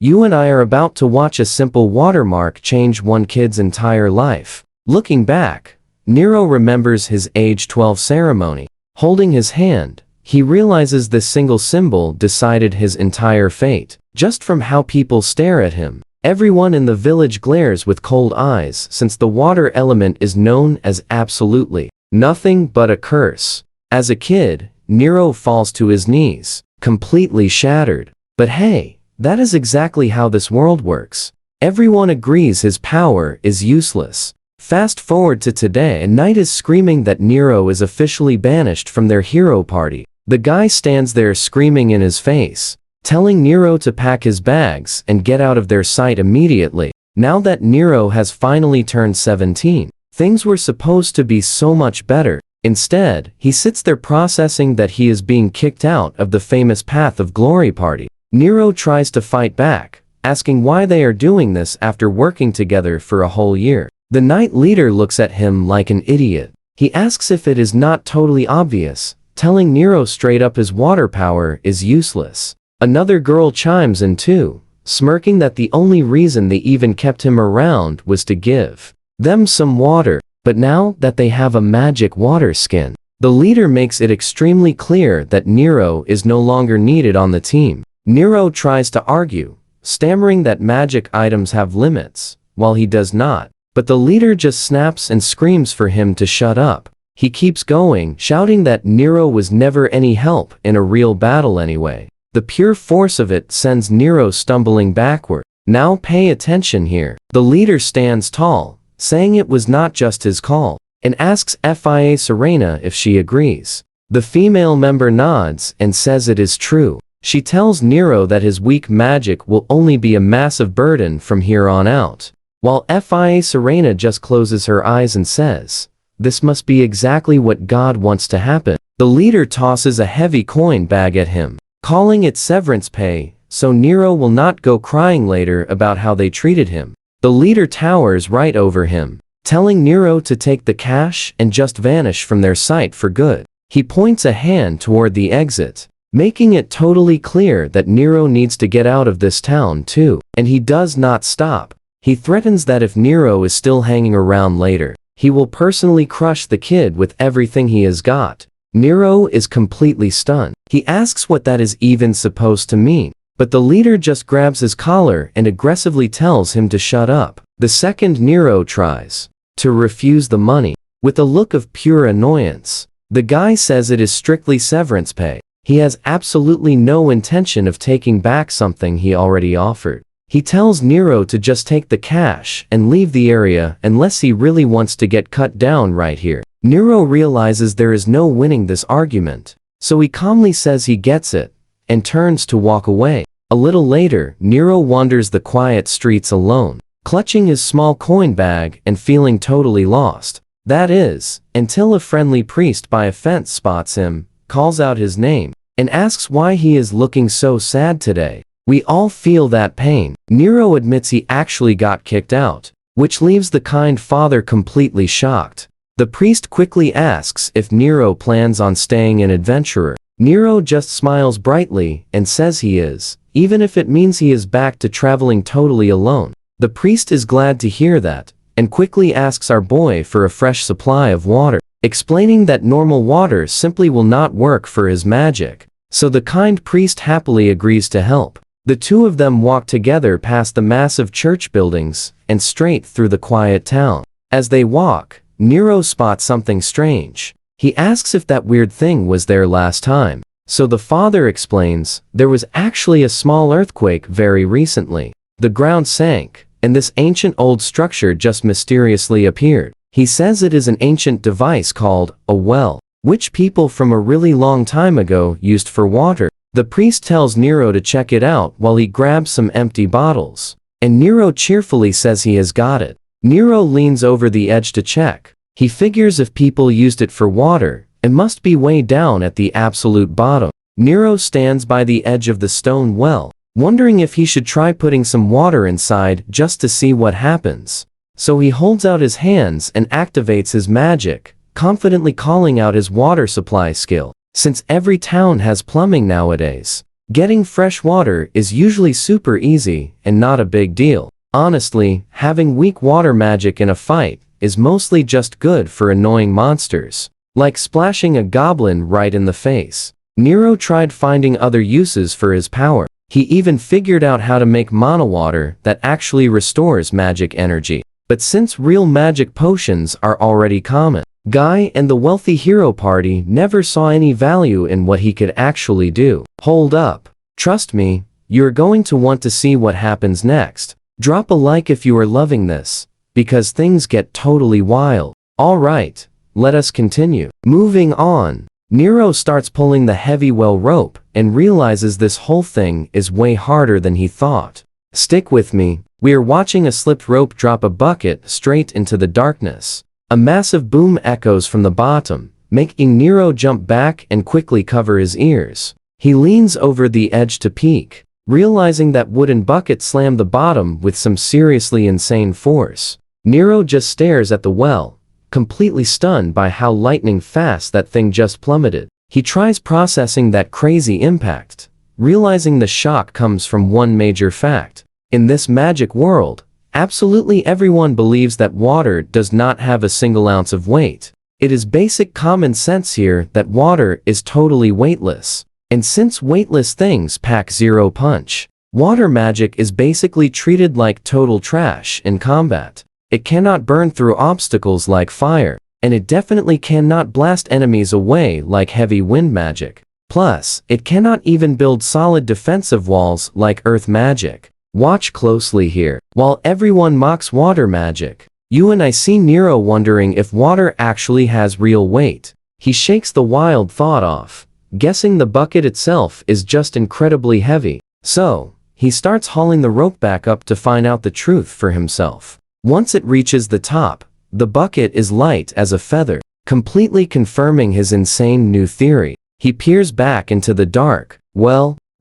You and I are about to watch a simple watermark change one kid's entire life. Looking back, Nero remembers his age 12 ceremony. Holding his hand, he realizes this single symbol decided his entire fate. Just from how people stare at him, everyone in the village glares with cold eyes since the water element is known as absolutely nothing but a curse. As a kid, Nero falls to his knees, completely shattered. But hey, that is exactly how this world works. Everyone agrees his power is useless. Fast forward to today and Knight is screaming that Nero is officially banished from their hero party. The guy stands there screaming in his face, telling Nero to pack his bags and get out of their sight immediately. Now that Nero has finally turned 17, things were supposed to be so much better. Instead, he sits there processing that he is being kicked out of the famous Path of Glory party. Nero tries to fight back, asking why they are doing this after working together for a whole year. The Knight leader looks at him like an idiot. He asks if it is not totally obvious, telling Nero straight up his water power is useless. Another girl chimes in too, smirking that the only reason they even kept him around was to give them some water. But now that they have a magic water skin, the leader makes it extremely clear that Nero is no longer needed on the team. Nero tries to argue, stammering that magic items have limits, while he does not. But the leader just snaps and screams for him to shut up. He keeps going, shouting that Nero was never any help in a real battle anyway. The pure force of it sends Nero stumbling backward. Now pay attention here. The leader stands tall, saying it was not just his call, and asks Fia Serena if she agrees. The female member nods and says it is true. She tells Nero that his weak magic will only be a massive burden from here on out. While Fia Serena just closes her eyes and says, "This must be exactly what God wants to happen." The leader tosses a heavy coin bag at him, calling it severance pay, so Nero will not go crying later about how they treated him. The leader towers right over him, telling Nero to take the cash and just vanish from their sight for good. He points a hand toward the exit, making it totally clear that Nero needs to get out of this town too. And he does not stop. He threatens that if Nero is still hanging around later, he will personally crush the kid with everything he has got. Nero is completely stunned. He asks what that is even supposed to mean, but the leader just grabs his collar and aggressively tells him to shut up. The second Nero tries to refuse the money, with a look of pure annoyance. The guy says it is strictly severance pay. He has absolutely no intention of taking back something he already offered. He tells Nero to just take the cash and leave the area unless he really wants to get cut down right here. Nero realizes there is no winning this argument, so he calmly says he gets it, and turns to walk away. A little later, Nero wanders the quiet streets alone, clutching his small coin bag and feeling totally lost. That is, until a friendly priest by a fence spots him, calls out his name, and asks why he is looking so sad today. We all feel that pain. Nero admits he actually got kicked out, which leaves the kind father completely shocked. The priest quickly asks if Nero plans on staying an adventurer. Nero just smiles brightly and says he is, even if it means he is back to traveling totally alone. The priest is glad to hear that, and quickly asks our boy for a fresh supply of water, explaining that normal water simply will not work for his magic. So the kind priest happily agrees to help. The two of them walk together past the massive church buildings and straight through the quiet town. As they walk, Nero spots something strange. He asks if that weird thing was there last time. So the father explains, there was actually a small earthquake very recently. The ground sank, and this ancient old structure just mysteriously appeared. He says it is an ancient device called a well, which people from a really long time ago used for water. The priest tells Nero to check it out while he grabs some empty bottles, and Nero cheerfully says he has got it. Nero leans over the edge to check. He figures if people used it for water, it must be way down at the absolute bottom. Nero stands by the edge of the stone well, wondering if he should try putting some water inside just to see what happens. So he holds out his hands and activates his magic, confidently calling out his water supply skill. Since every town has plumbing nowadays, Getting fresh water is usually super easy and not a big deal. Honestly, having weak water magic in a fight is mostly just good for annoying monsters, like splashing a goblin right in the face. Nero tried finding other uses for his power. He even figured out how to make mana water that actually restores magic energy. But since real magic potions are already common, Guy and the wealthy hero party never saw any value in what he could actually do. Hold up. Trust me, you're going to want to see what happens next. Drop a like if you are loving this, because things get totally wild. Alright, let us continue. Moving on. Nero starts pulling the heavy well rope and realizes this whole thing is way harder than he thought. Stick with me. We are watching a slipped rope drop a bucket straight into the darkness. A massive boom echoes from the bottom, making Nero jump back and quickly cover his ears. He leans over the edge to peek, realizing that wooden bucket slammed the bottom with some seriously insane force. Nero just stares at the well, completely stunned by how lightning fast that thing just plummeted. He tries processing that crazy impact, realizing the shock comes from one major fact. In this magic world, absolutely everyone believes that water does not have a single ounce of weight. It is basic common sense here that water is totally weightless. And since weightless things pack zero punch, water magic is basically treated like total trash in combat. It cannot burn through obstacles like fire, and it definitely cannot blast enemies away like heavy wind magic. Plus, it cannot even build solid defensive walls like earth magic. Watch closely here. While everyone mocks water magic, you and I see Nero wondering if water actually has real weight. He shakes the wild thought off, guessing the bucket itself is just incredibly heavy. So, he starts hauling the rope back up to find out the truth for himself. Once it reaches the top, the bucket is light as a feather, completely confirming his insane new theory. He peers back into the dark,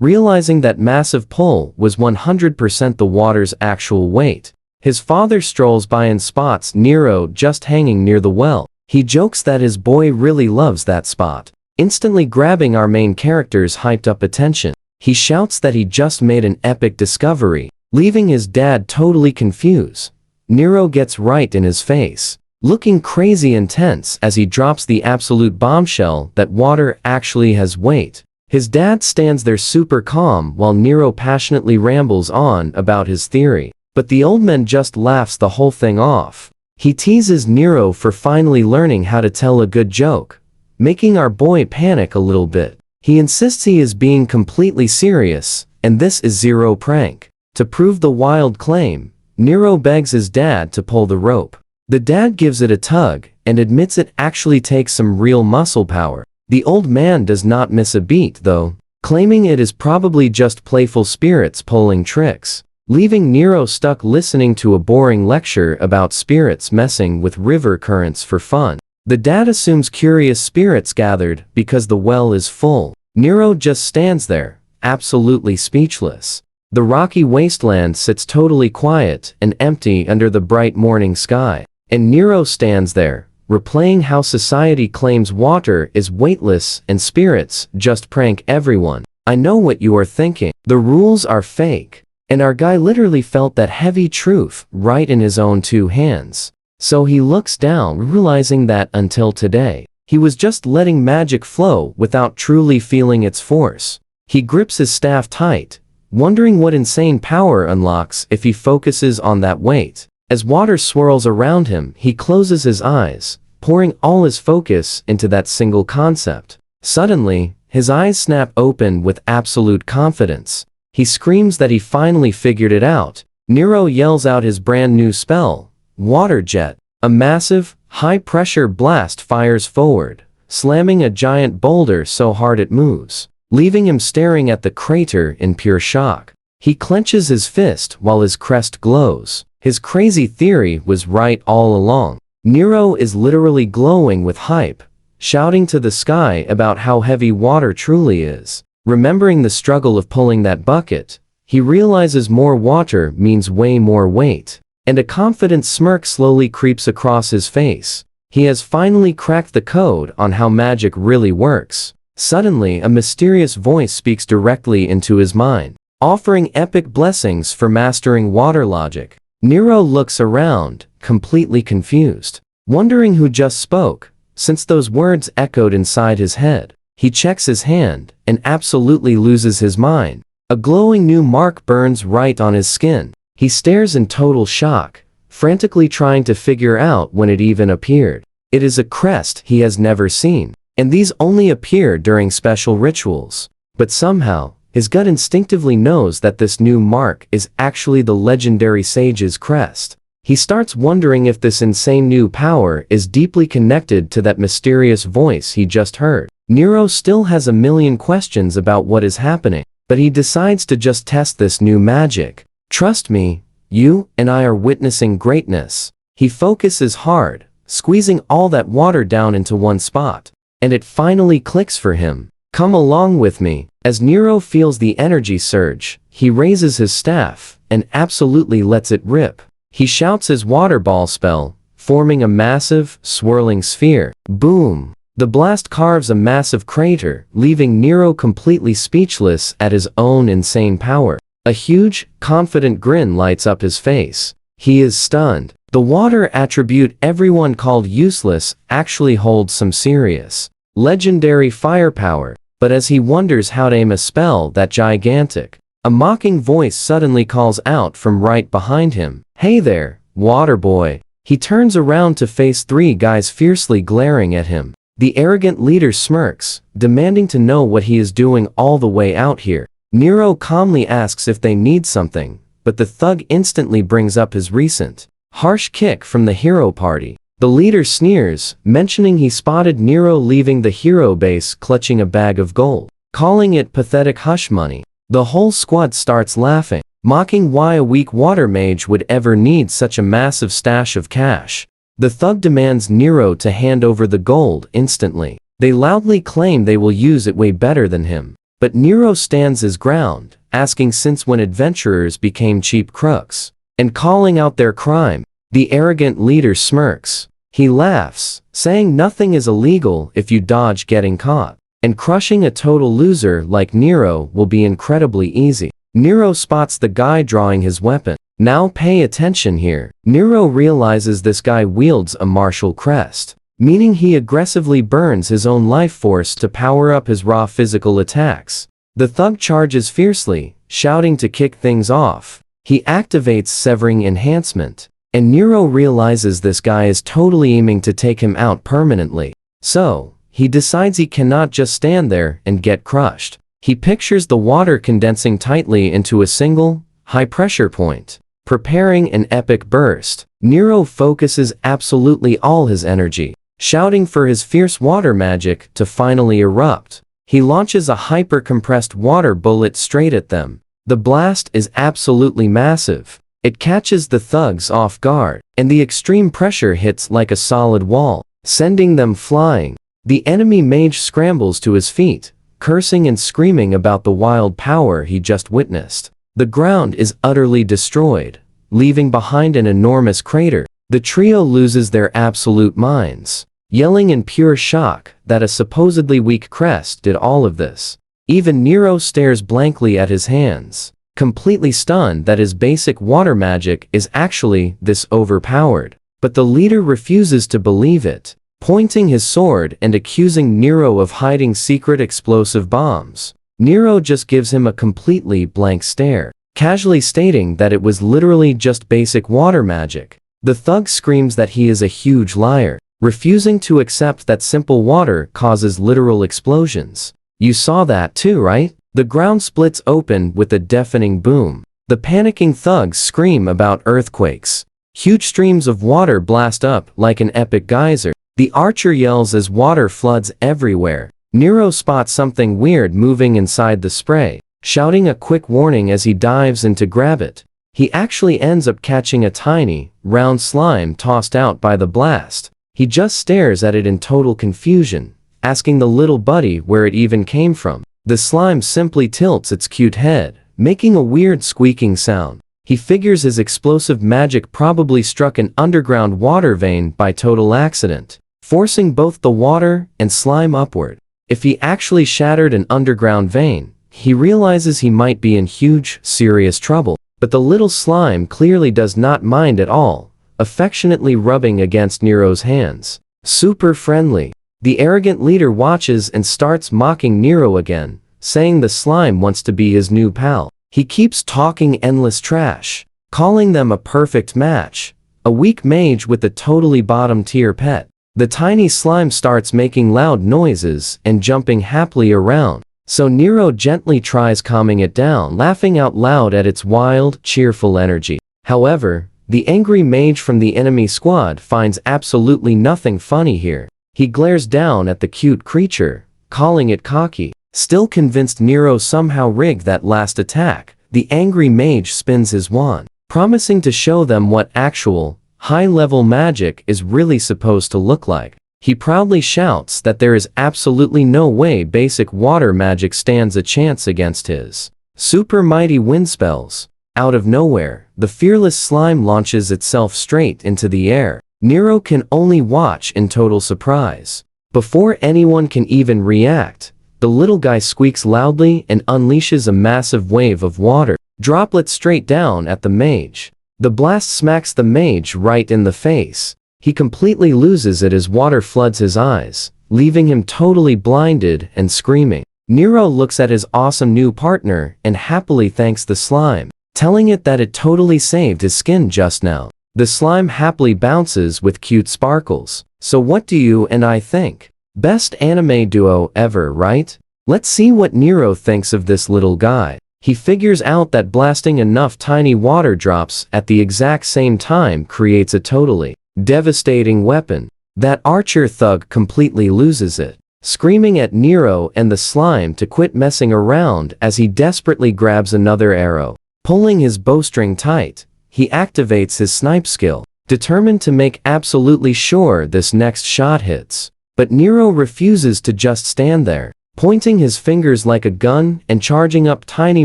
realizing that massive pull was 100% the water's actual weight. His father strolls by and spots Nero just hanging near the well. He jokes that his boy really loves that spot, instantly grabbing our main character's hyped up attention. He shouts that he just made an epic discovery, leaving his dad totally confused. Nero gets right in his face, looking crazy intense as he drops the absolute bombshell that water actually has weight. His dad stands there super calm while Nero passionately rambles on about his theory. But the old man just laughs the whole thing off. He teases Nero for finally learning how to tell a good joke, making our boy panic a little bit. He insists he is being completely serious, and this is zero prank. To prove the wild claim, Nero begs his dad to pull the rope. The dad gives it a tug, and admits it actually takes some real muscle power. The old man does not miss a beat though, claiming it is probably just playful spirits pulling tricks, leaving Nero stuck listening to a boring lecture about spirits messing with river currents for fun. The dad assumes curious spirits gathered because the well is full. Nero just stands there, absolutely speechless. The rocky wasteland sits totally quiet and empty under the bright morning sky, and Nero stands there, replaying how society claims water is weightless and spirits just prank everyone. I know what you are thinking. The rules are fake. And our guy literally felt that heavy truth right in his own two hands. So he looks down, realizing that until today, he was just letting magic flow without truly feeling its force. He grips his staff tight, wondering what insane power unlocks if he focuses on that weight. As water swirls around him, he closes his eyes, pouring all his focus into that single concept. Suddenly, his eyes snap open with absolute confidence. He screams that he finally figured it out. Nero yells out his brand new spell, Water Jet. A massive, high-pressure blast fires forward, slamming a giant boulder so hard it moves, leaving him staring at the crater in pure shock. He clenches his fist while his crest glows. His crazy theory was right all along. Nero is literally glowing with hype, shouting to the sky about how heavy water truly is. Remembering the struggle of pulling that bucket, he realizes more water means way more weight, and a confident smirk slowly creeps across his face. He has finally cracked the code on how magic really works. Suddenly, a mysterious voice speaks directly into his mind, offering epic blessings for mastering water logic. Nero looks around, completely confused, wondering who just spoke, since those words echoed inside his head. He checks his hand, and absolutely loses his mind. A glowing new mark burns right on his skin. He stares in total shock, frantically trying to figure out when it even appeared. It is a crest he has never seen, and these only appear during special rituals. But somehow, his gut instinctively knows that this new mark is actually the legendary sage's crest. He starts wondering if this insane new power is deeply connected to that mysterious voice he just heard. Nero still has a million questions about what is happening, but he decides to just test this new magic. Trust me, you and I are witnessing greatness. He focuses hard, squeezing all that water down into one spot. And it finally clicks for him. Come along with me. As Nero feels the energy surge, he raises his staff, and absolutely lets it rip. He shouts his water ball spell, forming a massive, swirling sphere. Boom! The blast carves a massive crater, leaving Nero completely speechless at his own insane power. A huge, confident grin lights up his face. He is stunned. The water attribute everyone called useless actually holds some serious, legendary firepower. But as he wonders how to aim a spell that gigantic, a mocking voice suddenly calls out from right behind him. Hey there, water boy. He turns around to face three guys fiercely glaring at him. The arrogant leader smirks, demanding to know what he is doing all the way out here. Nero calmly asks if they need something, but the thug instantly brings up his recent, harsh kick from the hero party. The leader sneers, mentioning he spotted Nero leaving the hero base clutching a bag of gold, calling it pathetic hush money. The whole squad starts laughing, mocking why a weak water mage would ever need such a massive stash of cash. The thug demands Nero to hand over the gold instantly. They loudly claim they will use it way better than him. But Nero stands his ground, asking since when adventurers became cheap crooks, and calling out their crime. The arrogant leader smirks. He laughs, saying nothing is illegal if you dodge getting caught, and crushing a total loser like Nero will be incredibly easy. Nero spots the guy drawing his weapon. Now pay attention here. Nero realizes this guy wields a martial crest, meaning he aggressively burns his own life force to power up his raw physical attacks. The thug charges fiercely, shouting to kick things off. He activates Severing Enhancement, and Nero realizes this guy is totally aiming to take him out permanently. So, he decides he cannot just stand there and get crushed. He pictures the water condensing tightly into a single, high-pressure point, preparing an epic burst. Nero focuses absolutely all his energy, shouting for his fierce water magic to finally erupt. He launches a hyper-compressed water bullet straight at them. The blast is absolutely massive. It catches the thugs off guard, and the extreme pressure hits like a solid wall, sending them flying. The enemy mage scrambles to his feet, cursing and screaming about the wild power he just witnessed. The ground is utterly destroyed, leaving behind an enormous crater. The trio loses their absolute minds, yelling in pure shock that a supposedly weak crest did all of this. Even Nero stares blankly at his hands, completely stunned that his basic water magic is actually this overpowered. But the leader refuses to believe it, pointing his sword and accusing Nero of hiding secret explosive bombs. Nero just gives him a completely blank stare, casually stating that it was literally just basic water magic. The thug screams that he is a huge liar, refusing to accept that simple water causes literal explosions. You saw that too, right? The ground splits open with a deafening boom. The panicking thugs scream about earthquakes. Huge streams of water blast up like an epic geyser. The archer yells as water floods everywhere. Nero spots something weird moving inside the spray, shouting a quick warning as he dives in to grab it. He actually ends up catching a tiny, round slime tossed out by the blast. He just stares at it in total confusion, asking the little buddy where it even came from. The slime simply tilts its cute head, making a weird squeaking sound. He figures his explosive magic probably struck an underground water vein by total accident, forcing both the water and slime upward. If he actually shattered an underground vein, he realizes he might be in huge, serious trouble. But the little slime clearly does not mind at all, affectionately rubbing against Nero's hands. Super friendly. The arrogant leader watches and starts mocking Nero again, saying the slime wants to be his new pal. He keeps talking endless trash, calling them a perfect match. A weak mage with a totally bottom-tier pet. The tiny slime starts making loud noises and jumping happily around. So Nero gently tries calming it down, laughing out loud at its wild, cheerful energy. However, the angry mage from the enemy squad finds absolutely nothing funny here. He glares down at the cute creature, calling it cocky. Still convinced Nero somehow rigged that last attack, the angry mage spins his wand, promising to show them what actual, high-level magic is really supposed to look like. He proudly shouts that there is absolutely no way basic water magic stands a chance against his super mighty wind spells. Out of nowhere, the fearless slime launches itself straight into the air. Nero can only watch in total surprise. Before anyone can even react, the little guy squeaks loudly and unleashes a massive wave of water, droplets straight down at the mage. The blast smacks the mage right in the face. He completely loses it as water floods his eyes, leaving him totally blinded and screaming. Nero looks at his awesome new partner and happily thanks the slime, telling it that it totally saved his skin just now. The slime happily bounces with cute sparkles. So what do you and I think? Best anime duo ever, right? Let's see what Nero thinks of this little guy. He figures out that blasting enough tiny water drops at the exact same time creates a totally devastating weapon. That archer thug completely loses it, screaming at Nero and the slime to quit messing around as he desperately grabs another arrow. Pulling his bowstring tight, he activates his snipe skill, determined to make absolutely sure this next shot hits. But Nero refuses to just stand there, pointing his fingers like a gun and charging up tiny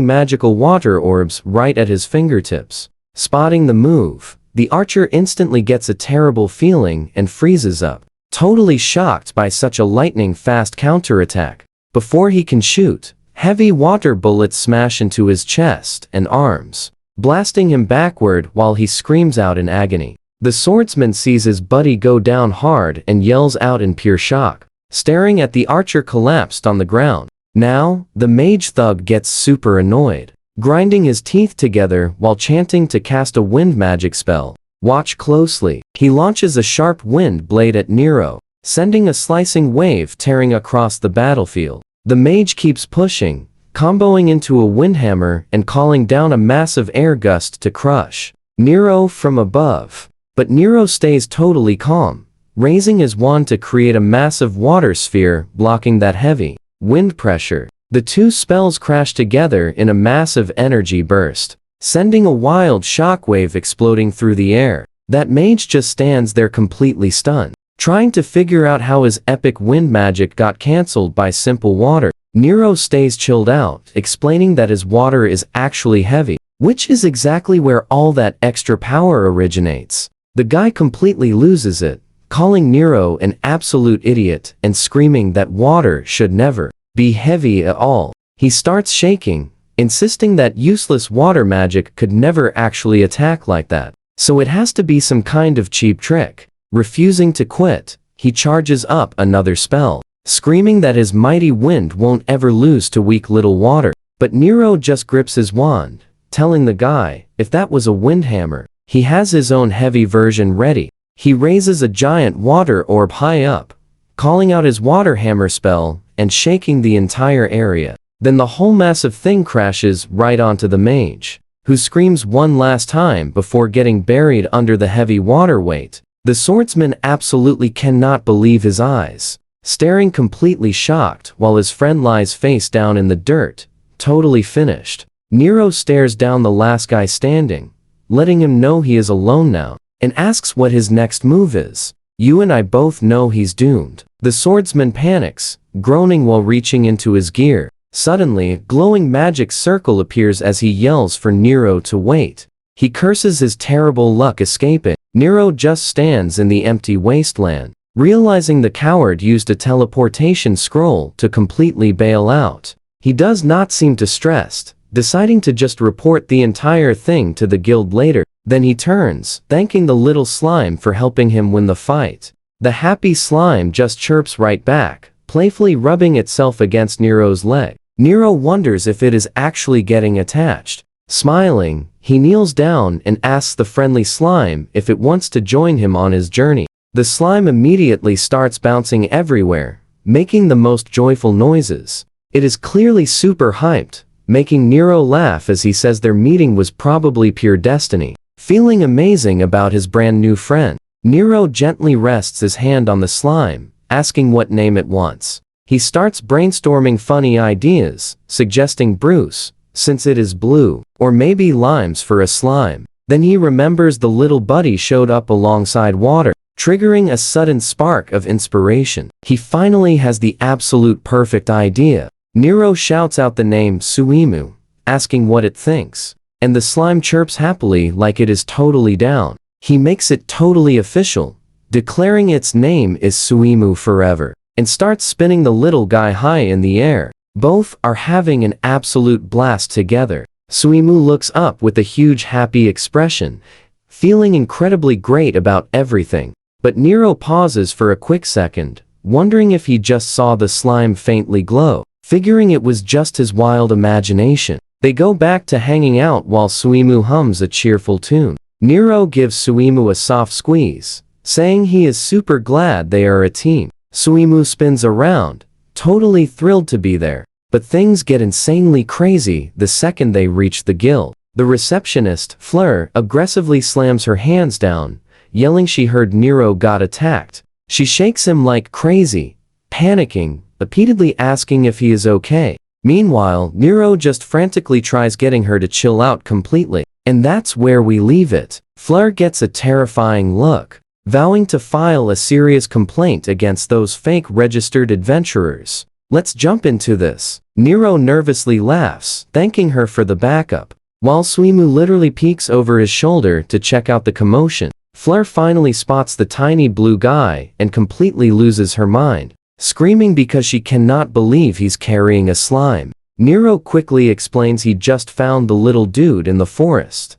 magical water orbs right at his fingertips. Spotting the move, the archer instantly gets a terrible feeling and freezes up, totally shocked by such a lightning-fast counterattack. Before he can shoot, heavy water bullets smash into his chest and arms, blasting him backward while he screams out in agony. The swordsman sees his buddy go down hard and yells out in pure shock, staring at the archer collapsed on the ground. Now, the mage thug gets super annoyed, grinding his teeth together while chanting to cast a wind magic spell. Watch closely. He launches a sharp wind blade at Nero, sending a slicing wave tearing across the battlefield. The mage keeps pushing, comboing into a windhammer and calling down a massive air gust to crush Nero from above. But Nero stays totally calm, raising his wand to create a massive water sphere blocking that heavy wind pressure. The two spells crash together in a massive energy burst, sending a wild shockwave exploding through the air. That mage just stands there completely stunned, trying to figure out how his epic wind magic got cancelled by simple water. Nero stays chilled out, explaining that his water is actually heavy, which is exactly where all that extra power originates. The guy completely loses it, calling Nero an absolute idiot and screaming that water should never be heavy at all. He starts shaking, insisting that useless water magic could never actually attack like that, so it has to be some kind of cheap trick. Refusing to quit, he charges up another spell, screaming that his mighty wind won't ever lose to weak little water. But Nero just grips his wand, telling the guy, if that was a windhammer, he has his own heavy version ready. He raises a giant water orb high up, calling out his water hammer spell and shaking the entire area. Then the whole massive thing crashes right onto the mage, who screams one last time before getting buried under the heavy water weight. The swordsman absolutely cannot believe his eyes, staring completely shocked while his friend lies face down in the dirt, totally finished. Nero stares down the last guy standing, letting him know he is alone now, and asks what his next move is. You and I both know he's doomed. The swordsman panics, groaning while reaching into his gear. Suddenly, a glowing magic circle appears as he yells for Nero to wait. He curses his terrible luck escaping. Nero just stands in the empty wasteland, realizing the coward used a teleportation scroll to completely bail out. He does not seem too stressed, deciding to just report the entire thing to the guild later. Then he turns, thanking the little slime for helping him win the fight. The happy slime just chirps right back, playfully rubbing itself against Nero's leg. Nero wonders if it is actually getting attached. Smiling, he kneels down and asks the friendly slime if it wants to join him on his journey. The slime immediately starts bouncing everywhere, making the most joyful noises. It is clearly super hyped, making Nero laugh as he says their meeting was probably pure destiny. Feeling amazing about his brand new friend, Nero gently rests his hand on the slime, asking what name it wants. He starts brainstorming funny ideas, suggesting Bruce, since it is blue, or maybe limes for a slime. Then he remembers the little buddy showed up alongside water, triggering a sudden spark of inspiration. He finally has the absolute perfect idea. Nero shouts out the name Suimu, asking what it thinks, and the slime chirps happily like it is totally down. He makes it totally official, declaring its name is Suimu forever, and starts spinning the little guy high in the air. Both are having an absolute blast together. Suimu looks up with a huge happy expression, feeling incredibly great about everything. But Nero pauses for a quick second, wondering if he just saw the slime faintly glow, figuring it was just his wild imagination. They go back to hanging out while Suimu hums a cheerful tune. Nero gives Suimu a soft squeeze, saying he is super glad they are a team. Suimu spins around, totally thrilled to be there. But things get insanely crazy the second they reach the guild. The receptionist, Fleur, aggressively slams her hands down, yelling she heard Nero got attacked. She shakes him like crazy, panicking, repeatedly asking if he is okay. Meanwhile, Nero just frantically tries getting her to chill out completely. And that's where we leave it. Fleur gets a terrifying look, vowing to file a serious complaint against those fake registered adventurers. Let's jump into this. Nero nervously laughs, thanking her for the backup, while Suimu literally peeks over his shoulder to check out the commotion. Fleur finally spots the tiny blue guy and completely loses her mind, screaming because she cannot believe he's carrying a slime. Nero quickly explains he just found the little dude in the forest.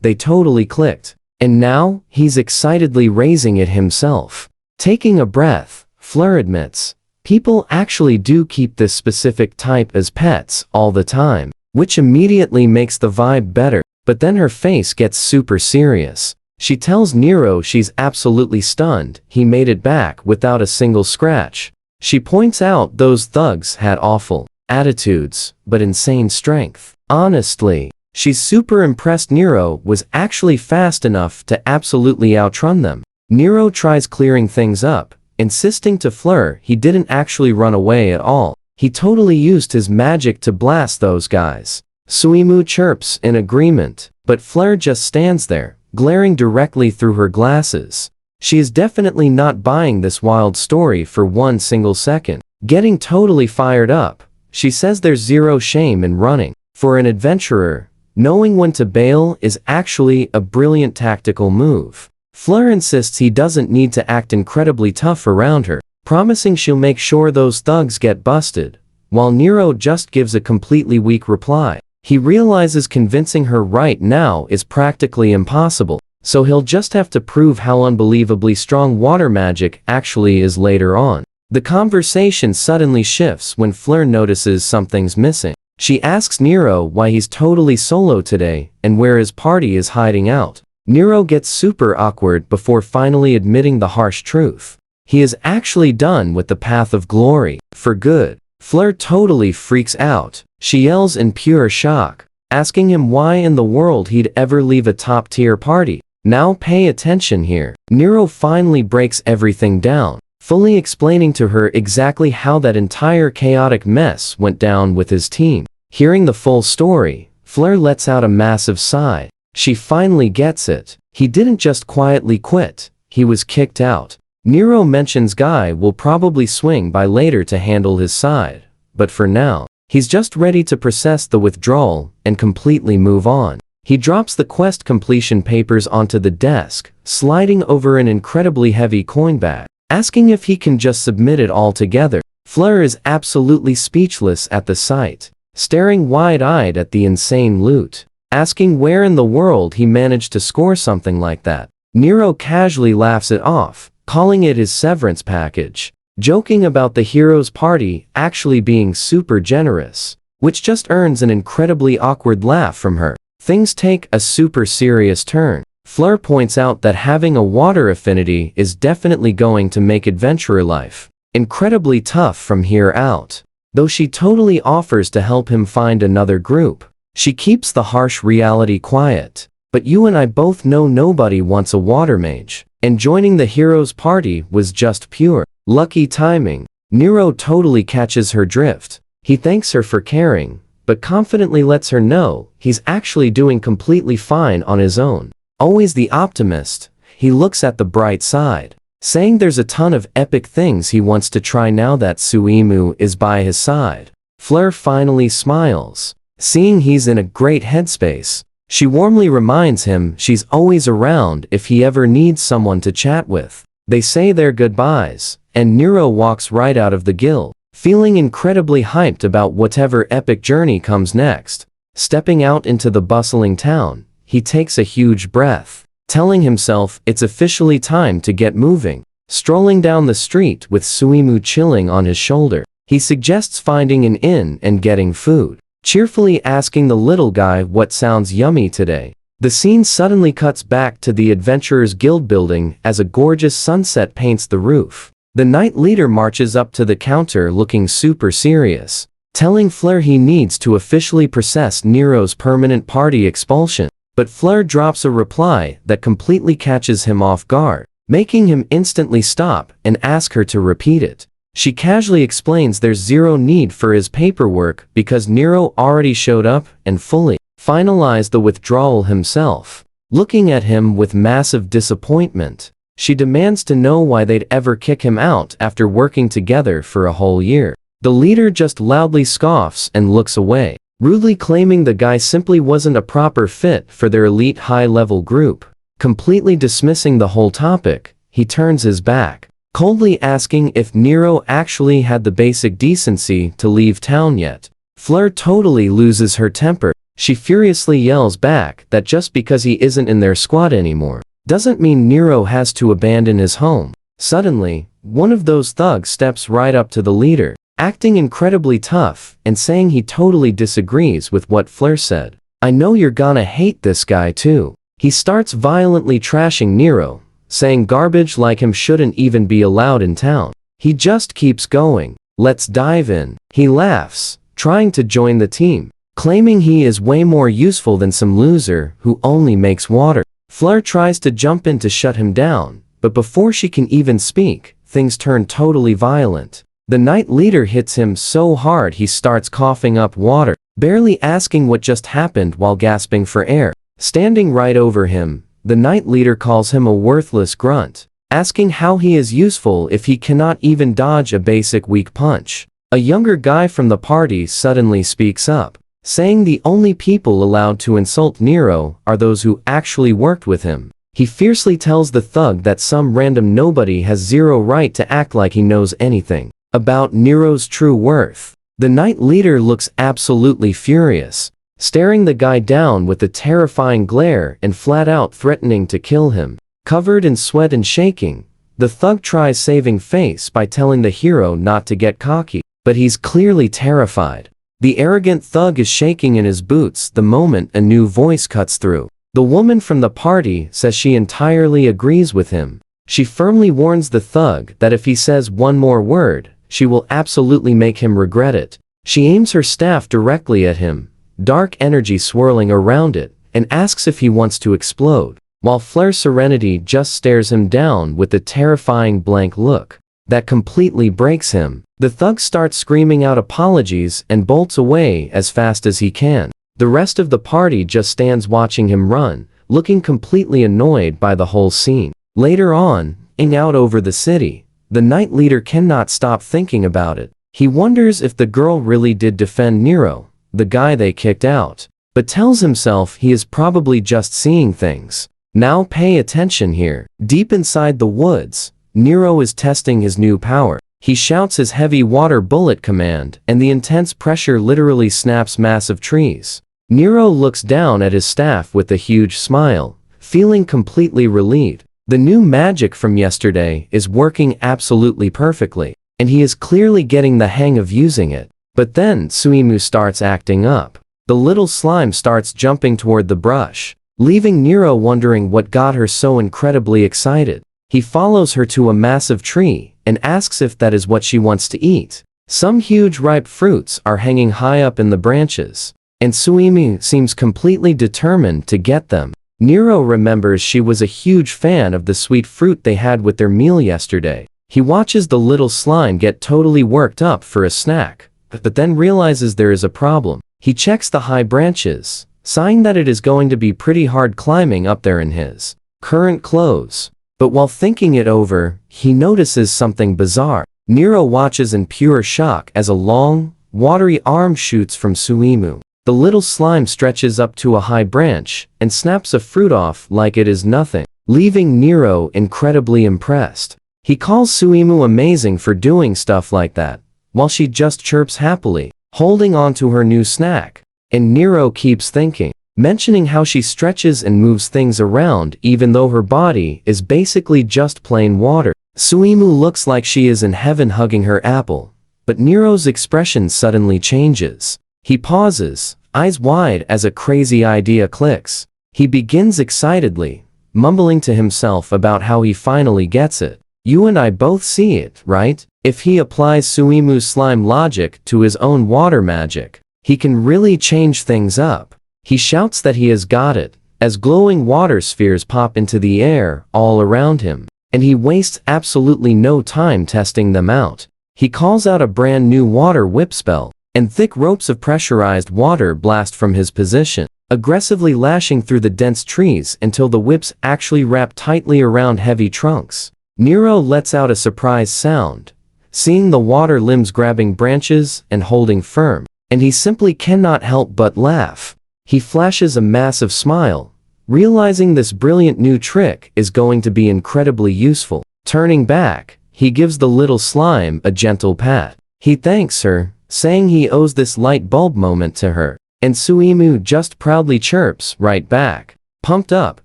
They totally clicked, and now he's excitedly raising it himself. Taking a breath, Fleur admits, people actually do keep this specific type as pets all the time, which immediately makes the vibe better, but then her face gets super serious. She tells Nero she's absolutely stunned he made it back without a single scratch. She points out those thugs had awful attitudes, but insane strength. Honestly, she's super impressed Nero was actually fast enough to absolutely outrun them. Nero tries clearing things up, insisting to Fleur he didn't actually run away at all. He totally used his magic to blast those guys. Suimu chirps in agreement, but Fleur just stands there, glaring directly through her glasses. She is definitely not buying this wild story for one single second. Getting totally fired up, she says there's zero shame in running. For an adventurer, knowing when to bail is actually a brilliant tactical move. Fleur insists he doesn't need to act incredibly tough around her, promising she'll make sure those thugs get busted, while Nero just gives a completely weak reply. He realizes convincing her right now is practically impossible, so he'll just have to prove how unbelievably strong water magic actually is later on. The conversation suddenly shifts when Fleur notices something's missing. She asks Nero why he's totally solo today and where his party is hiding out. Nero gets super awkward before finally admitting the harsh truth. He is actually done with the path of glory, for good. Fleur totally freaks out. She yells in pure shock, asking him why in the world he'd ever leave a top-tier party. Now pay attention here. Nero finally breaks everything down, fully explaining to her exactly how that entire chaotic mess went down with his team. Hearing the full story, Fleur lets out a massive sigh. She finally gets it. He didn't just quietly quit, he was kicked out. Nero mentions Guy will probably swing by later to handle his side, but for now, he's just ready to process the withdrawal and completely move on. He drops the quest completion papers onto the desk, sliding over an incredibly heavy coin bag. asking if he can just submit it all together. Fleur is absolutely speechless at the sight, staring wide-eyed at the insane loot, asking where in the world he managed to score something like that. Nero casually laughs it off, calling it his severance package, joking about the hero's party actually being super generous, which just earns an incredibly awkward laugh from her. Things take a super serious turn. Fleur points out that having a water affinity is definitely going to make adventurer life incredibly tough from here out, though she totally offers to help him find another group. She keeps the harsh reality quiet. But you and I both know nobody wants a water mage, and joining the hero's party was just pure lucky timing. Nero totally catches her drift. He thanks her for caring, but confidently lets her know he's actually doing completely fine on his own. Always the optimist, he looks at the bright side, saying there's a ton of epic things he wants to try now that Suimu is by his side. Fleur finally smiles, seeing he's in a great headspace. She warmly reminds him she's always around if he ever needs someone to chat with. They say their goodbyes, and Nero walks right out of the guild, feeling incredibly hyped about whatever epic journey comes next. Stepping out into the bustling town, he takes a huge breath, telling himself it's officially time to get moving. Strolling down the street with Suimu chilling on his shoulder, he suggests finding an inn and getting food, cheerfully asking the little guy what sounds yummy today. The scene suddenly cuts back to the Adventurers Guild building as a gorgeous sunset paints the roof. The knight leader marches up to the counter looking super serious, telling Fleur he needs to officially process Nero's permanent party expulsion. But Fleur drops a reply that completely catches him off guard, making him instantly stop and ask her to repeat it. She casually explains there's zero need for his paperwork because Nero already showed up and fully finalized the withdrawal himself. Looking at him with massive disappointment, she demands to know why they'd ever kick him out after working together for a whole year. The leader just loudly scoffs and looks away, rudely claiming the guy simply wasn't a proper fit for their elite high-level group. Completely dismissing the whole topic, he turns his back, coldly asking if Nero actually had the basic decency to leave town yet. Fleur totally loses her temper. She furiously yells back that just because he isn't in their squad anymore doesn't mean Nero has to abandon his home. Suddenly, one of those thugs steps right up to the leader, acting incredibly tough and saying he totally disagrees with what Fleur said. I know you're gonna hate this guy too. He starts violently trashing Nero, saying garbage like him shouldn't even be allowed in town. He just keeps going. Let's dive in. He laughs, trying to join the team, claiming he is way more useful than some loser who only makes water. Fleur tries to jump in to shut him down, but before she can even speak, things turn totally violent. The knight leader hits him so hard he starts coughing up water, barely asking what just happened while gasping for air. Standing right over him, the knight leader calls him a worthless grunt, asking how he is useful if he cannot even dodge a basic weak punch. A younger guy from the party suddenly speaks up, saying the only people allowed to insult Nero are those who actually worked with him. He fiercely tells the thug that some random nobody has zero right to act like he knows anything about Nero's true worth. The knight leader looks absolutely furious, staring the guy down with a terrifying glare and flat out threatening to kill him. Covered in sweat and shaking, the thug tries saving face by telling the hero not to get cocky, but he's clearly terrified. The arrogant thug is shaking in his boots the moment a new voice cuts through. The woman from the party says she entirely agrees with him. She firmly warns the thug that if he says one more word, she will absolutely make him regret it. She aims her staff directly at him, dark energy swirling around it, and asks if he wants to explode, while Fleur's Serenity just stares him down with a terrifying blank look that completely breaks him. The thug starts screaming out apologies and bolts away as fast as he can. The rest of the party just stands watching him run, looking completely annoyed by the whole scene. Later on, out over the city, the knight leader cannot stop thinking about it. He wonders if the girl really did defend Nero, the guy they kicked out, but tells himself he is probably just seeing things. Now pay attention here. Deep inside the woods, Nero is testing his new power. He shouts his heavy water bullet command, and the intense pressure literally snaps massive trees. Nero looks down at his staff with a huge smile, feeling completely relieved. The new magic from yesterday is working absolutely perfectly, and he is clearly getting the hang of using it. But then Suimu starts acting up. The little slime starts jumping toward the brush, leaving Nero wondering what got her so incredibly excited. He follows her to a massive tree and asks if that is what she wants to eat. Some huge ripe fruits are hanging high up in the branches, and Suimu seems completely determined to get them. Nero remembers she was a huge fan of the sweet fruit they had with their meal yesterday. He watches the little slime get totally worked up for a snack, but then realizes there is a problem. He checks the high branches, sighing that it is going to be pretty hard climbing up there in his current clothes. But while thinking it over, he notices something bizarre. Nero watches in pure shock as a long, watery arm shoots from Suimu. The little slime stretches up to a high branch and snaps a fruit off like it is nothing, leaving Nero incredibly impressed. He calls Suimu amazing for doing stuff like that, while she just chirps happily, holding on to her new snack. And Nero keeps thinking, mentioning how she stretches and moves things around even though her body is basically just plain water. Suimu looks like she is in heaven hugging her apple, but Nero's expression suddenly changes. He pauses, eyes wide as a crazy idea clicks. He begins excitedly, mumbling to himself about how he finally gets it. You and I both see it, right? If he applies Suimu's slime logic to his own water magic, he can really change things up. He shouts that he has got it, as glowing water spheres pop into the air all around him, and he wastes absolutely no time testing them out. He calls out a brand new water whip spell, and thick ropes of pressurized water blast from his position, aggressively lashing through the dense trees until the whips actually wrap tightly around heavy trunks. Nero lets out a surprised sound, seeing the water limbs grabbing branches and holding firm, and he simply cannot help but laugh. He flashes a massive smile, realizing this brilliant new trick is going to be incredibly useful. Turning back, he gives the little slime a gentle pat. He thanks her, saying he owes this light bulb moment to her, and Suimu just proudly chirps right back. Pumped up,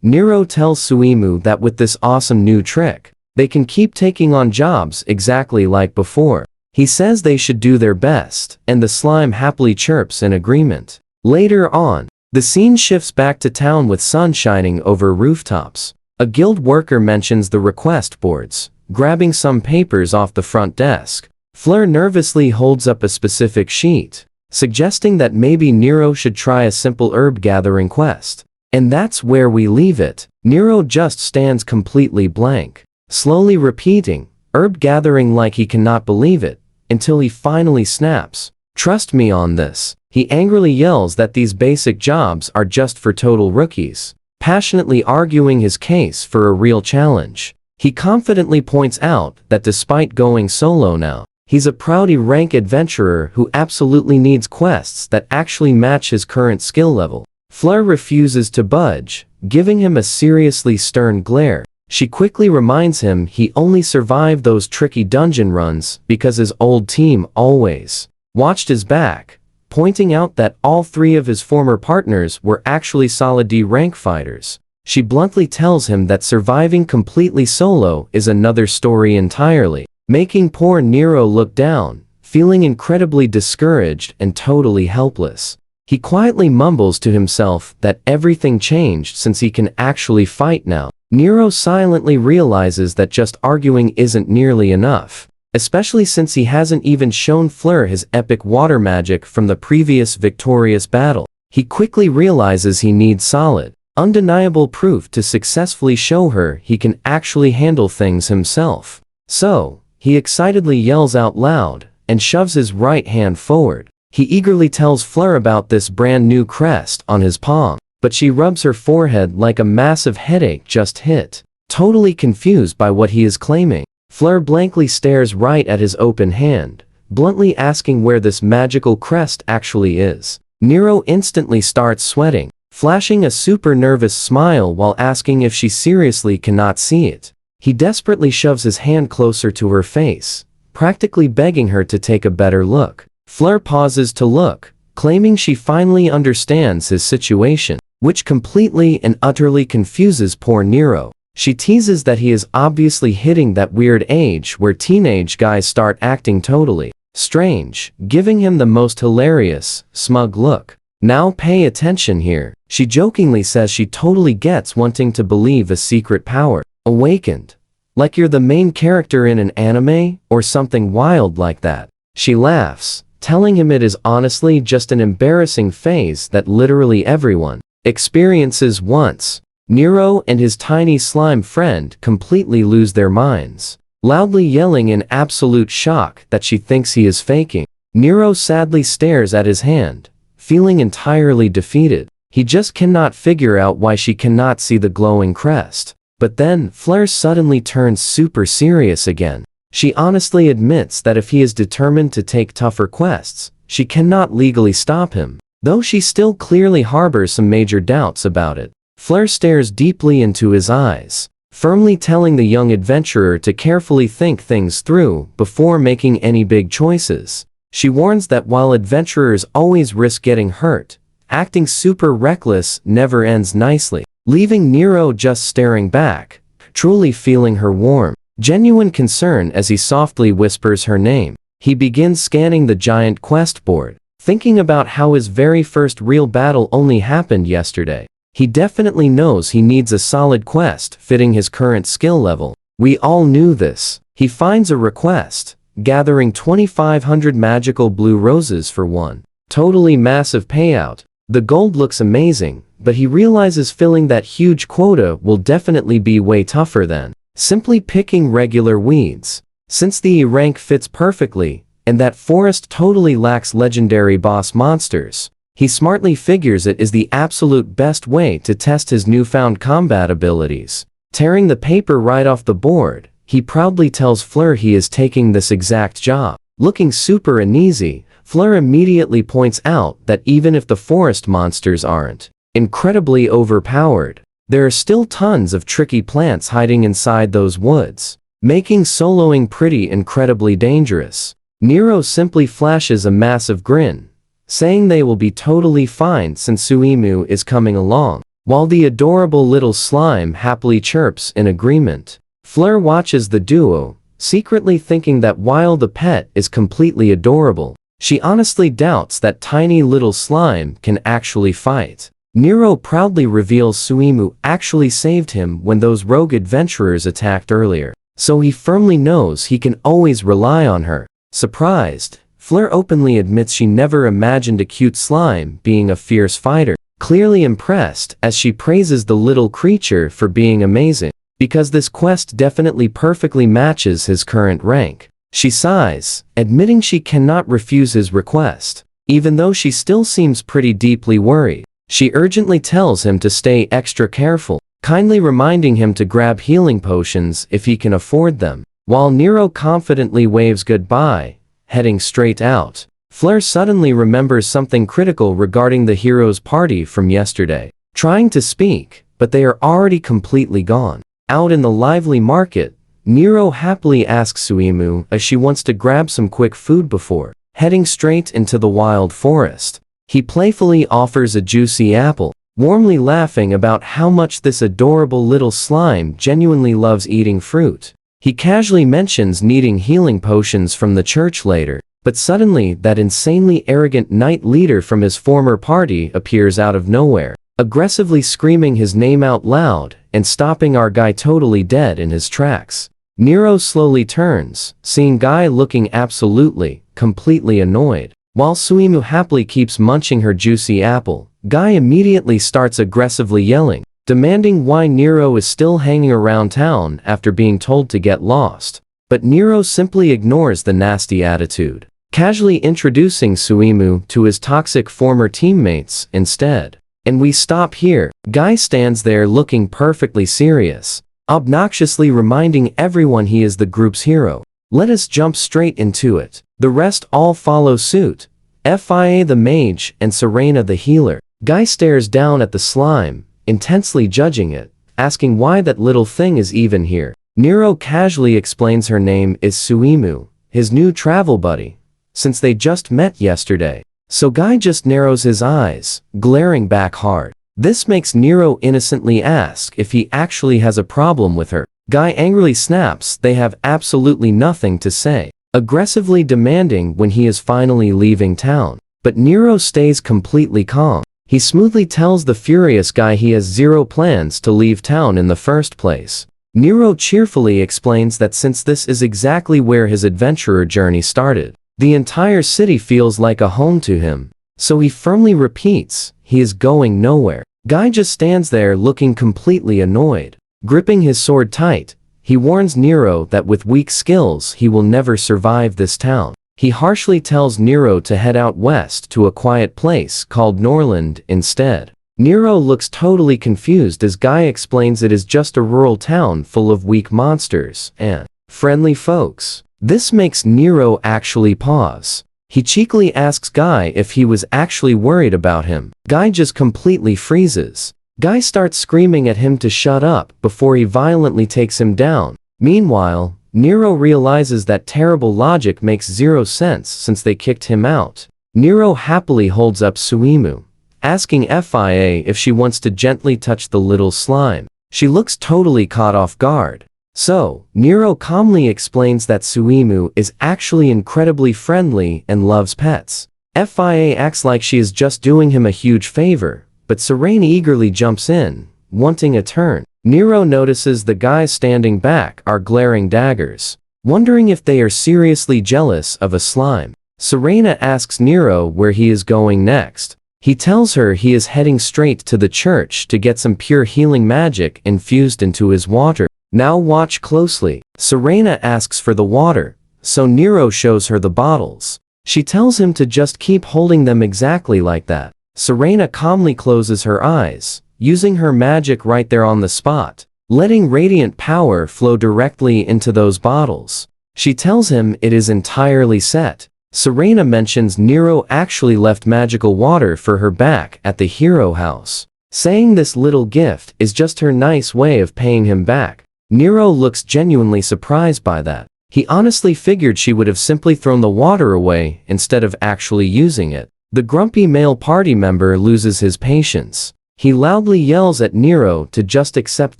Nero tells Suimu that with this awesome new trick, they can keep taking on jobs exactly like before. He says they should do their best, and the slime happily chirps in agreement. Later on, the scene shifts back to town with sun shining over rooftops. A guild worker mentions the request boards, grabbing some papers off the front desk. Fleur nervously holds up a specific sheet, suggesting that maybe Nero should try a simple herb gathering quest. And that's where we leave it. Nero just stands completely blank, slowly repeating, herb gathering like he cannot believe it, until he finally snaps. Trust me on this. He angrily yells that these basic jobs are just for total rookies, passionately arguing his case for a real challenge. He confidently points out that despite going solo now, he's a proud rank adventurer who absolutely needs quests that actually match his current skill level. Fleur refuses to budge, giving him a seriously stern glare. She quickly reminds him he only survived those tricky dungeon runs because his old team always watched his back, pointing out that all three of his former partners were actually solid D rank fighters. She bluntly tells him that surviving completely solo is another story entirely, making poor Nero look down, feeling incredibly discouraged and totally helpless. He quietly mumbles to himself that everything changed since he can actually fight now. Nero silently realizes that just arguing isn't nearly enough, especially since he hasn't even shown Fleur his epic water magic from the previous victorious battle. He quickly realizes he needs solid, undeniable proof to successfully show her he can actually handle things himself. So, he excitedly yells out loud and shoves his right hand forward. He eagerly tells Fleur about this brand new crest on his palm, but she rubs her forehead like a massive headache just hit, totally confused by what he is claiming. Fleur blankly stares right at his open hand, bluntly asking where this magical crest actually is. Nero instantly starts sweating, flashing a super nervous smile while asking if she seriously cannot see it. He desperately shoves his hand closer to her face, practically begging her to take a better look. Fleur pauses to look, claiming she finally understands his situation, which completely and utterly confuses poor Nero. She teases that he is obviously hitting that weird age where teenage guys start acting totally strange, giving him the most hilarious, smug look. Now pay attention here. She jokingly says she totally gets wanting to believe a secret power awakened. Like you're the main character in an anime, or something wild like that. She laughs, telling him it is honestly just an embarrassing phase that literally everyone experiences once. Nero and his tiny slime friend completely lose their minds, loudly yelling in absolute shock that she thinks he is faking. Nero sadly stares at his hand, feeling entirely defeated. He just cannot figure out why she cannot see the glowing crest. But then, Fleur suddenly turns super serious again. She honestly admits that if he is determined to take tougher quests, she cannot legally stop him, though she still clearly harbors some major doubts about it. Fleur stares deeply into his eyes, firmly telling the young adventurer to carefully think things through before making any big choices. She warns that while adventurers always risk getting hurt, acting super reckless never ends nicely, leaving Nero just staring back, truly feeling her warm, genuine concern as he softly whispers her name. He begins scanning the giant quest board, thinking about how his very first real battle only happened yesterday. He definitely knows he needs a solid quest fitting his current skill level. We all knew this. He finds a request, gathering 2,500 magical blue roses for one totally massive payout. The gold looks amazing, but he realizes filling that huge quota will definitely be way tougher than simply picking regular weeds. Since the E rank fits perfectly, and that forest totally lacks legendary boss monsters, he smartly figures it is the absolute best way to test his newfound combat abilities. Tearing the paper right off the board, he proudly tells Fleur he is taking this exact job. Looking super uneasy, Fleur immediately points out that even if the forest monsters aren't incredibly overpowered, there are still tons of tricky plants hiding inside those woods, making soloing pretty incredibly dangerous. Nero simply flashes a massive grin, saying they will be totally fine since Suimu is coming along, while the adorable little slime happily chirps in agreement. Fleur watches the duo, secretly thinking that while the pet is completely adorable, she honestly doubts that tiny little slime can actually fight. Nero proudly reveals Suimu actually saved him when those rogue adventurers attacked earlier, so he firmly knows he can always rely on her. Surprised, Fleur openly admits she never imagined a cute slime being a fierce fighter, clearly impressed as she praises the little creature for being amazing, because this quest definitely perfectly matches his current rank. She sighs, admitting she cannot refuse his request, even though she still seems pretty deeply worried. She urgently tells him to stay extra careful, kindly reminding him to grab healing potions if he can afford them. While Nero confidently waves goodbye, heading straight out, Fleur suddenly remembers something critical regarding the hero's party from yesterday. Trying to speak, but they are already completely gone. Out in the lively market, Nero happily asks Suimu if she wants to grab some quick food before heading straight into the wild forest. He playfully offers a juicy apple, warmly laughing about how much this adorable little slime genuinely loves eating fruit. He casually mentions needing healing potions from the church later, but suddenly that insanely arrogant knight leader from his former party appears out of nowhere, aggressively screaming his name out loud and stopping our guy totally dead in his tracks. Nero slowly turns, seeing Guy looking absolutely, completely annoyed. While Suimu happily keeps munching her juicy apple, Guy immediately starts aggressively yelling, demanding why Nero is still hanging around town after being told to get lost. But Nero simply ignores the nasty attitude, casually introducing Suimu to his toxic former teammates instead. And we stop here. Guy stands there looking perfectly serious, obnoxiously reminding everyone he is the group's hero. Let us jump straight into it. The rest all follow suit. Fia the mage and Serena the healer. Guy stares down at the slime, intensely judging it, asking why that little thing is even here. Nero casually explains her name is Suimu, his new travel buddy, since they just met yesterday. So Guy just narrows his eyes, glaring back hard. This makes Nero innocently ask if he actually has a problem with her. Guy angrily snaps they have absolutely nothing to say, aggressively demanding when he is finally leaving town. But Nero stays completely calm. He smoothly tells the furious Guy he has zero plans to leave town in the first place. Nero cheerfully explains that since this is exactly where his adventurer journey started, the entire city feels like a home to him. So he firmly repeats, he is going nowhere. Guy just stands there looking completely annoyed. Gripping his sword tight, he warns Nero that with weak skills he will never survive this town. He harshly tells Nero to head out west to a quiet place called Norland instead. Nero looks totally confused as Guy explains it is just a rural town full of weak monsters and friendly folks. This makes Nero actually pause. He cheekily asks Guy if he was actually worried about him. Guy just completely freezes. Guy starts screaming at him to shut up before he violently takes him down. Meanwhile, Nero realizes that terrible logic makes zero sense since they kicked him out. Nero happily holds up Suimu, asking Fia if she wants to gently touch the little slime. She looks totally caught off guard. So, Nero calmly explains that Suimu is actually incredibly friendly and loves pets. Fia acts like she is just doing him a huge favor, but Serene eagerly jumps in, wanting a turn. Nero notices the guys standing back are glaring daggers, wondering if they are seriously jealous of a slime. Serena asks Nero where he is going next. He tells her he is heading straight to the church to get some pure healing magic infused into his water. Now watch closely. Serena asks for the water, so Nero shows her the bottles. She tells him to just keep holding them exactly like that. Serena calmly closes her eyes, using her magic right there on the spot, letting radiant power flow directly into those bottles. She tells him it is entirely set. Serena mentions Nero actually left magical water for her back at the hero house, saying this little gift is just her nice way of paying him back. Nero looks genuinely surprised by that. He honestly figured she would have simply thrown the water away instead of actually using it. The grumpy male party member loses his patience. He loudly yells at Nero to just accept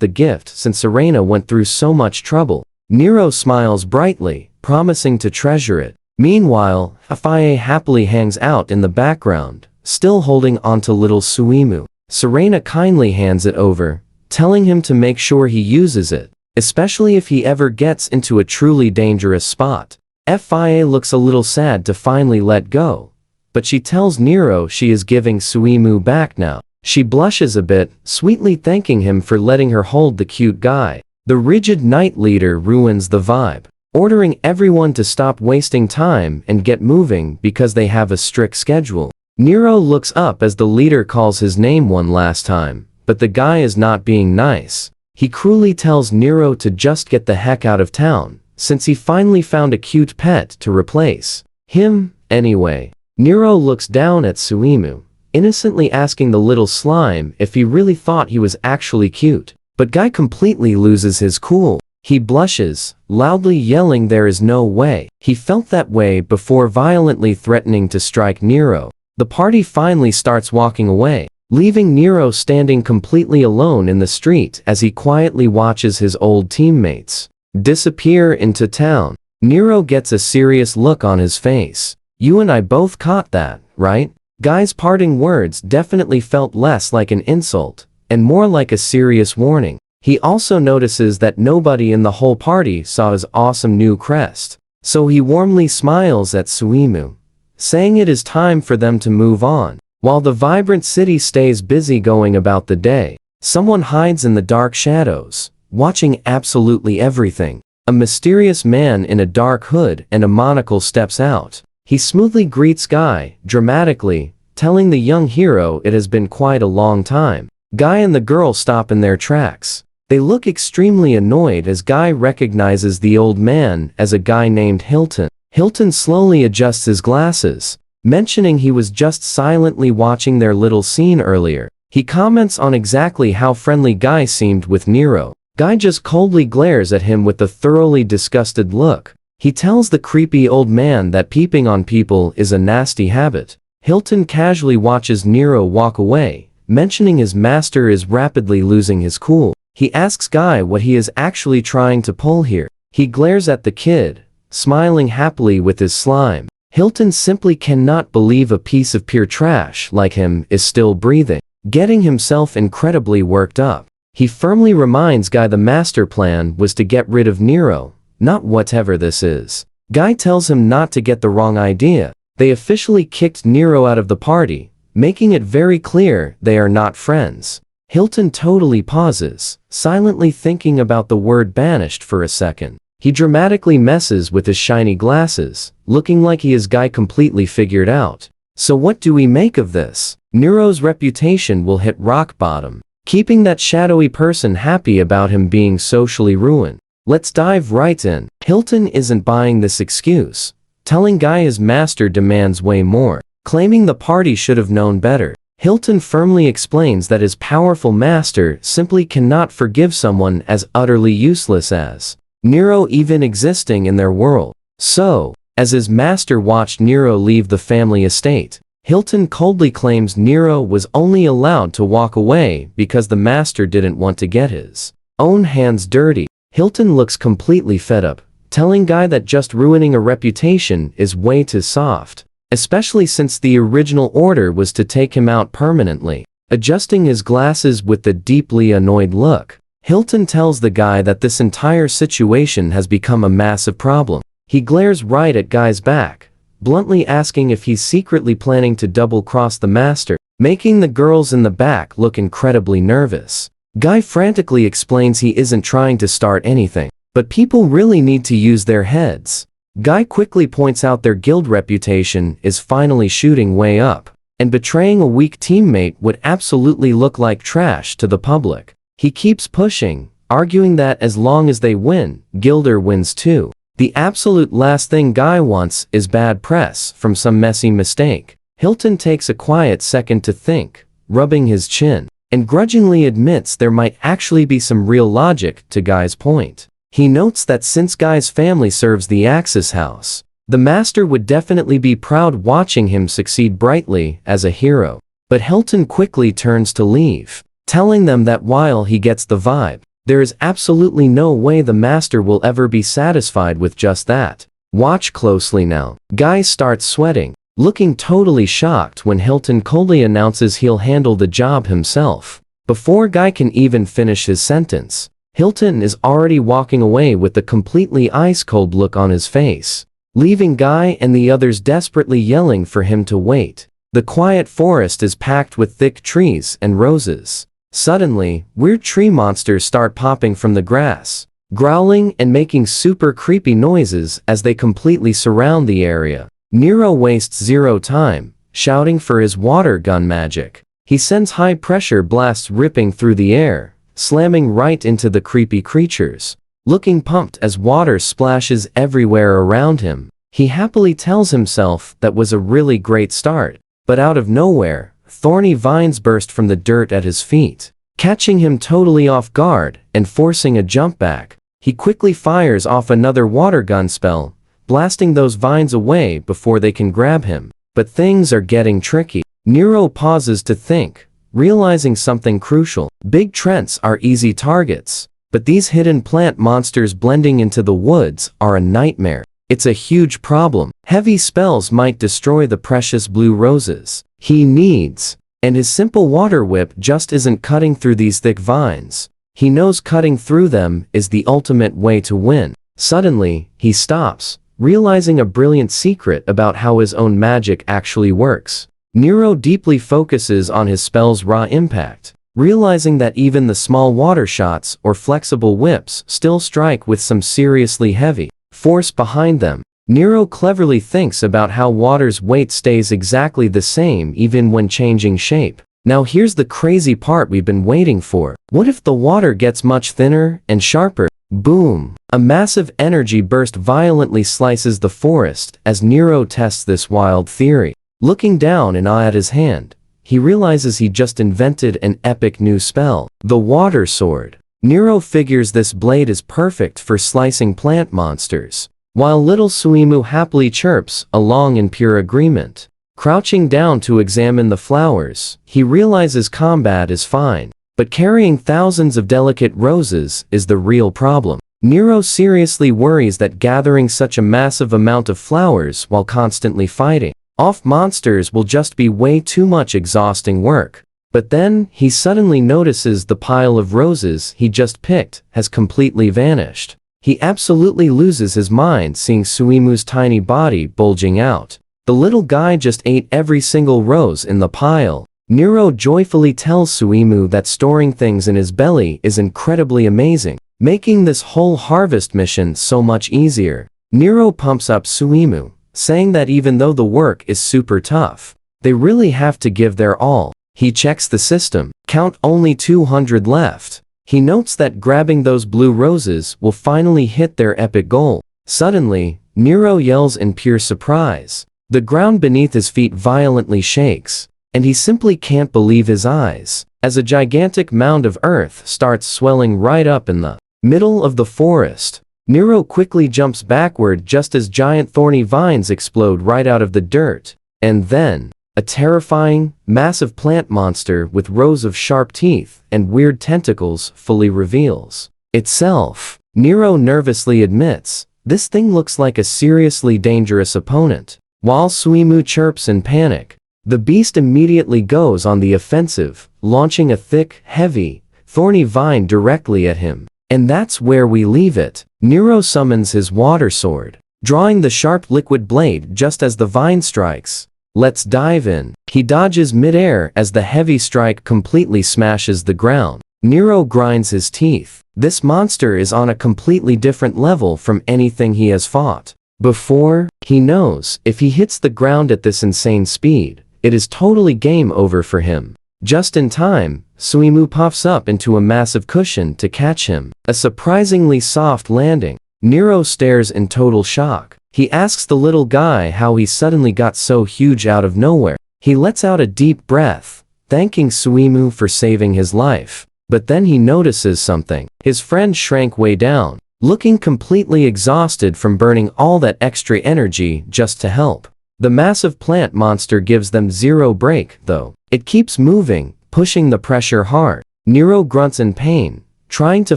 the gift since Serena went through so much trouble. Nero smiles brightly, promising to treasure it. Meanwhile, Fia happily hangs out in the background, still holding onto little Suimu. Serena kindly hands it over, telling him to make sure he uses it, especially if he ever gets into a truly dangerous spot. Fia looks a little sad to finally let go, but she tells Nero she is giving Suimu back now. She blushes a bit, sweetly thanking him for letting her hold the cute guy. The rigid knight leader ruins the vibe, ordering everyone to stop wasting time and get moving because they have a strict schedule. Nero looks up as the leader calls his name one last time, but the guy is not being nice. He cruelly tells Nero to just get the heck out of town, since he finally found a cute pet to replace him, anyway. Nero looks down at Suimu, innocently asking the little slime if he really thought he was actually cute. But Guy completely loses his cool. He blushes, loudly yelling there is no way. He felt that way before violently threatening to strike Nero. The party finally starts walking away, leaving Nero standing completely alone in the street as he quietly watches his old teammates disappear into town. Nero gets a serious look on his face. You and I both caught that, right? Guy's parting words definitely felt less like an insult, and more like a serious warning. He also notices that nobody in the whole party saw his awesome new crest, so he warmly smiles at Suimu, saying it is time for them to move on. While the vibrant city stays busy going about the day, someone hides in the dark shadows, watching absolutely everything. A mysterious man in a dark hood and a monocle steps out. He smoothly greets Guy, dramatically, telling the young hero it has been quite a long time. Guy and the girl stop in their tracks. They look extremely annoyed as Guy recognizes the old man as a guy named Hilton. Hilton slowly adjusts his glasses, mentioning he was just silently watching their little scene earlier. He comments on exactly how friendly Guy seemed with Nero, Guy just coldly glares at him with a thoroughly disgusted look. He tells the creepy old man that peeping on people is a nasty habit. Hilton casually watches Nero walk away, mentioning his master is rapidly losing his cool. He asks Guy what he is actually trying to pull here. He glares at the kid, smiling happily with his slime. Hilton simply cannot believe a piece of pure trash like him is still breathing, getting himself incredibly worked up. He firmly reminds Guy the master plan was to get rid of Nero, not whatever this is. Guy tells him not to get the wrong idea. They officially kicked Nero out of the party, making it very clear they are not friends. Hilton totally pauses, silently thinking about the word banished for a second. He dramatically messes with his shiny glasses, looking like he has Guy completely figured out. So what do we make of this? Nero's reputation will hit rock bottom, keeping that shadowy person happy about him being socially ruined. Let's dive right in. Hilton isn't buying this excuse, telling Guy his master demands way more, claiming the party should have known better. Hilton firmly explains that his powerful master simply cannot forgive someone as utterly useless as Nero even existing in their world. So, as his master watched Nero leave the family estate, Hilton coldly claims Nero was only allowed to walk away because the master didn't want to get his own hands dirty. Hilton looks completely fed up, telling Guy that just ruining a reputation is way too soft, especially since the original order was to take him out permanently. Adjusting his glasses with a deeply annoyed look, Hilton tells the Guy that this entire situation has become a massive problem. He glares right at Guy's back, bluntly asking if he's secretly planning to double-cross the master, making the girls in the back look incredibly nervous. Guy frantically explains he isn't trying to start anything, but people really need to use their heads. Guy quickly points out their guild reputation is finally shooting way up, and betraying a weak teammate would absolutely look like trash to the public. He keeps pushing, arguing that as long as they win, Gilder wins too. The absolute last thing Guy wants is bad press from some messy mistake. Hilton takes a quiet second to think, rubbing his chin, and grudgingly admits there might actually be some real logic to Guy's point. He notes that since Guy's family serves the Axis house, the master would definitely be proud watching him succeed brightly as a hero. But Hilton quickly turns to leave, telling them that while he gets the vibe, there is absolutely no way the master will ever be satisfied with just that. Watch closely now. Guy starts sweating, looking totally shocked when Hilton coldly announces he'll handle the job himself. Before Guy can even finish his sentence, Hilton is already walking away with a completely ice-cold look on his face, leaving Guy and the others desperately yelling for him to wait. The quiet forest is packed with thick trees and roses. Suddenly, weird tree monsters start popping from the grass, growling and making super creepy noises as they completely surround the area. Nero wastes zero time, shouting for his water gun magic. He sends high-pressure blasts ripping through the air, slamming right into the creepy creatures. Looking pumped as water splashes everywhere around him, he happily tells himself that was a really great start. But out of nowhere, thorny vines burst from the dirt at his feet, catching him totally off guard and forcing a jump back. He quickly fires off another water gun spell, blasting those vines away before they can grab him. But things are getting tricky. Nero pauses to think, realizing something crucial. Big trents are easy targets, but these hidden plant monsters blending into the woods are a nightmare. It's a huge problem. Heavy spells might destroy the precious blue roses he needs, and his simple water whip just isn't cutting through these thick vines. He knows cutting through them is the ultimate way to win. Suddenly, he stops, realizing a brilliant secret about how his own magic actually works. Nero deeply focuses on his spell's raw impact, realizing that even the small water shots or flexible whips still strike with some seriously heavy force behind them. Nero cleverly thinks about how water's weight stays exactly the same even when changing shape. Now here's the crazy part we've been waiting for. What if the water gets much thinner and sharper? Boom! A massive energy burst violently slices the forest as Nero tests this wild theory. Looking down in awe at his hand, he realizes he just invented an epic new spell, the Water Sword. Nero figures this blade is perfect for slicing plant monsters, while little Suimu happily chirps along in pure agreement. Crouching down to examine the flowers, he realizes combat is fine, but carrying thousands of delicate roses is the real problem. Nero seriously worries that gathering such a massive amount of flowers while constantly fighting off monsters will just be way too much exhausting work. But then, he suddenly notices the pile of roses he just picked has completely vanished. He absolutely loses his mind seeing Suimu's tiny body bulging out. The little guy just ate every single rose in the pile. Nero joyfully tells Suimu that storing things in his belly is incredibly amazing, making this whole harvest mission so much easier. Nero pumps up Suimu, saying that even though the work is super tough, they really have to give their all. He checks the system, count only 200 left. He notes that grabbing those blue roses will finally hit their epic goal. Suddenly, Nero yells in pure surprise. The ground beneath his feet violently shakes, and he simply can't believe his eyes, as a gigantic mound of earth starts swelling right up in the middle of the forest. Nero quickly jumps backward just as giant thorny vines explode right out of the dirt, and then, a terrifying, massive plant monster with rows of sharp teeth and weird tentacles fully reveals itself. Nero nervously admits, this thing looks like a seriously dangerous opponent. While Suimu chirps in panic, the beast immediately goes on the offensive, launching a thick, heavy, thorny vine directly at him. And that's where we leave it. Nero summons his water sword, drawing the sharp liquid blade just as the vine strikes. Let's dive in. He dodges midair as the heavy strike completely smashes the ground. Nero grinds his teeth. This monster is on a completely different level from anything he has fought before. He knows if he hits the ground at this insane speed, it is totally game over for him. Just in time, Suimu puffs up into a massive cushion to catch him. A surprisingly soft landing. Nero stares in total shock. He asks the little guy how he suddenly got so huge out of nowhere. He lets out a deep breath, thanking Suimu for saving his life. But then he notices something. His friend shrank way down, looking completely exhausted from burning all that extra energy just to help. The massive plant monster gives them zero break, though. It keeps moving, pushing the pressure hard. Nero grunts in pain, trying to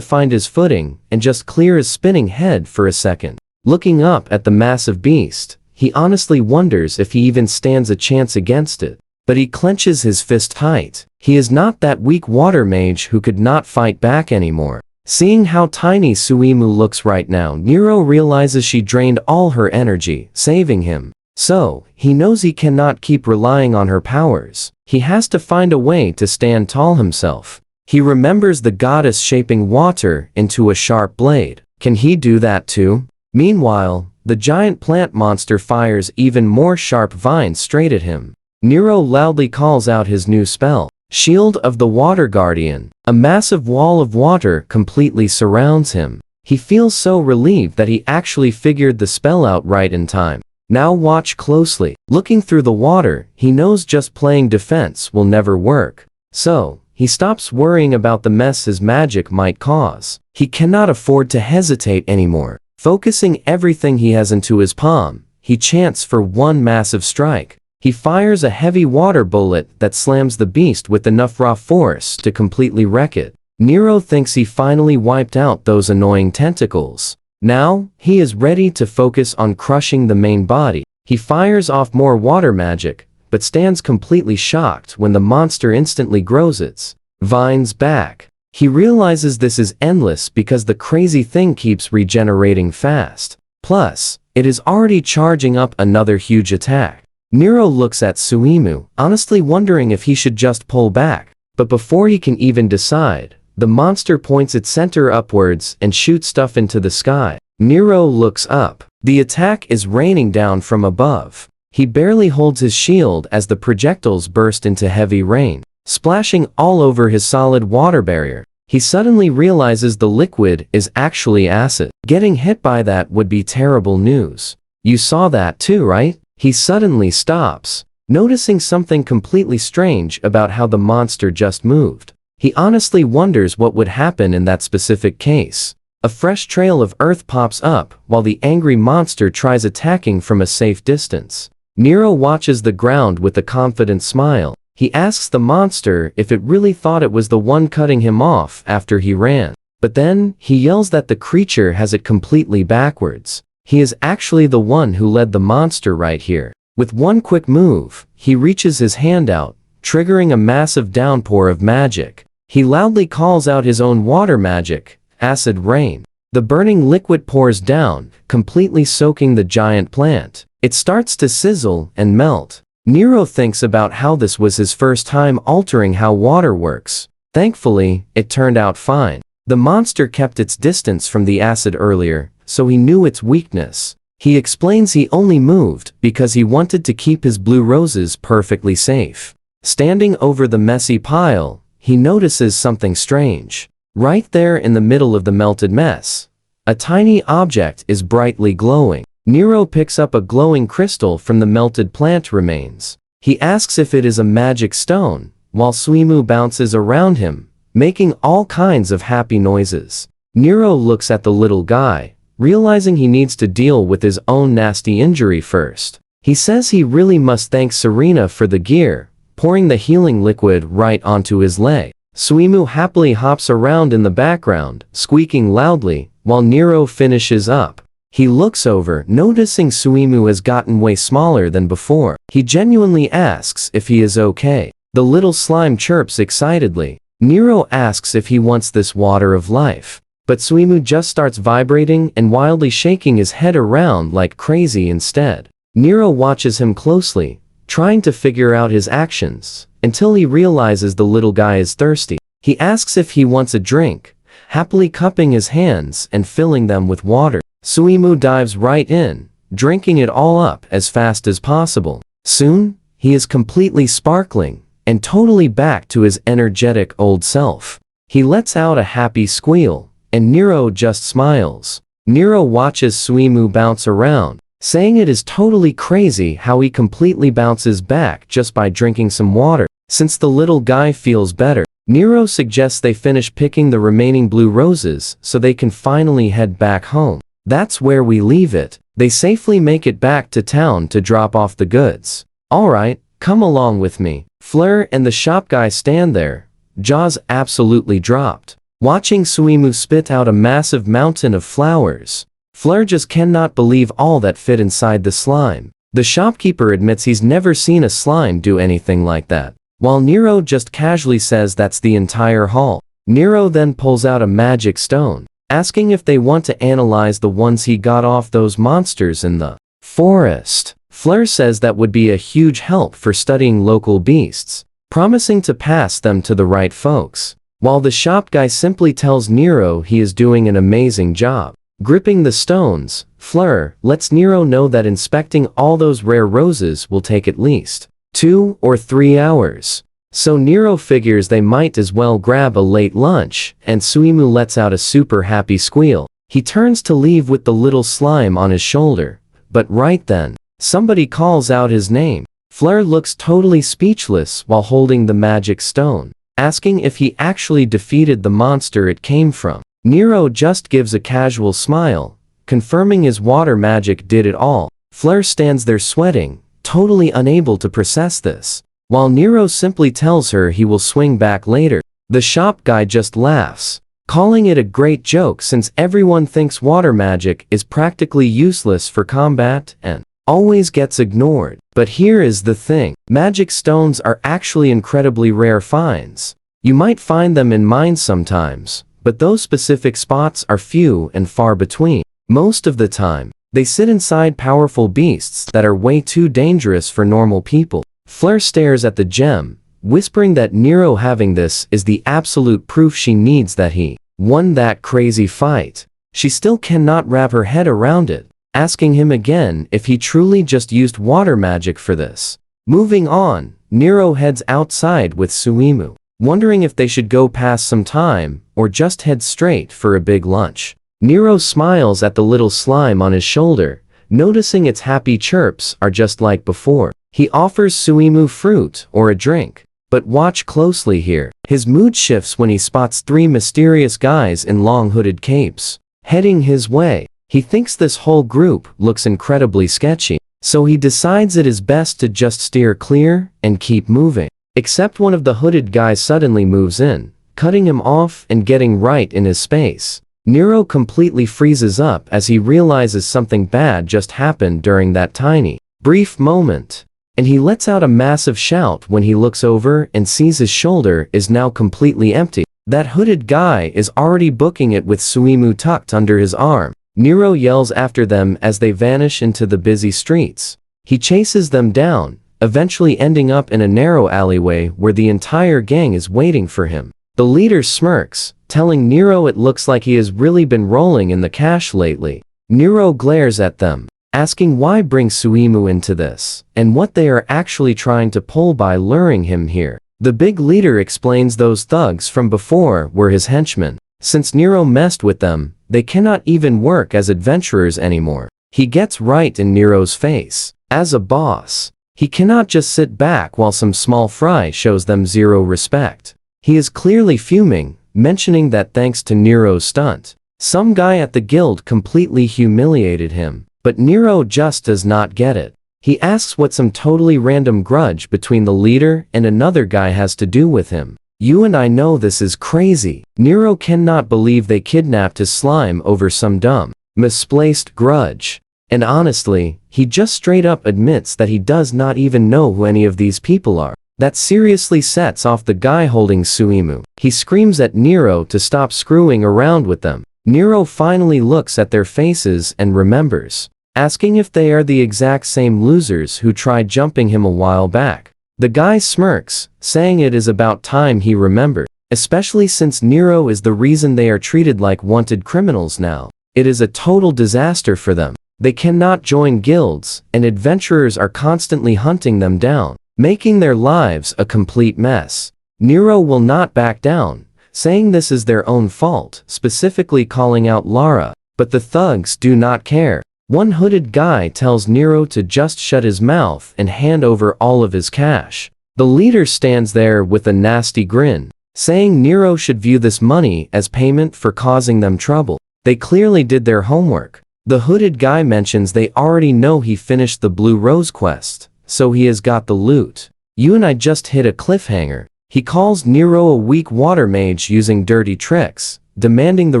find his footing and just clear his spinning head for a second. Looking up at the massive beast, he honestly wonders if he even stands a chance against it. But he clenches his fist tight. He is not that weak water mage who could not fight back anymore. Seeing how tiny Suimu looks right now, Nero realizes she drained all her energy, saving him. So, he knows he cannot keep relying on her powers. He has to find a way to stand tall himself. He remembers the goddess shaping water into a sharp blade. Can he do that too? Meanwhile, the giant plant monster fires even more sharp vines straight at him. Nero loudly calls out his new spell, Shield of the Water Guardian. A massive wall of water completely surrounds him. He feels so relieved that he actually figured the spell out right in time. Now watch closely. Looking through the water, he knows just playing defense will never work. So, he stops worrying about the mess his magic might cause. He cannot afford to hesitate anymore. Focusing everything he has into his palm, he chants for one massive strike. He fires a heavy water bullet that slams the beast with enough raw force to completely wreck it. Nero thinks he finally wiped out those annoying tentacles. Now, he is ready to focus on crushing the main body. He fires off more water magic, but stands completely shocked when the monster instantly grows its vines back. He realizes this is endless because the crazy thing keeps regenerating fast. Plus, it is already charging up another huge attack. Nero looks at Suimu, honestly wondering if he should just pull back. But before he can even decide, the monster points its center upwards and shoots stuff into the sky. Nero looks up. The attack is raining down from above. He barely holds his shield as the projectiles burst into heavy rain, splashing all over his solid water barrier. He suddenly realizes the liquid is actually acid. Getting hit by that would be terrible news. You saw that too, right? He suddenly stops, noticing something completely strange about how the monster just moved. He honestly wonders what would happen in that specific case. A fresh trail of earth pops up while the angry monster tries attacking from a safe distance. Nero watches the ground with a confident smile. He asks the monster if it really thought it was the one cutting him off after he ran. But then, he yells that the creature has it completely backwards. He is actually the one who led the monster right here. With one quick move, he reaches his hand out, triggering a massive downpour of magic. He loudly calls out his own water magic, acid rain. The burning liquid pours down, completely soaking the giant plant. It starts to sizzle and melt. Nero thinks about how this was his first time altering how water works. Thankfully, it turned out fine. The monster kept its distance from the acid earlier, so he knew its weakness. He explains he only moved because he wanted to keep his blue roses perfectly safe. Standing over the messy pile, he notices something strange. Right there in the middle of the melted mess, a tiny object is brightly glowing. Nero picks up a glowing crystal from the melted plant remains. He asks if it is a magic stone, while Suimu bounces around him, making all kinds of happy noises. Nero looks at the little guy, realizing he needs to deal with his own nasty injury first. He says he really must thank Serena for the gear, pouring the healing liquid right onto his leg. Suimu happily hops around in the background, squeaking loudly, while Nero finishes up. He looks over, noticing Suimu has gotten way smaller than before. He genuinely asks if he is okay. The little slime chirps excitedly. Nero asks if he wants this water of life. But Suimu just starts vibrating and wildly shaking his head around like crazy instead. Nero watches him closely, trying to figure out his actions, until he realizes the little guy is thirsty. He asks if he wants a drink, happily cupping his hands and filling them with water. Suimu dives right in, drinking it all up as fast as possible. Soon, he is completely sparkling, and totally back to his energetic old self. He lets out a happy squeal, and Nero just smiles. Nero watches Suimu bounce around, saying it is totally crazy how he completely bounces back just by drinking some water. Since the little guy feels better, Nero suggests they finish picking the remaining blue roses so they can finally head back home. That's where we leave it. They safely make it back to town to drop off the goods. Alright, come along with me. Fleur and the shop guy stand there, jaws absolutely dropped, watching Suimu spit out a massive mountain of flowers. Fleur just cannot believe all that fit inside the slime. The shopkeeper admits he's never seen a slime do anything like that, while Nero just casually says that's the entire haul. Nero then pulls out a magic stone, asking if they want to analyze the ones he got off those monsters in the forest. Fleur says that would be a huge help for studying local beasts, promising to pass them to the right folks, while the shop guy simply tells Nero he is doing an amazing job. Gripping the stones, Fleur lets Nero know that inspecting all those rare roses will take at least 2 or 3 hours. So Nero figures they might as well grab a late lunch, and Suimu lets out a super happy squeal. He turns to leave with the little slime on his shoulder, but right then, somebody calls out his name. Fleur looks totally speechless while holding the magic stone, asking if he actually defeated the monster it came from. Nero just gives a casual smile, confirming his water magic did it all. Fleur stands there sweating, totally unable to process this, while Nero simply tells her he will swing back later. The shop guy just laughs, calling it a great joke since everyone thinks water magic is practically useless for combat and always gets ignored. But here is the thing, magic stones are actually incredibly rare finds. You might find them in mines sometimes, but those specific spots are few and far between. Most of the time, they sit inside powerful beasts that are way too dangerous for normal people. Fleur stares at the gem, whispering that Nero having this is the absolute proof she needs that he won that crazy fight. She still cannot wrap her head around it, asking him again if he truly just used water magic for this. Moving on, Nero heads outside with Suimu, wondering if they should go pass some time or just head straight for a big lunch. Nero smiles at the little slime on his shoulder, noticing its happy chirps are just like before. He offers Suimu fruit or a drink, But watch closely here. His mood shifts when he spots 3 mysterious guys in long hooded capes heading his way. He thinks this whole group looks incredibly sketchy, so he decides it is best to just steer clear and keep moving. Except one of the hooded guys suddenly moves in, cutting him off and getting right in his space. Nero completely freezes up as he realizes something bad just happened during that tiny, brief moment. And he lets out a massive shout when he looks over and sees his shoulder is now completely empty. That hooded guy is already booking it with Suimu tucked under his arm. Nero yells after them as they vanish into the busy streets. He chases them down, eventually ending up in a narrow alleyway where the entire gang is waiting for him. The leader smirks, telling Nero it looks like he has really been rolling in the cash lately. Nero glares at them, asking why bring Suimu into this, and what they are actually trying to pull by luring him here. The big leader explains those thugs from before were his henchmen. Since Nero messed with them, they cannot even work as adventurers anymore. He gets right in Nero's face. As a boss, he cannot just sit back while some small fry shows them zero respect. He is clearly fuming, mentioning that thanks to Nero's stunt, some guy at the guild completely humiliated him, but Nero just does not get it. He asks what some totally random grudge between the leader and another guy has to do with him. You and I know this is crazy. Nero cannot believe they kidnapped his slime over some dumb, misplaced grudge. And honestly, he just straight up admits that he does not even know who any of these people are. That seriously sets off the guy holding Suimu. He screams at Nero to stop screwing around with them. Nero finally looks at their faces and remembers, asking if they are the exact same losers who tried jumping him a while back. The guy smirks, saying it is about time he remembered, especially since Nero is the reason they are treated like wanted criminals now. It is a total disaster for them. They cannot join guilds, and adventurers are constantly hunting them down, making their lives a complete mess. Nero will not back down, saying this is their own fault, specifically calling out Lara, but the thugs do not care. One hooded guy tells Nero to just shut his mouth and hand over all of his cash. The leader stands there with a nasty grin, saying Nero should view this money as payment for causing them trouble. They clearly did their homework. The hooded guy mentions they already know he finished the Blue Rose quest, so he has got the loot. You and I just hit a cliffhanger. He calls Nero a weak water mage using dirty tricks, demanding the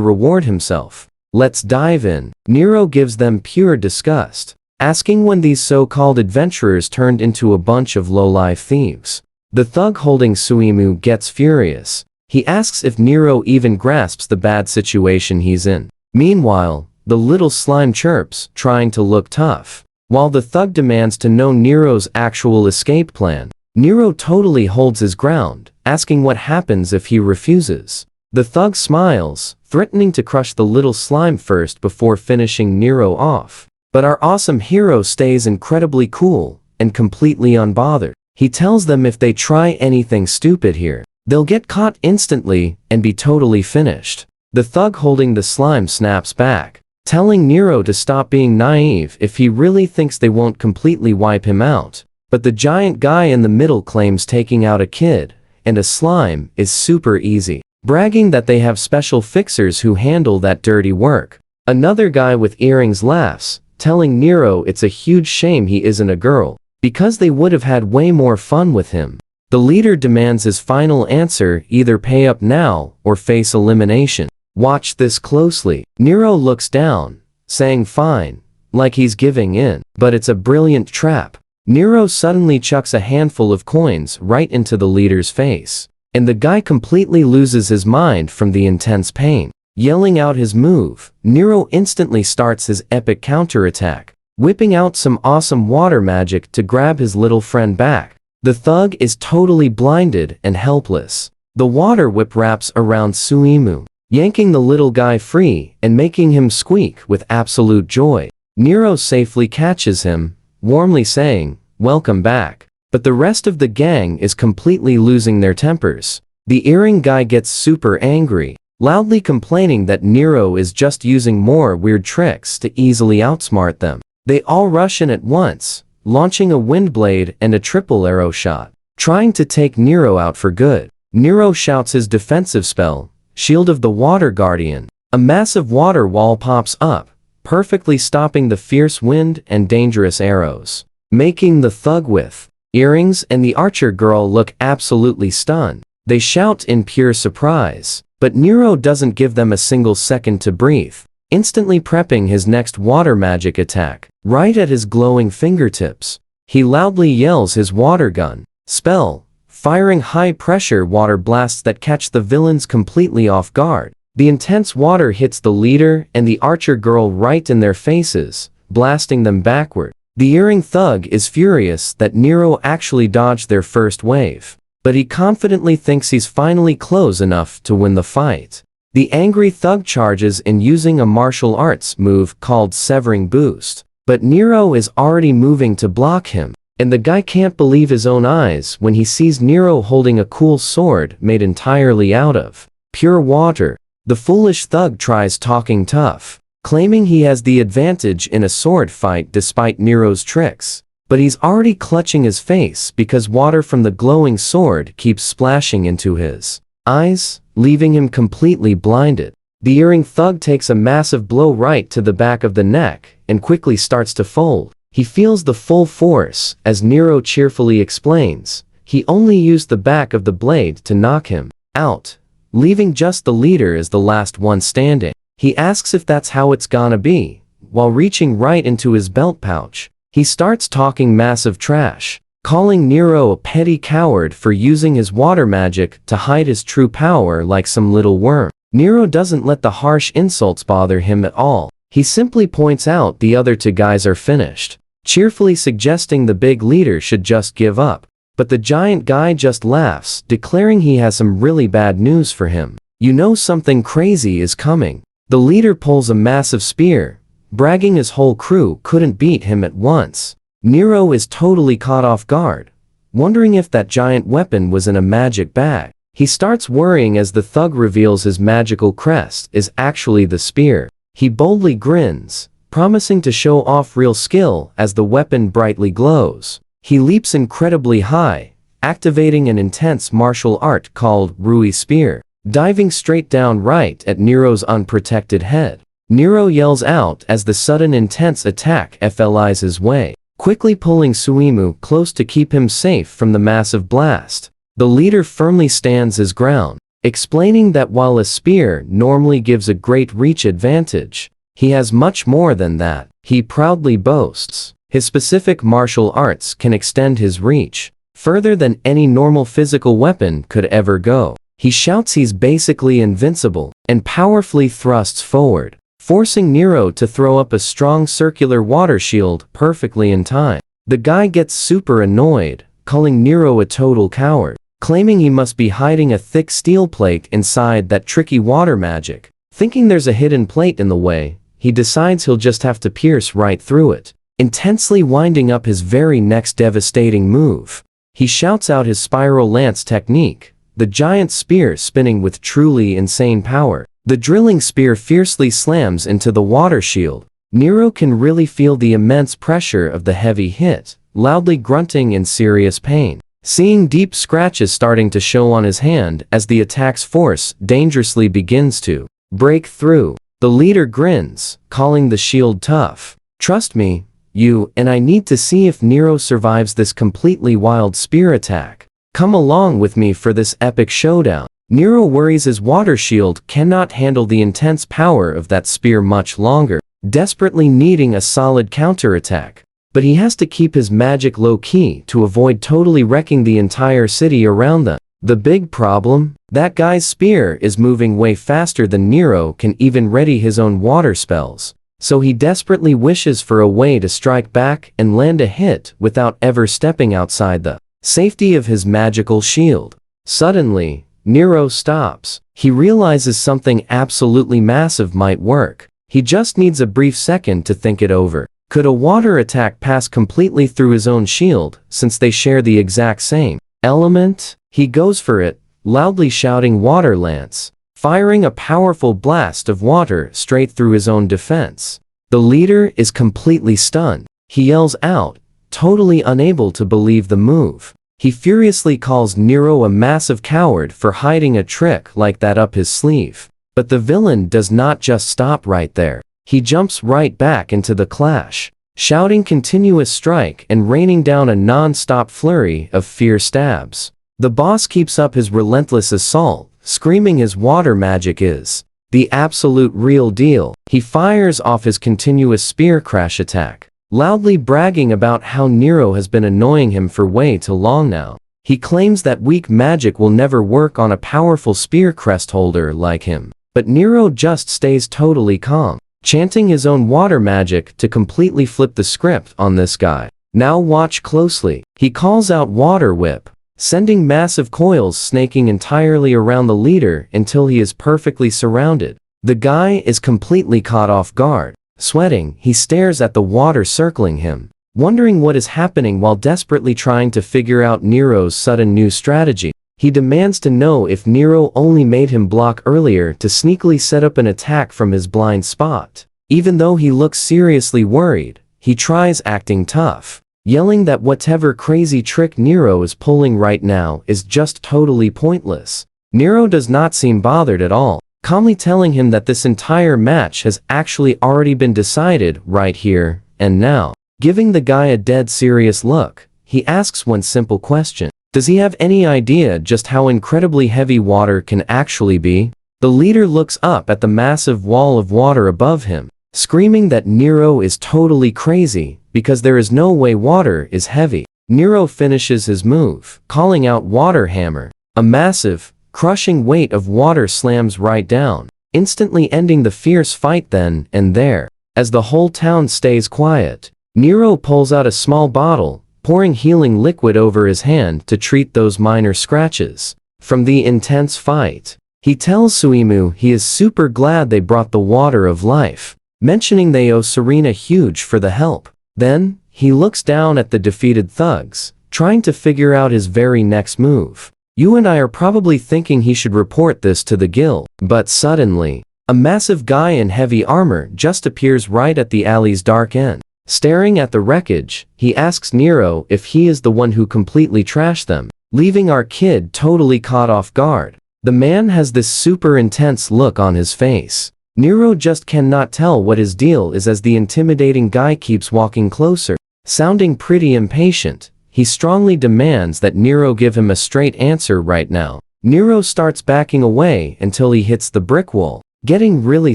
reward himself. Let's dive in. Nero gives them pure disgust, asking when these so-called adventurers turned into a bunch of low-life thieves. The thug holding Suimu gets furious. He asks if Nero even grasps the bad situation he's in. Meanwhile, the little slime chirps, trying to look tough, while the thug demands to know Nero's actual escape plan. Nero totally holds his ground, asking what happens if he refuses. The thug smiles, threatening to crush the little slime first before finishing Nero off. But our awesome hero stays incredibly cool and completely unbothered. He tells them if they try anything stupid here, they'll get caught instantly and be totally finished. The thug holding the slime snaps back, telling Nero to stop being naive if he really thinks they won't completely wipe him out. But the giant guy in the middle claims taking out a kid and a slime is super easy, bragging that they have special fixers who handle that dirty work. Another guy with earrings laughs, telling Nero it's a huge shame he isn't a girl, because they would have had way more fun with him. The leader demands his final answer: either pay up now or face elimination. Watch this closely. Nero looks down, saying fine, like he's giving in, but it's a brilliant trap. Nero suddenly chucks a handful of coins right into the leader's face, and the guy completely loses his mind from the intense pain. Yelling out his move, Nero instantly starts his epic counterattack, whipping out some awesome water magic to grab his little friend back. The thug is totally blinded and helpless. The water whip wraps around Suimu, yanking the little guy free and making him squeak with absolute joy. Nero safely catches him, warmly saying, "Welcome back." But the rest of the gang is completely losing their tempers. The earring guy gets super angry, loudly complaining that Nero is just using more weird tricks to easily outsmart them. They all rush in at once, launching a wind blade and a triple arrow shot, trying to take Nero out for good. Nero shouts his defensive spell, Shield of the Water Guardian. A massive water wall pops up, perfectly stopping the fierce wind and dangerous arrows, making the thug with earrings and the archer girl look absolutely stunned. They shout in pure surprise, but Nero doesn't give them a single second to breathe, instantly prepping his next water magic attack. Right at his glowing fingertips, he loudly yells his water gun spell, firing high-pressure water blasts that catch the villains completely off guard. The intense water hits the leader and the archer girl right in their faces, blasting them backward. The earring thug is furious that Nero actually dodged their first wave, but he confidently thinks he's finally close enough to win the fight. The angry thug charges in using a martial arts move called Severing Boost, but Nero is already moving to block him, and the guy can't believe his own eyes when he sees Nero holding a cool sword made entirely out of pure water. The foolish thug tries talking tough, claiming he has the advantage in a sword fight despite Nero's tricks, but he's already clutching his face because water from the glowing sword keeps splashing into his eyes, leaving him completely blinded. The earring thug takes a massive blow right to the back of the neck and quickly starts to fold. He feels the full force, as Nero cheerfully explains. He only used the back of the blade to knock him out, leaving just the leader as the last one standing. He asks if that's how it's gonna be, while reaching right into his belt pouch. He starts talking massive trash, calling Nero a petty coward for using his water magic to hide his true power like some little worm. Nero doesn't let the harsh insults bother him at all. He simply points out the other two guys are finished, cheerfully suggesting the big leader should just give up. But the giant guy just laughs, declaring he has some really bad news for him. You know, something crazy is coming. The leader pulls a massive spear, bragging his whole crew couldn't beat him at once. Nero is totally caught off guard, wondering if that giant weapon was in a magic bag. He starts worrying as the thug reveals his magical crest is actually the spear. He boldly grins, promising to show off real skill as the weapon brightly glows. He leaps incredibly high, activating an intense martial art called Rui Spear, diving straight down right at Nero's unprotected head. Nero yells out as the sudden intense attack flies his way, quickly pulling Suimu close to keep him safe from the massive blast. The leader firmly stands his ground, explaining that while a spear normally gives a great reach advantage, he has much more than that. He proudly boasts his specific martial arts can extend his reach further than any normal physical weapon could ever go. He shouts he's basically invincible and powerfully thrusts forward, forcing Nero to throw up a strong circular water shield perfectly in time. The guy gets super annoyed, calling Nero a total coward, claiming he must be hiding a thick steel plate inside that tricky water magic. Thinking there's a hidden plate in the way, he decides he'll just have to pierce right through it, intensely winding up his very next devastating move. He shouts out his spiral lance technique, the giant spear spinning with truly insane power. The drilling spear fiercely slams into the water shield. Nero can really feel the immense pressure of the heavy hit, loudly grunting in serious pain, seeing deep scratches starting to show on his hand as the attack's force dangerously begins to break through. The leader grins, calling the shield tough. Trust me, and I need to see if Nero survives this completely wild spear attack. Come along with me for this epic showdown. Nero worries his water shield cannot handle the intense power of that spear much longer, desperately needing a solid counterattack. But he has to keep his magic low-key to avoid totally wrecking the entire city around them. The big problem? That guy's spear is moving way faster than Nero can even ready his own water spells, so he desperately wishes for a way to strike back and land a hit without ever stepping outside the safety of his magical shield. Suddenly, Nero stops. He realizes something absolutely massive might work. He just needs a brief second to think it over. Could a water attack pass completely through his own shield, since they share the exact same element? He goes for it, loudly shouting Water Lance, firing a powerful blast of water straight through his own defense. The leader is completely stunned. He yells out, totally unable to believe the move. He furiously calls Nero a massive coward for hiding a trick like that up his sleeve. But the villain does not just stop right there. He jumps right back into the clash, shouting continuous strike and raining down a non-stop flurry of fierce stabs. The boss keeps up his relentless assault, screaming his water magic is the absolute real deal. He fires off his continuous spear crash attack, loudly bragging about how Nero has been annoying him for way too long now. He claims that weak magic will never work on a powerful spear crest holder like him. But Nero just stays totally calm, chanting his own water magic to completely flip the script on this guy. Now watch closely. He calls out Water Whip, sending massive coils snaking entirely around the leader until he is perfectly surrounded. The guy is completely caught off guard. Sweating, he stares at the water circling him, wondering what is happening while desperately trying to figure out Nero's sudden new strategy. He demands to know if Nero only made him block earlier to sneakily set up an attack from his blind spot. Even though he looks seriously worried, he tries acting tough, yelling that whatever crazy trick Nero is pulling right now is just totally pointless. Nero does not seem bothered at all, calmly telling him that this entire match has actually already been decided right here and now. Giving the guy a dead serious look, he asks one simple question. Does he have any idea just how incredibly heavy water can actually be? The leader looks up at the massive wall of water above him, screaming that Nero is totally crazy because there is no way water is heavy. Nero finishes his move, calling out Water Hammer. A massive, crushing weight of water slams right down, instantly ending the fierce fight then and there. As the whole town stays quiet, Nero pulls out a small bottle, pouring healing liquid over his hand to treat those minor scratches from the intense fight. He tells Suimu he is super glad they brought the water of life, mentioning they owe Serena huge for the help. Then, he looks down at the defeated thugs, trying to figure out his very next move. You and I are probably thinking he should report this to the guild, but suddenly, a massive guy in heavy armor just appears right at the alley's dark end. Staring at the wreckage, he asks Nero if he is the one who completely trashed them, leaving our kid totally caught off guard. The man has this super intense look on his face. Nero just cannot tell what his deal is as the intimidating guy keeps walking closer. Sounding pretty impatient, he strongly demands that Nero give him a straight answer right now. Nero starts backing away until he hits the brick wall. Getting really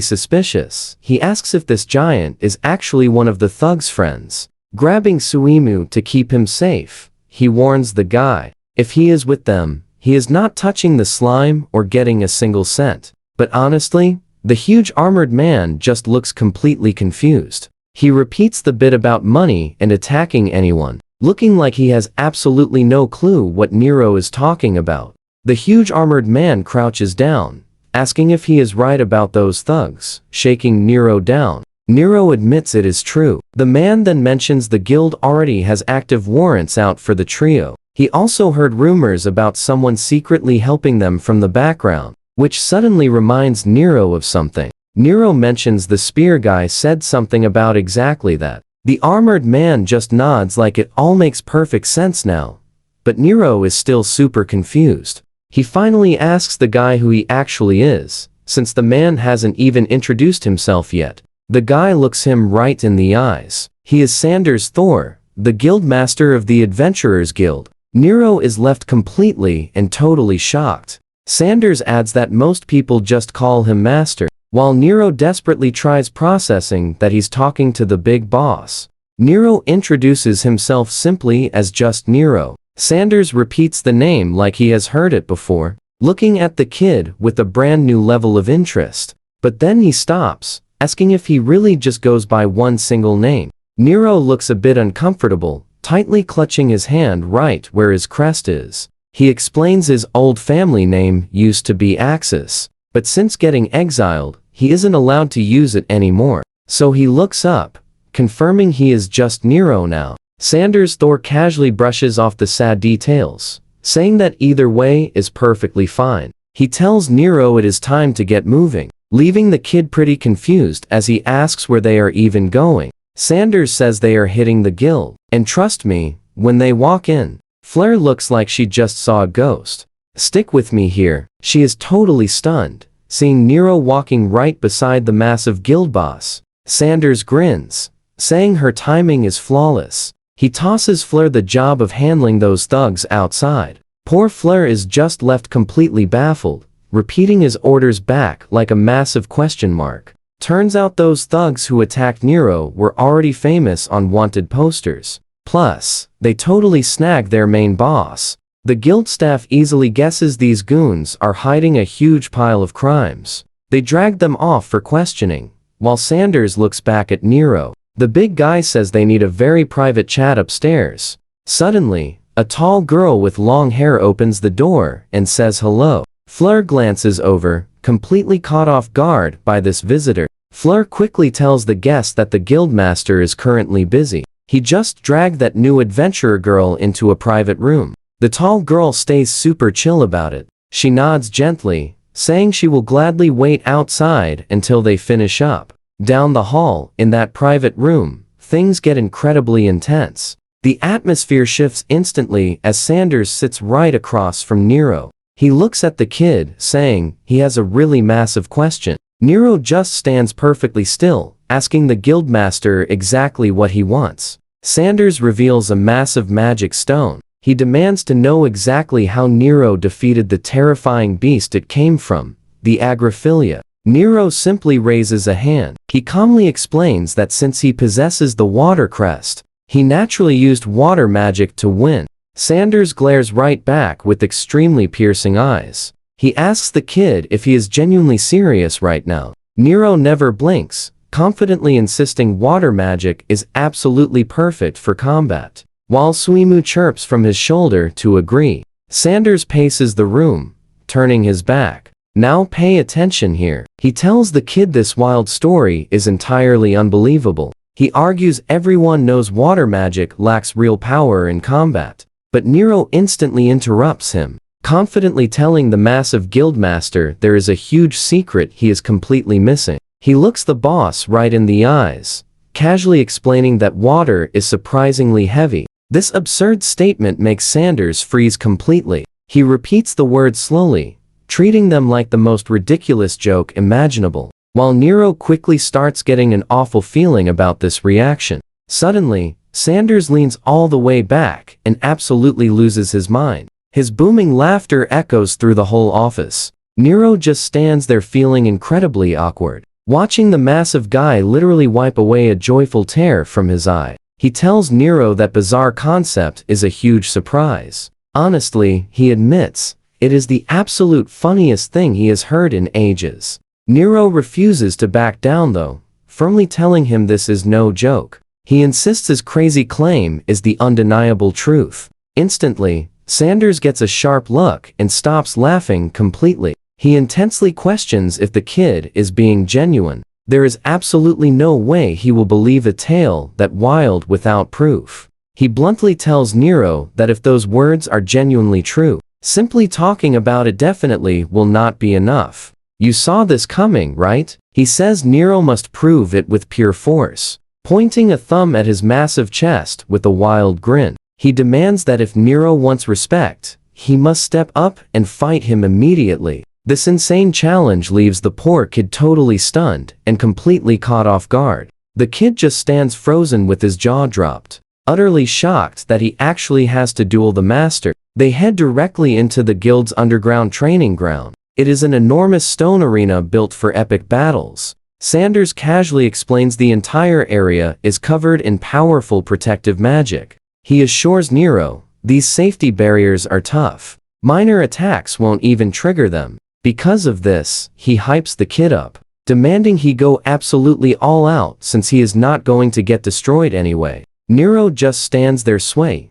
suspicious, he asks if this giant is actually one of the thug's friends. Grabbing Suimu to keep him safe, he warns the guy, if he is with them, he is not touching the slime or getting a single cent. But honestly, the huge armored man just looks completely confused. He repeats the bit about money and attacking anyone, looking like he has absolutely no clue what Nero is talking about. The huge armored man crouches down, asking if he is right about those thugs, shaking Nero down. Nero admits it is true. The man then mentions the guild already has active warrants out for the trio. He also heard rumors about someone secretly helping them from the background, which suddenly reminds Nero of something. Nero mentions the spear guy said something about exactly that. The armored man just nods like it all makes perfect sense now. But Nero is still super confused. He finally asks the guy who he actually is, since the man hasn't even introduced himself yet. The guy looks him right in the eyes. He is Sanders Thor, the guild master of the Adventurers Guild. Nero is left completely and totally shocked. Sanders adds that most people just call him master, while Nero desperately tries processing that he's talking to the big boss. Nero introduces himself simply as just Nero. Sanders repeats the name like he has heard it before, looking at the kid with a brand new level of interest. But then he stops, asking if he really just goes by one single name. Nero looks a bit uncomfortable, tightly clutching his hand right where his crest is. He explains his old family name used to be Axis, but since getting exiled, he isn't allowed to use it anymore. So he looks up, confirming he is just Nero now. Sanders Thor casually brushes off the sad details, saying that either way is perfectly fine. He tells Nero it is time to get moving, leaving the kid pretty confused as he asks where they are even going. Sanders says they are hitting the guild, and trust me, when they walk in, Fleur looks like she just saw a ghost. Stick with me here. She is totally stunned, seeing Nero walking right beside the massive guild boss. Sanders grins, saying her timing is flawless. He tosses Fleur the job of handling those thugs outside. Poor Fleur is just left completely baffled, repeating his orders back like a massive question mark. Turns out those thugs who attacked Nero were already famous on wanted posters. Plus, they totally snagged their main boss. The guild staff easily guesses these goons are hiding a huge pile of crimes. They dragged them off for questioning, while Sanders looks back at Nero. The big guy says they need a very private chat upstairs. Suddenly, a tall girl with long hair opens the door and says hello. Fleur glances over, completely caught off guard by this visitor. Fleur quickly tells the guest that the guildmaster is currently busy. He just dragged that new adventurer girl into a private room. The tall girl stays super chill about it. She nods gently, saying she will gladly wait outside until they finish up. Down the hall, in that private room, things get incredibly intense. The atmosphere shifts instantly as Sanders sits right across from Nero. He looks at the kid, saying he has a really massive question. Nero just stands perfectly still, asking the guildmaster exactly what he wants. Sanders reveals a massive magic stone. He demands to know exactly how Nero defeated the terrifying beast it came from, the agrophilia. Nero simply raises a hand. He calmly explains that since he possesses the Water-Crest, he naturally used water magic to win. Sanders glares right back with extremely piercing eyes. He asks the kid if he is genuinely serious right now. Nero never blinks, confidently insisting water magic is absolutely perfect for combat. While Suimu chirps from his shoulder to agree, Sanders paces the room, turning his back. Now pay attention here. He tells the kid this wild story is entirely unbelievable. He argues everyone knows water magic lacks real power in combat. But Nero instantly interrupts him, confidently telling the massive guildmaster there is a huge secret he is completely missing. He looks the boss right in the eyes, casually explaining that water is surprisingly heavy. This absurd statement makes Sanders freeze completely. He repeats the words slowly, treating them like the most ridiculous joke imaginable, while Nero quickly starts getting an awful feeling about this reaction. Suddenly, Sanders leans all the way back and absolutely loses his mind. His booming laughter echoes through the whole office. Nero just stands there feeling incredibly awkward, watching the massive guy literally wipe away a joyful tear from his eye. He tells Nero that bizarre concept is a huge surprise. Honestly, he admits, it is the absolute funniest thing he has heard in ages. Nero refuses to back down though, firmly telling him this is no joke. He insists his crazy claim is the undeniable truth. Instantly, Sanders gets a sharp look and stops laughing completely. He intensely questions if the kid is being genuine. There is absolutely no way he will believe a tale that wild without proof. He bluntly tells Nero that if those words are genuinely true, simply talking about it definitely will not be enough. You saw this coming, right? He says Nero must prove it with pure force, pointing a thumb at his massive chest with a wild grin. He demands that if Nero wants respect, he must step up and fight him immediately. This insane challenge leaves the poor kid totally stunned and completely caught off guard. The kid just stands frozen with his jaw dropped, utterly shocked that he actually has to duel the master. They head directly into the guild's underground training ground. It is an enormous stone arena built for epic battles. Sanders casually explains the entire area is covered in powerful protective magic. He assures Nero, these safety barriers are tough. Minor attacks won't even trigger them. Because of this, he hypes the kid up, demanding he go absolutely all out since he is not going to get destroyed anyway. Nero just stands there swaying,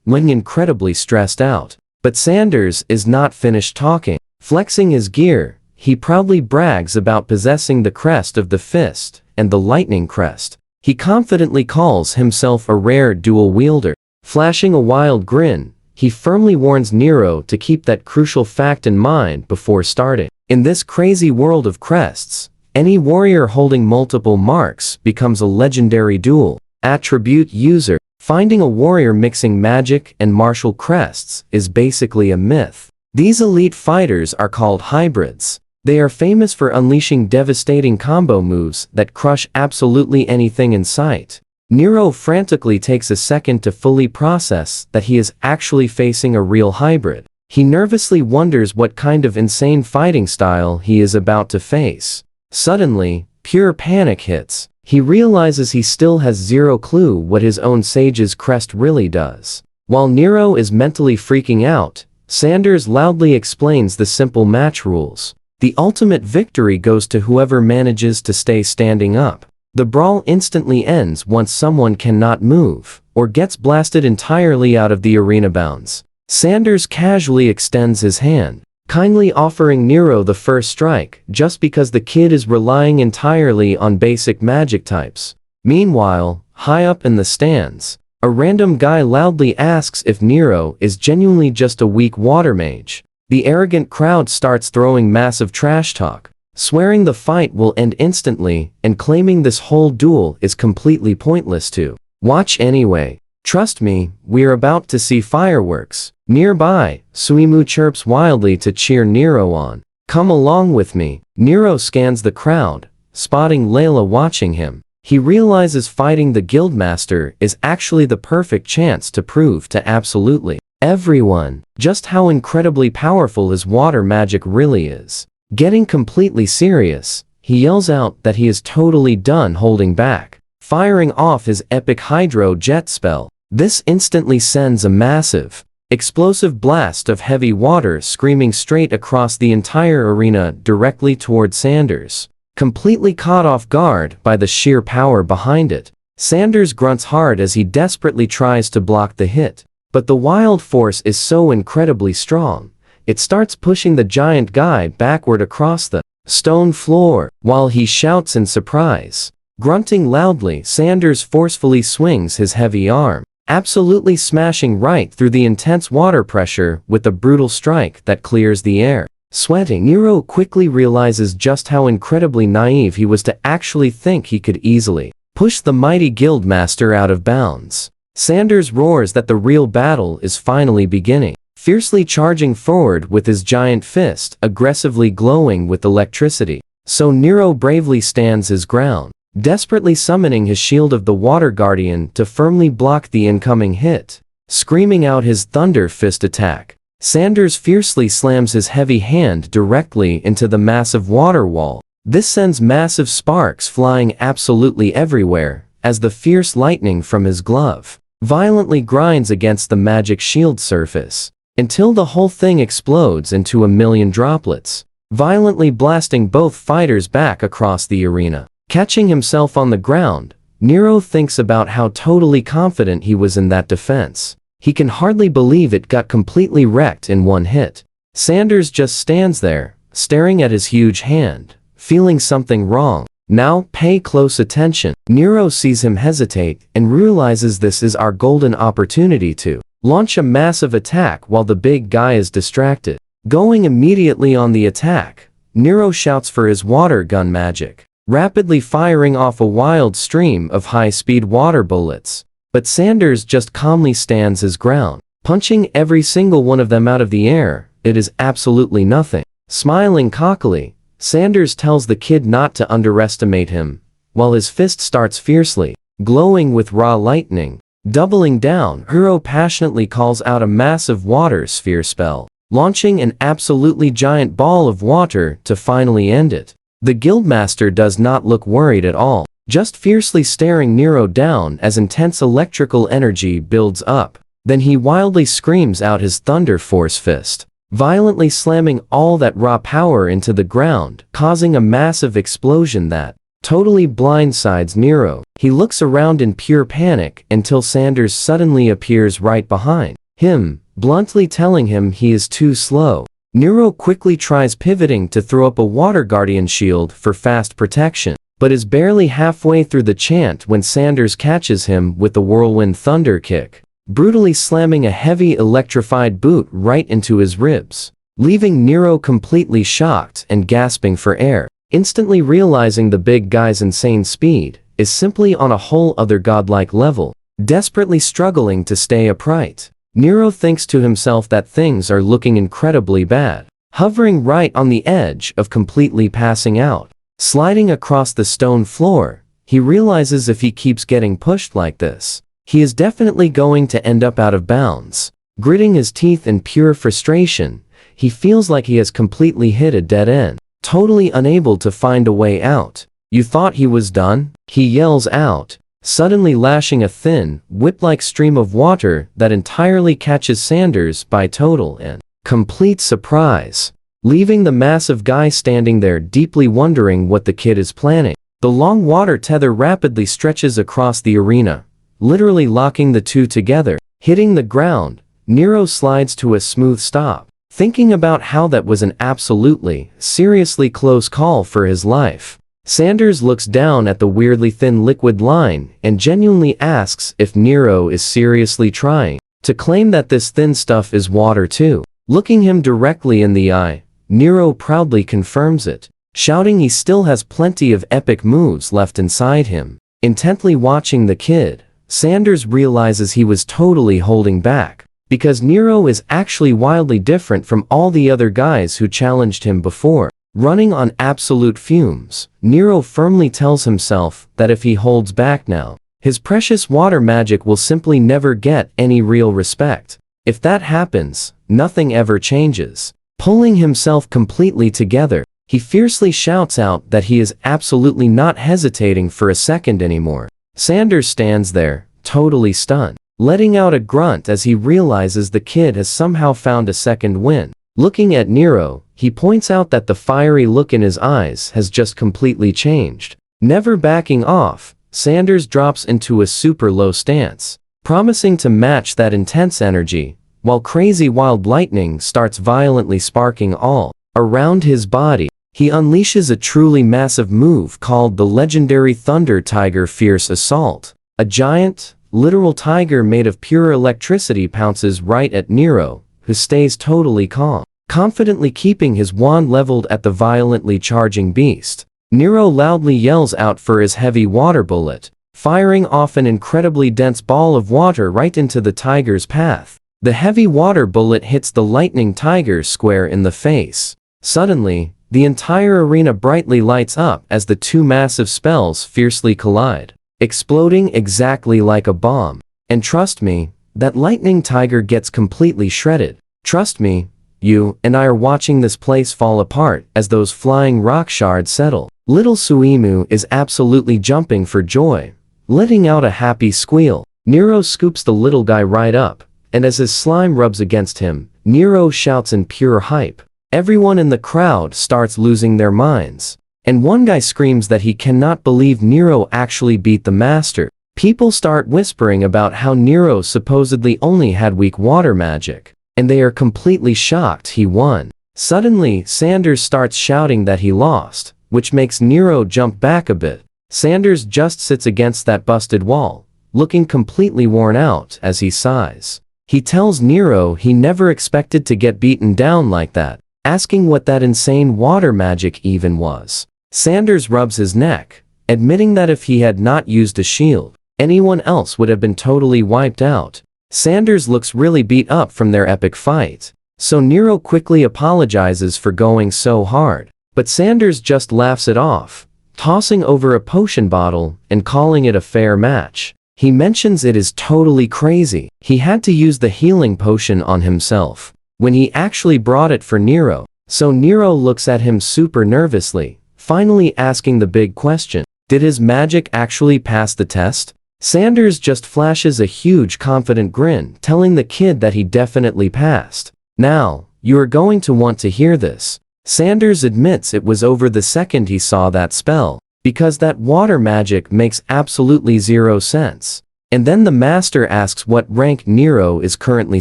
incredibly stressed out. But Sanders is not finished talking. Flexing his gear, he proudly brags about possessing the crest of the fist and the lightning crest. He confidently calls himself a rare dual wielder. Flashing a wild grin, he firmly warns Nero to keep that crucial fact in mind before starting. In this crazy world of crests, any warrior holding multiple marks becomes a legendary dual attribute user. Finding a warrior mixing magic and martial crests is basically a myth. These elite fighters are called hybrids. They are famous for unleashing devastating combo moves that crush absolutely anything in sight. Nero frantically takes a second to fully process that he is actually facing a real hybrid. He nervously wonders what kind of insane fighting style he is about to face. Suddenly, pure panic hits. He realizes he still has zero clue what his own sage's crest really does. While Nero is mentally freaking out, Sanders loudly explains the simple match rules. The ultimate victory goes to whoever manages to stay standing up. The brawl instantly ends once someone cannot move, or gets blasted entirely out of the arena bounds. Sanders casually extends his hand, kindly offering Nero the first strike just because the kid is relying entirely on basic magic types. Meanwhile, high up in the stands, a random guy loudly asks if Nero is genuinely just a weak water mage. The arrogant crowd starts throwing massive trash talk, swearing the fight will end instantly and claiming this whole duel is completely pointless to watch anyway. Trust me, we're about to see fireworks. Nearby, Suimu chirps wildly to cheer Nero on. Come along with me. Nero scans the crowd, spotting Layla watching him. He realizes fighting the guildmaster is actually the perfect chance to prove to absolutely everyone just how incredibly powerful his water magic really is. Getting completely serious, he yells out that he is totally done holding back, firing off his epic hydro jet spell. This instantly sends a massive, explosive blast of heavy water screaming straight across the entire arena directly toward Sanders. Completely caught off guard by the sheer power behind it, Sanders grunts hard as he desperately tries to block the hit. But the wild force is so incredibly strong, it starts pushing the giant guy backward across the stone floor. While he shouts in surprise, grunting loudly, Sanders forcefully swings his heavy arm, absolutely smashing right through the intense water pressure with a brutal strike that clears the air. Sweating, Nero quickly realizes just how incredibly naive he was to actually think he could easily push the mighty guildmaster out of bounds. Sanders roars that the real battle is finally beginning, fiercely charging forward with his giant fist aggressively glowing with electricity. So Nero bravely stands his ground, desperately summoning his shield of the Water Guardian to firmly block the incoming hit. Screaming out his Thunder Fist attack, Sanders fiercely slams his heavy hand directly into the massive water wall. This sends massive sparks flying absolutely everywhere as the fierce lightning from his glove violently grinds against the magic shield surface, until the whole thing explodes into a million droplets, violently blasting both fighters back across the arena. Catching himself on the ground, Nero thinks about how totally confident he was in that defense. He can hardly believe it got completely wrecked in one hit. Sanders just stands there, staring at his huge hand, feeling something wrong. Now pay close attention. Nero sees him hesitate and realizes this is our golden opportunity to launch a massive attack while the big guy is distracted. Going immediately on the attack, Nero shouts for his water gun magic, rapidly firing off a wild stream of high-speed water bullets. But Sanders just calmly stands his ground, punching every single one of them out of the air. It is absolutely nothing. Smiling cockily, Sanders tells the kid not to underestimate him, while his fist starts fiercely, glowing with raw lightning. Doubling down, Hero passionately calls out a massive water sphere spell, launching an absolutely giant ball of water to finally end it. The guildmaster does not look worried at all, just fiercely staring Nero down as intense electrical energy builds up. Then he wildly screams out his Thunder Force Fist, violently slamming all that raw power into the ground, causing a massive explosion that totally blindsides Nero. He looks around in pure panic until Sanders suddenly appears right behind him, bluntly telling him he is too slow. Nero quickly tries pivoting to throw up a Water Guardian shield for fast protection, but is barely halfway through the chant when Sanders catches him with the Whirlwind Thunder Kick, brutally slamming a heavy electrified boot right into his ribs, leaving Nero completely shocked and gasping for air, instantly realizing the big guy's insane speed is simply on a whole other godlike level. desperately struggling to stay upright. Nero thinks to himself that things are looking incredibly bad, hovering right on the edge of completely passing out. Sliding across the stone floor, he realizes if he keeps getting pushed like this, he is definitely going to end up out of bounds. Gritting his teeth in pure frustration, he feels like he has completely hit a dead end, totally unable to find a way out. "You thought he was done?" he yells out, suddenly lashing a thin, whip-like stream of water that entirely catches Sanders by total and complete surprise, leaving the massive guy standing there deeply wondering what the kid is planning. The long water tether rapidly stretches across the arena, literally locking the two together. Hitting the ground, Nero slides to a smooth stop, thinking about how that was an absolutely, seriously close call for his life. Sanders looks down at the weirdly thin liquid line and genuinely asks if Nero is seriously trying to claim that this thin stuff is water too. Looking him directly in the eye, Nero proudly confirms it, shouting he still has plenty of epic moves left inside him. Intently watching the kid, Sanders realizes he was totally holding back, because Nero is actually wildly different from all the other guys who challenged him before. Running on absolute fumes, Nero firmly tells himself that if he holds back now, his precious water magic will simply never get any real respect. If that happens, nothing ever changes. Pulling himself completely together, he fiercely shouts out that he is absolutely not hesitating for a second anymore. Sanders stands there, totally stunned, letting out a grunt as he realizes the kid has somehow found a second win. Looking at Nero, he points out that the fiery look in his eyes has just completely changed. Never backing off, Sanders drops into a super low stance, promising to match that intense energy, while crazy wild lightning starts violently sparking all around his body. He unleashes a truly massive move called the legendary Thunder Tiger Fierce Assault. A giant, literal tiger made of pure electricity pounces right at Nero, who stays totally calm, confidently keeping his wand leveled at the violently charging beast. Nero loudly yells out for his heavy water bullet, firing off an incredibly dense ball of water right into the tiger's path. The heavy water bullet hits the lightning tiger square in the face. Suddenly, the entire arena brightly lights up as the two massive spells fiercely collide, exploding exactly like a bomb. And trust me, that lightning tiger gets completely shredded. Trust me, you and I are watching this place fall apart as those flying rock shards settle. Little Suimu is absolutely jumping for joy, letting out a happy squeal. Nero scoops the little guy right up, and as his slime rubs against him, Nero shouts in pure hype. Everyone in the crowd starts losing their minds, and one guy screams that he cannot believe Nero actually beat the master. People start whispering about how Nero supposedly only had weak water magic, and they are completely shocked he won. Suddenly, Sanders starts shouting that he lost, which makes Nero jump back a bit. Sanders just sits against that busted wall, looking completely worn out as he sighs. He tells Nero he never expected to get beaten down like that, asking what that insane water magic even was. Sanders rubs his neck, admitting that if he had not used a shield, anyone else would have been totally wiped out. Sanders looks really beat up from their epic fight, so Nero quickly apologizes for going so hard, but Sanders just laughs it off, tossing over a potion bottle and calling it a fair match. He mentions it is totally crazy he had to use the healing potion on himself when he actually brought it for Nero, so Nero looks at him super nervously, finally asking the big question: did his magic actually pass the test? Sanders just flashes a huge confident grin, telling the kid that he definitely passed. Now, you are going to want to hear this. Sanders admits it was over the second he saw that spell, because that water magic makes absolutely zero sense. And then the master asks what rank Nero is currently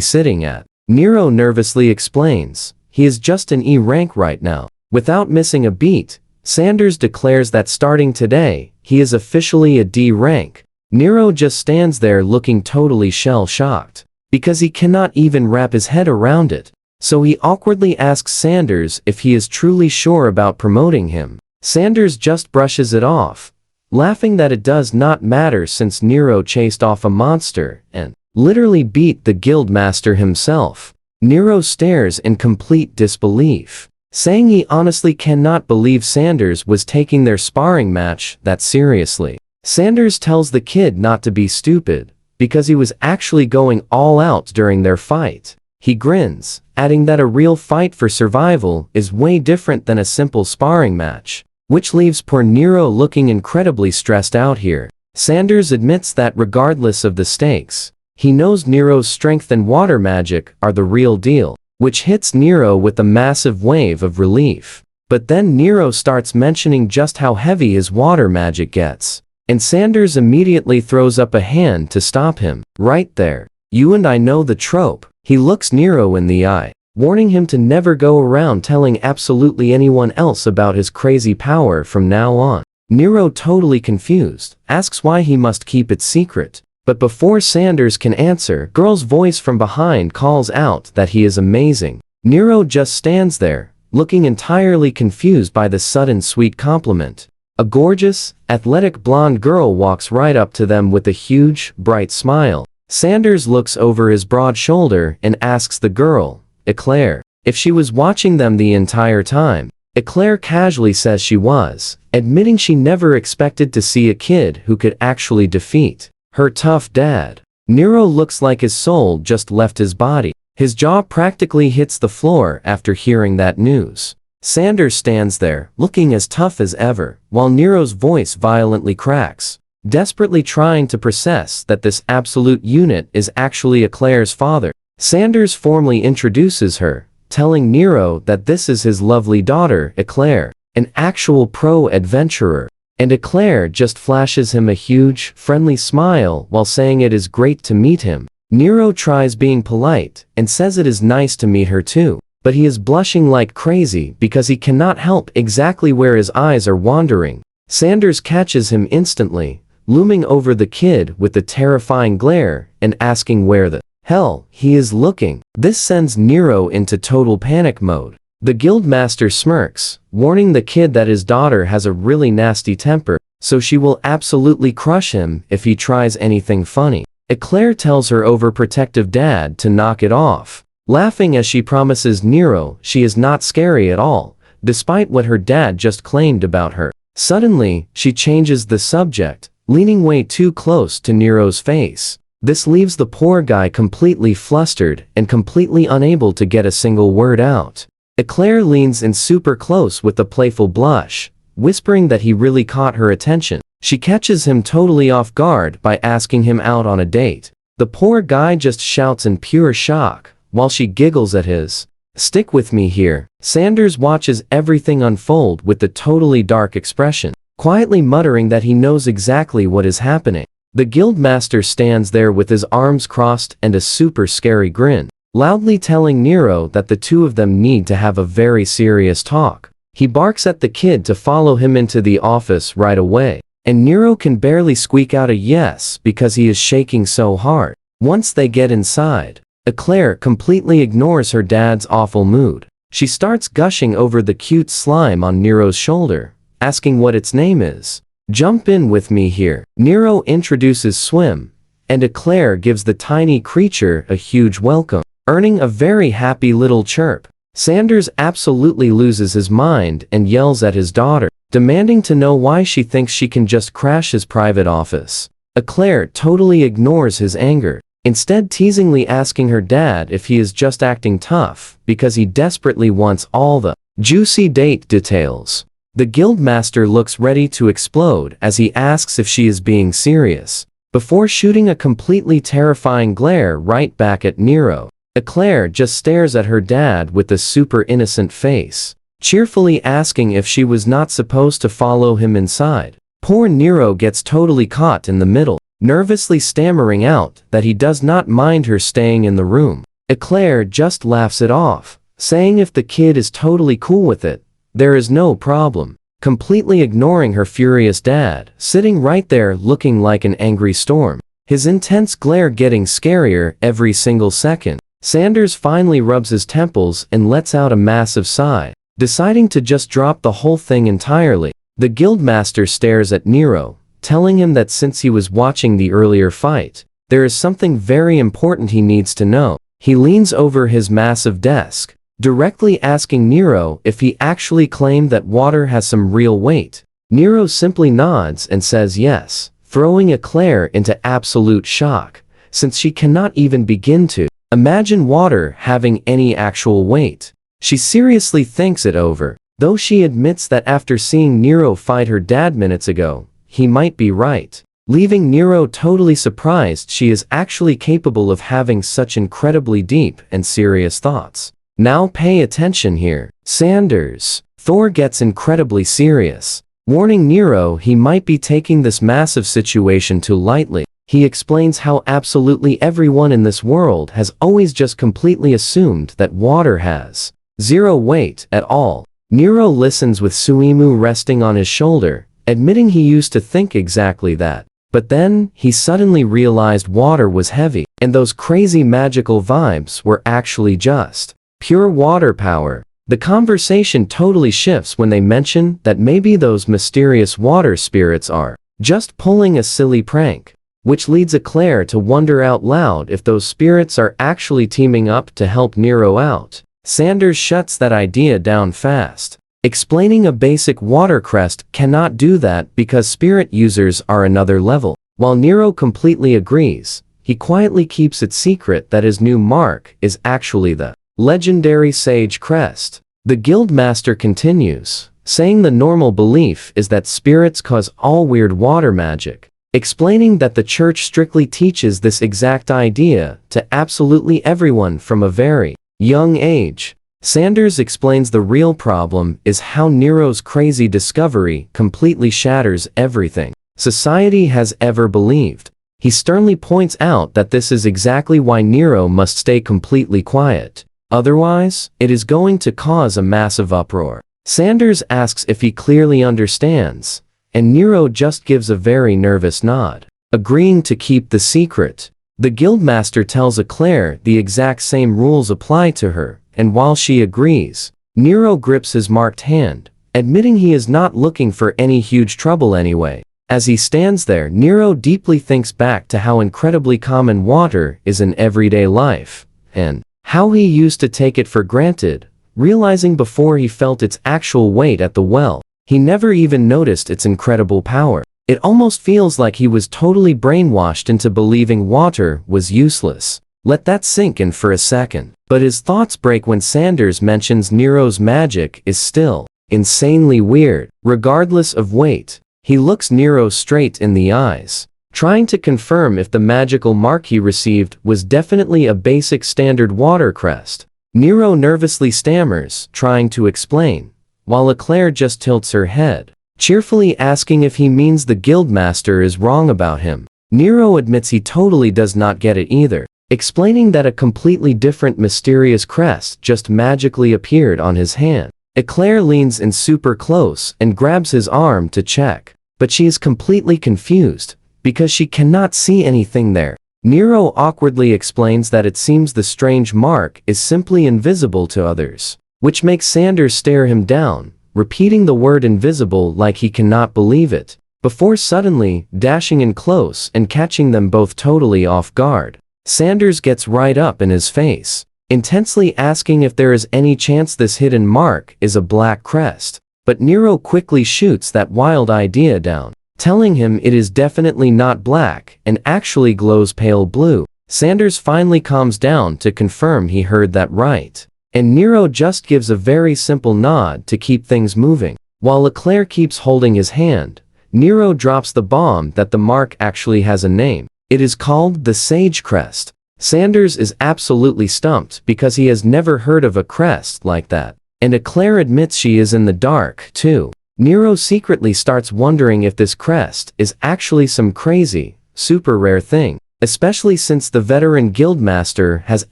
sitting at. Nero nervously explains, he is just an E rank right now. Without missing a beat, Sanders declares that starting today, he is officially a D rank. Nero just stands there looking totally shell-shocked, because he cannot even wrap his head around it. So he awkwardly asks Sanders if he is truly sure about promoting him. Sanders just brushes it off, laughing that it does not matter since Nero chased off a monster and literally beat the guildmaster himself. Nero stares in complete disbelief, saying he honestly cannot believe Sanders was taking their sparring match that seriously. Sanders tells the kid not to be stupid, because he was actually going all out during their fight. He grins, adding that a real fight for survival is way different than a simple sparring match, which leaves poor Nero looking incredibly stressed out here. Sanders admits that regardless of the stakes, he knows Nero's strength and water magic are the real deal, which hits Nero with a massive wave of relief. But then Nero starts mentioning just how heavy his water magic gets, and Sanders immediately throws up a hand to stop him. Right there. You and I know the trope. He looks Nero in the eye, warning him to never go around telling absolutely anyone else about his crazy power from now on. Nero, totally confused, asks why he must keep it secret. But before Sanders can answer, a girl's voice from behind calls out that he is amazing. Nero just stands there, looking entirely confused by the sudden sweet compliment. A gorgeous, athletic blonde girl walks right up to them with a huge, bright smile. Sanders looks over his broad shoulder and asks the girl, Eclair, if she was watching them the entire time. Eclair casually says she was, admitting she never expected to see a kid who could actually defeat her tough dad. Nero looks like his soul just left his body. His jaw practically hits the floor after hearing that news. Sanders stands there, looking as tough as ever, while Nero's voice violently cracks, desperately trying to process that this absolute unit is actually Eclair's father. Sanders formally introduces her, telling Nero that this is his lovely daughter, Eclair, an actual pro-adventurer. And Eclair just flashes him a huge, friendly smile while saying it is great to meet him. Nero tries being polite and says it is nice to meet her too, but he is blushing like crazy because he cannot help exactly where his eyes are wandering. Sanders catches him instantly, looming over the kid with a terrifying glare and asking where the hell he is looking. This sends Nero into total panic mode. The guildmaster smirks, warning the kid that his daughter has a really nasty temper, so she will absolutely crush him if he tries anything funny. Eclair tells her overprotective dad to knock it off, laughing as she promises Nero she is not scary at all, despite what her dad just claimed about her. Suddenly, she changes the subject, leaning way too close to Nero's face. This leaves the poor guy completely flustered and completely unable to get a single word out. Eclair leans in super close with a playful blush, whispering that he really caught her attention. She catches him totally off guard by asking him out on a date. The poor guy just shouts in pure shock, while she giggles at his "Stick with me here." Sanders watches everything unfold with a totally dark expression, quietly muttering that he knows exactly what is happening. The guildmaster stands there with his arms crossed and a super scary grin, loudly telling Nero that the two of them need to have a very serious talk. He barks at the kid to follow him into the office right away, and Nero can barely squeak out a yes because he is shaking so hard. Once they get inside, Eclair completely ignores her dad's awful mood. She starts gushing over the cute slime on Nero's shoulder, asking what its name is. "Jump in with me here." Nero introduces Swim, and Eclair gives the tiny creature a huge welcome, earning a very happy little chirp. Sanders absolutely loses his mind and yells at his daughter, demanding to know why she thinks she can just crash his private office. Eclair totally ignores his anger, instead teasingly asking her dad if he is just acting tough because he desperately wants all the juicy date details. The guildmaster looks ready to explode as he asks if she is being serious, before shooting a completely terrifying glare right back at Nero. Eclair just stares at her dad with a super innocent face, cheerfully asking if she was not supposed to follow him inside. Poor Nero gets totally caught in the middle, nervously stammering out that he does not mind her staying in the room. Eclair just laughs it off, saying if the kid is totally cool with it, there is no problem, completely ignoring her furious dad, sitting right there looking like an angry storm, his intense glare getting scarier every single second. Sanders finally rubs his temples and lets out a massive sigh, deciding to just drop the whole thing entirely. The guildmaster stares at Nero, telling him that since he was watching the earlier fight, there is something very important he needs to know. He leans over his massive desk, directly asking Nero if he actually claimed that water has some real weight. Nero simply nods and says yes, throwing Eclair into absolute shock, since she cannot even begin to imagine water having any actual weight. She seriously thinks it over, though she admits that after seeing Nero fight her dad minutes ago, he might be right, leaving Nero totally surprised she is actually capable of having such incredibly deep and serious thoughts. Now pay attention here, Sanders. Thor gets incredibly serious, warning Nero he might be taking this massive situation too lightly. He explains how absolutely everyone in this world has always just completely assumed that water has zero weight at all. Nero listens with Suimu resting on his shoulder, admitting he used to think exactly that. But then, he suddenly realized water was heavy, and those crazy magical vibes were actually just pure water power. The conversation totally shifts when they mention that maybe those mysterious water spirits are just pulling a silly prank, which leads Eclair to wonder out loud if those spirits are actually teaming up to help Nero out. Sanders shuts that idea down fast, explaining a basic Water-Crest cannot do that because spirit users are another level. While Nero completely agrees, he quietly keeps it secret that his new mark is actually the legendary Sage Crest. The Guildmaster continues, saying the normal belief is that spirits cause all weird water magic, explaining that the church strictly teaches this exact idea to absolutely everyone from a very young age. Sanders explains the real problem is how Nero's crazy discovery completely shatters everything society has ever believed. He sternly points out that this is exactly why Nero must stay completely quiet. Otherwise, it is going to cause a massive uproar. Sanders asks if he clearly understands, and Nero just gives a very nervous nod, agreeing to keep the secret. The Guildmaster tells Eclair the exact same rules apply to her, and while she agrees, Nero grips his marked hand, admitting he is not looking for any huge trouble anyway. As he stands there, Nero deeply thinks back to how incredibly common water is in everyday life, and how he used to take it for granted, realizing before he felt its actual weight at the well, he never even noticed its incredible power. It almost feels like he was totally brainwashed into believing water was useless. Let that sink in for a second. But his thoughts break when Sanders mentions Nero's magic is still insanely weird. Regardless of weight, he looks Nero straight in the eyes, trying to confirm if the magical mark he received was definitely a basic standard Water-Crest. Nero nervously stammers, trying to explain, while Eclair just tilts her head, cheerfully asking if he means the Guildmaster is wrong about him. Nero admits he totally does not get it either, explaining that a completely different mysterious crest just magically appeared on his hand. Eclair leans in super close and grabs his arm to check, but she is completely confused, because she cannot see anything there. Nero awkwardly explains that it seems the strange mark is simply invisible to others, which makes Sanders stare him down, repeating the word invisible like he cannot believe it, before suddenly dashing in close and catching them both totally off guard. Sanders gets right up in his face, intensely asking if there is any chance this hidden mark is a black crest, but Nero quickly shoots that wild idea down, telling him it is definitely not black and actually glows pale blue. Sanders finally calms down to confirm he heard that right, and Nero just gives a very simple nod to keep things moving. While Eclair keeps holding his hand, Nero drops the bomb that the mark actually has a name. It is called the Sage Crest. Sanders is absolutely stumped because he has never heard of a crest like that, and Eclair admits she is in the dark, too. Nero secretly starts wondering if this crest is actually some crazy, super rare thing, especially since the veteran Guildmaster has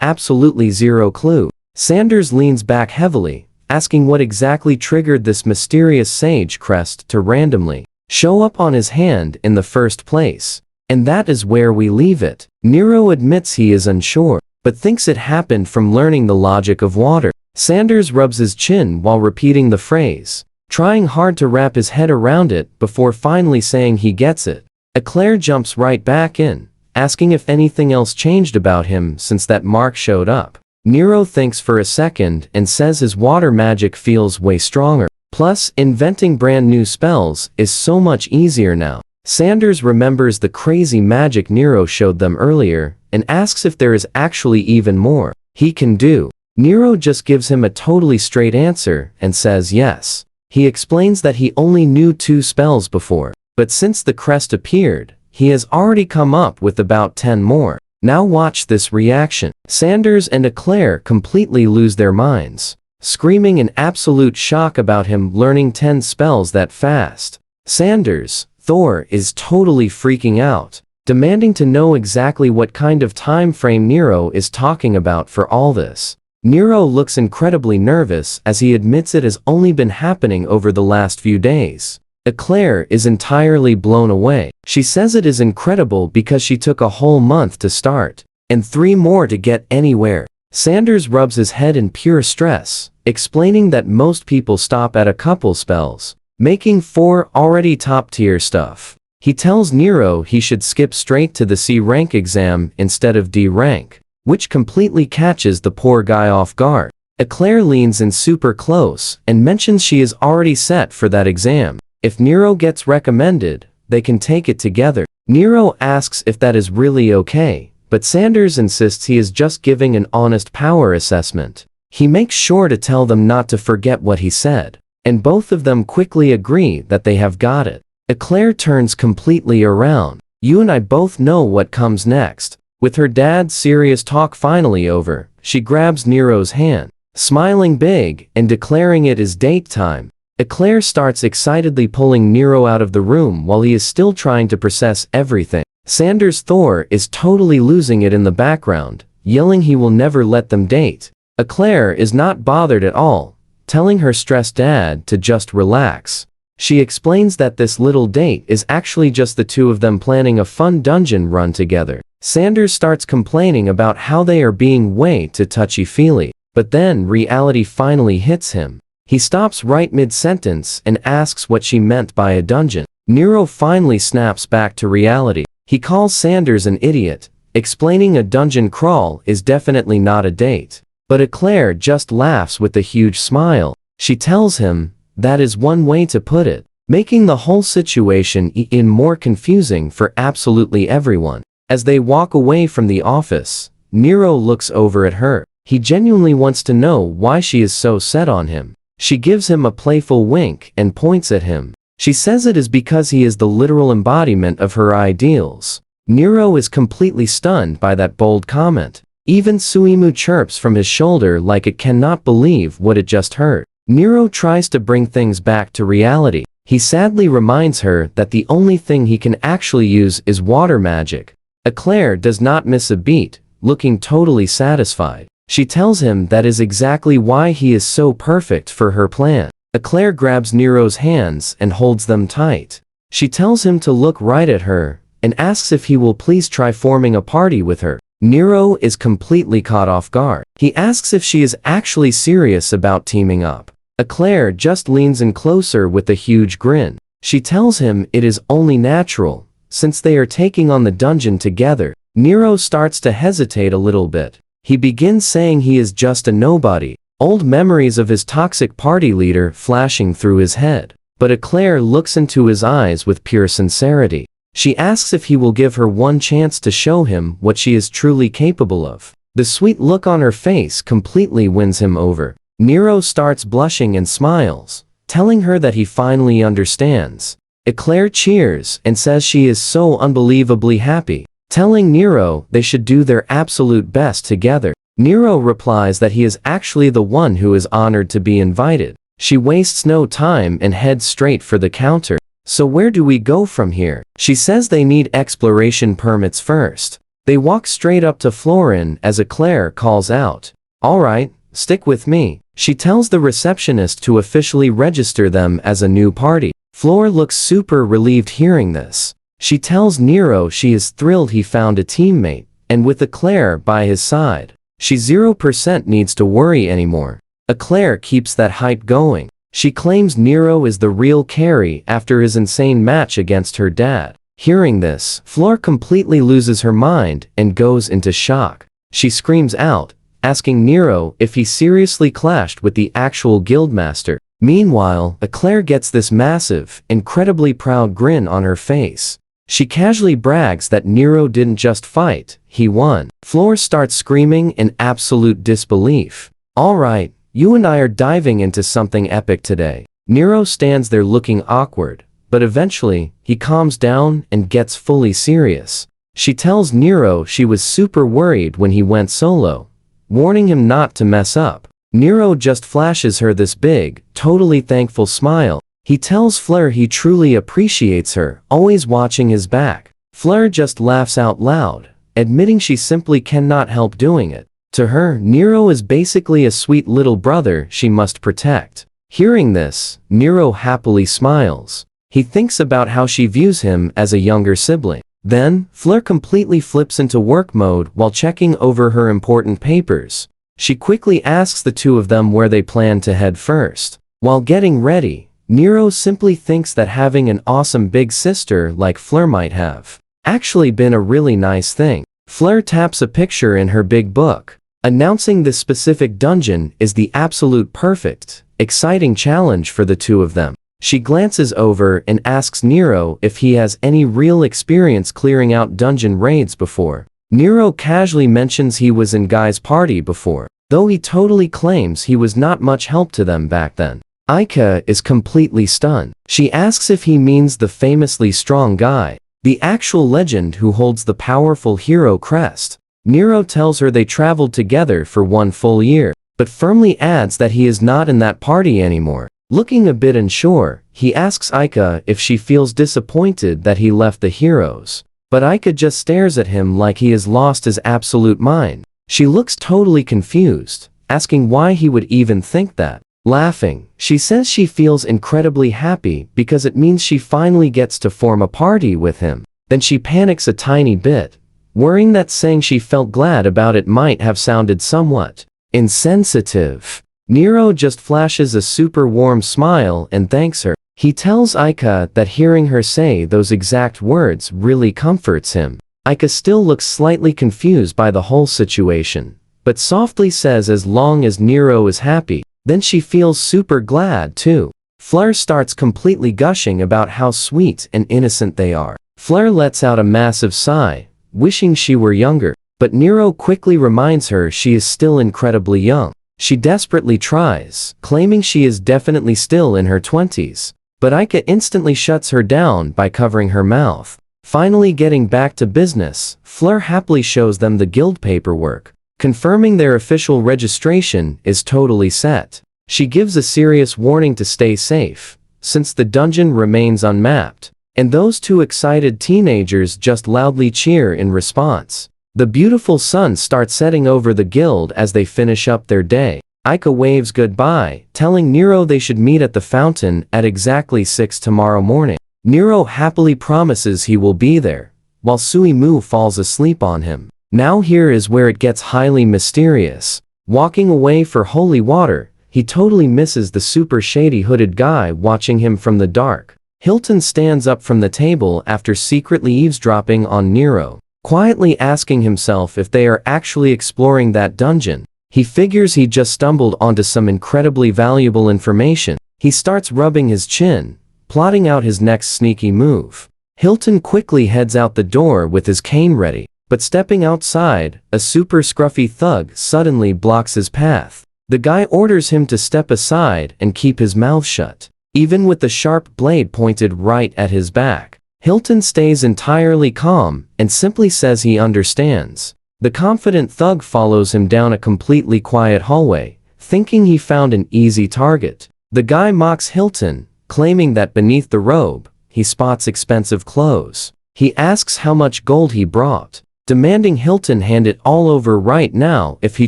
absolutely zero clue. Sanders leans back heavily, asking what exactly triggered this mysterious Sage Crest to randomly show up on his hand in the first place. And that is where we leave it. Nero admits he is unsure, but thinks it happened from learning the logic of water. Sanders rubs his chin while repeating the phrase, trying hard to wrap his head around it before finally saying he gets it. Eclair jumps right back in, asking if anything else changed about him since that mark showed up. Nero thinks for a second and says his water magic feels way stronger. Plus, inventing brand new spells is so much easier now. Sanders remembers the crazy magic Nero showed them earlier and asks if there is actually even more he can do. Nero just gives him a totally straight answer and says yes. He explains that he only knew 2 spells before, but since the crest appeared, he has already come up with about 10 more. Now watch this reaction. Sanders and Eclair completely lose their minds, screaming in absolute shock about him learning 10 spells that fast. Sanders, Thor, is totally freaking out, demanding to know exactly what kind of time frame Nero is talking about for all this. Nero looks incredibly nervous as he admits it has only been happening over the last few days. Eclair is entirely blown away. She says it is incredible because she took a whole month to start, and 3 more to get anywhere. Sanders rubs his head in pure stress, explaining that most people stop at a couple spells, making 4 already top-tier stuff. He tells Nero he should skip straight to the C rank exam instead of D rank, which completely catches the poor guy off guard. Eclair leans in super close and mentions she is already set for that exam. If Nero gets recommended, they can take it together. Nero asks if that is really okay, but Sanders insists he is just giving an honest power assessment. He makes sure to tell them not to forget what he said, and both of them quickly agree that they have got it. Eclair turns completely around. You and I both know what comes next. With her dad's serious talk finally over, she grabs Nero's hand, smiling big and declaring it is date time. Eclair starts excitedly pulling Nero out of the room while he is still trying to process everything. Sanders Thor is totally losing it in the background, yelling he will never let them date. Eclair is not bothered at all, telling her stressed dad to just relax. She explains that this little date is actually just the 2 of them planning a fun dungeon run together. Sanders starts complaining about how they are being way too touchy-feely, but then reality finally hits him. He stops right mid-sentence and asks what she meant by a dungeon. Nero finally snaps back to reality. He calls Sanders an idiot, explaining a dungeon crawl is definitely not a date. But Eclair just laughs with a huge smile. She tells him that is one way to put it, making the whole situation even more confusing for absolutely everyone. As they walk away from the office, Nero looks over at her. He genuinely wants to know why she is so set on him. She gives him a playful wink and points at him. She says it is because he is the literal embodiment of her ideals. Nero is completely stunned by that bold comment. Even Suimu chirps from his shoulder like it cannot believe what it just heard. Nero tries to bring things back to reality. He sadly reminds her that the only thing he can actually use is water magic. Eclair does not miss a beat, looking totally satisfied. She tells him that is exactly why he is so perfect for her plan. Eclair grabs Nero's hands and holds them tight. She tells him to look right at her and asks if he will please try forming a party with her. Nero is completely caught off guard. He asks if she is actually serious about teaming up. Eclair just leans in closer with a huge grin. She tells him it is only natural, since they are taking on the dungeon together. Nero starts to hesitate a little bit. He begins saying he is just a nobody, old memories of his toxic party leader flashing through his head. But Eclair looks into his eyes with pure sincerity. She asks if he will give her one chance to show him what she is truly capable of. The sweet look on her face completely wins him over. Nero starts blushing and smiles, telling her that he finally understands. Eclair cheers and says she is so unbelievably happy, telling Nero they should do their absolute best together. Nero replies that he is actually the one who is honored to be invited. She wastes no time and heads straight for the counter. So where do we go from here? She says they need exploration permits first. They walk straight up to Florin as Eclair calls out, "Alright, stick with me." She tells the receptionist to officially register them as a new party. Flor looks super relieved hearing this. She tells Nero she is thrilled he found a teammate, and with Eclair by his side, she 0% needs to worry anymore. Eclair keeps that hype going. She claims Nero is the real Carrie after his insane match against her dad. Hearing this, Fleur completely loses her mind and goes into shock. She screams out, asking Nero if he seriously clashed with the actual guildmaster. Meanwhile, Eclair gets this massive, incredibly proud grin on her face. She casually brags that Nero didn't just fight, he won. Fleur starts screaming in absolute disbelief. Alright, you and I are diving into something epic today. Nero stands there looking awkward, but eventually, he calms down and gets fully serious. She tells Nero she was super worried when he went solo, warning him not to mess up. Nero just flashes her this big, totally thankful smile. He tells Fleur he truly appreciates her, always watching his back. Fleur just laughs out loud, admitting she simply cannot help doing it. To her, Nero is basically a sweet little brother she must protect. Hearing this, Nero happily smiles. He thinks about how she views him as a younger sibling. Then, Fleur completely flips into work mode while checking over her important papers. She quickly asks the two of them where they plan to head first. While getting ready, Nero simply thinks that having an awesome big sister like Fleur might have actually been a really nice thing. Fleur taps a picture in her big book, announcing this specific dungeon is the absolute perfect, exciting challenge for the two of them. She glances over and asks Nero if he has any real experience clearing out dungeon raids before. Nero casually mentions he was in Guy's party before, though he totally claims he was not much help to them back then. Aika is completely stunned. She asks if he means the famously strong Guy, the actual legend who holds the powerful hero crest. Nero tells her they traveled together for 1 full year, but firmly adds that he is not in that party anymore. Looking a bit unsure, he asks Aika if she feels disappointed that he left the heroes. But Aika just stares at him like he has lost his absolute mind. She looks totally confused, asking why he would even think that. Laughing, she says she feels incredibly happy because it means she finally gets to form a party with him. Then she panics a tiny bit, worrying that saying she felt glad about it might have sounded somewhat insensitive. Nero just flashes a super warm smile and thanks her. He tells Aika that hearing her say those exact words really comforts him. Aika still looks slightly confused by the whole situation, but softly says as long as Nero is happy, then she feels super glad too. Fleur starts completely gushing about how sweet and innocent they are. Fleur lets out a massive sigh, wishing she were younger, but Nero quickly reminds her she is still incredibly young. She desperately tries, claiming she is definitely still in her 20s, but Aika instantly shuts her down by covering her mouth. Finally getting back to business, Fleur happily shows them the guild paperwork, confirming their official registration is totally set. She gives a serious warning to stay safe, since the dungeon remains unmapped, and those two excited teenagers just loudly cheer in response. The beautiful sun starts setting over the guild as they finish up their day. Aika waves goodbye, telling Nero they should meet at the fountain at exactly 6 tomorrow morning. Nero happily promises he will be there, while Suimu falls asleep on him. Now here is where it gets highly mysterious. Walking away for holy water, he totally misses the super shady hooded guy watching him from the dark. Hilton stands up from the table after secretly eavesdropping on Nero, quietly asking himself if they are actually exploring that dungeon. He figures he just stumbled onto some incredibly valuable information. He starts rubbing his chin, plotting out his next sneaky move. Hilton quickly heads out the door with his cane ready. But stepping outside, a super scruffy thug suddenly blocks his path. The guy orders him to step aside and keep his mouth shut, even with the sharp blade pointed right at his back. Hilton stays entirely calm and simply says he understands. The confident thug follows him down a completely quiet hallway, thinking he found an easy target. The guy mocks Hilton, claiming that beneath the robe, he spots expensive clothes. He asks how much gold he brought, demanding Hilton hand it all over right now if he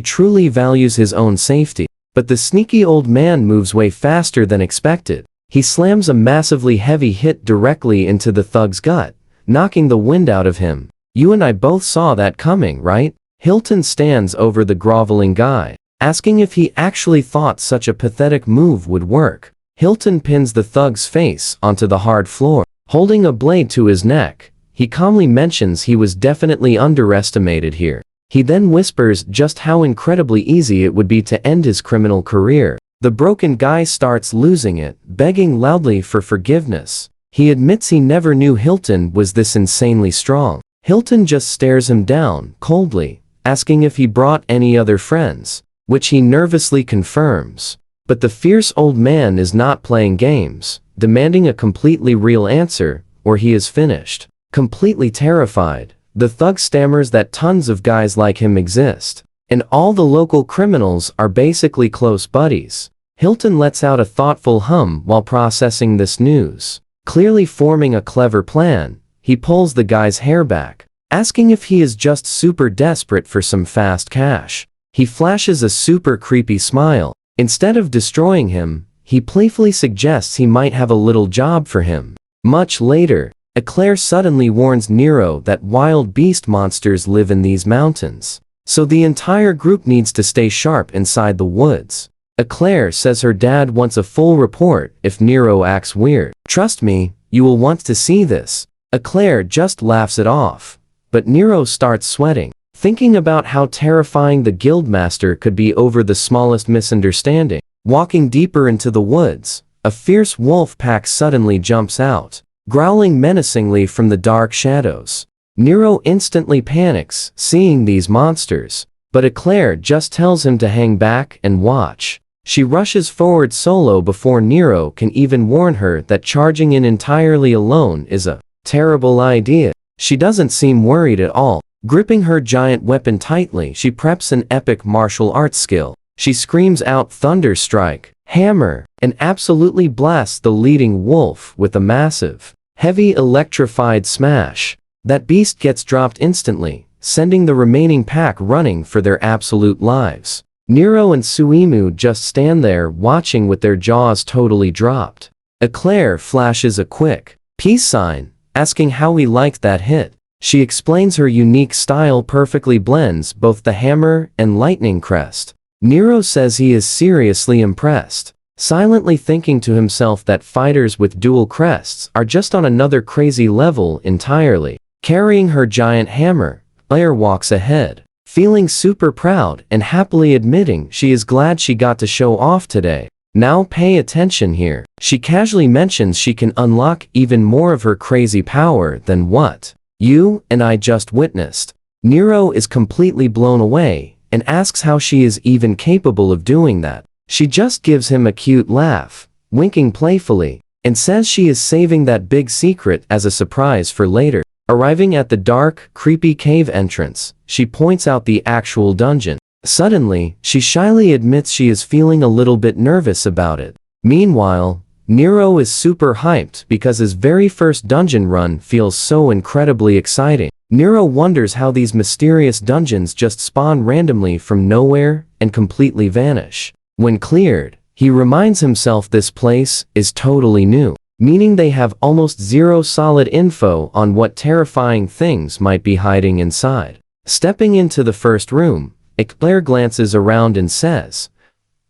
truly values his own safety. But the sneaky old man moves way faster than expected. He slams a massively heavy hit directly into the thug's gut, knocking the wind out of him. You and I both saw that coming, right? Hilton stands over the groveling guy, asking if he actually thought such a pathetic move would work. Hilton pins the thug's face onto the hard floor. Holding a blade to his neck, he calmly mentions he was definitely underestimated here. He then whispers just how incredibly easy it would be to end his criminal career. The broken guy starts losing it, begging loudly for forgiveness. He admits he never knew Hilton was this insanely strong. Hilton just stares him down, coldly, asking if he brought any other friends, which he nervously confirms. But the fierce old man is not playing games, demanding a completely real answer, or he is finished. Completely terrified, the thug stammers that tons of guys like him exist, and all the local criminals are basically close buddies. Hilton lets out a thoughtful hum while processing this news. Clearly forming a clever plan, he pulls the guy's hair back, asking if he is just super desperate for some fast cash. He flashes a super creepy smile. Instead of destroying him, he playfully suggests he might have a little job for him. Much later, Eclair suddenly warns Nero that wild beast monsters live in these mountains, so the entire group needs to stay sharp inside the woods. Eclair says her dad wants a full report if Nero acts weird. Trust me, you will want to see this. Eclair just laughs it off, but Nero starts sweating, thinking about how terrifying the guildmaster could be over the smallest misunderstanding. Walking deeper into the woods, a fierce wolf pack suddenly jumps out, growling menacingly from the dark shadows. Nero instantly panics, seeing these monsters, but Eclair just tells him to hang back and watch. She rushes forward solo before Nero can even warn her that charging in entirely alone is a terrible idea. She doesn't seem worried at all. Gripping her giant weapon tightly, she preps an epic martial arts skill. She screams out Thunder Strike, Hammer, and absolutely blasts the leading wolf with a massive, heavy electrified smash. That beast gets dropped instantly, sending the remaining pack running for their absolute lives. Nero and Suimu just stand there watching with their jaws totally dropped. Eclair flashes a quick peace sign, asking how he liked that hit. She explains her unique style perfectly blends both the hammer and lightning crest. Nero says he is seriously impressed, silently thinking to himself that fighters with dual crests are just on another crazy level entirely. Carrying her giant hammer, Claire walks ahead, feeling super proud and happily admitting she is glad she got to show off today. Now pay attention here. She casually mentions she can unlock even more of her crazy power than what you and I just witnessed. Nero is completely blown away and asks how she is even capable of doing that. She just gives him a cute laugh, winking playfully, and says she is saving that big secret as a surprise for later. Arriving at the dark, creepy cave entrance, she points out the actual dungeon. Suddenly, she shyly admits she is feeling a little bit nervous about it. Meanwhile, Nero is super hyped because his very first dungeon run feels so incredibly exciting. Nero wonders how these mysterious dungeons just spawn randomly from nowhere and completely vanish. When cleared, he reminds himself this place is totally new, meaning they have almost zero solid info on what terrifying things might be hiding inside. Stepping into the first room, Eclair glances around and says,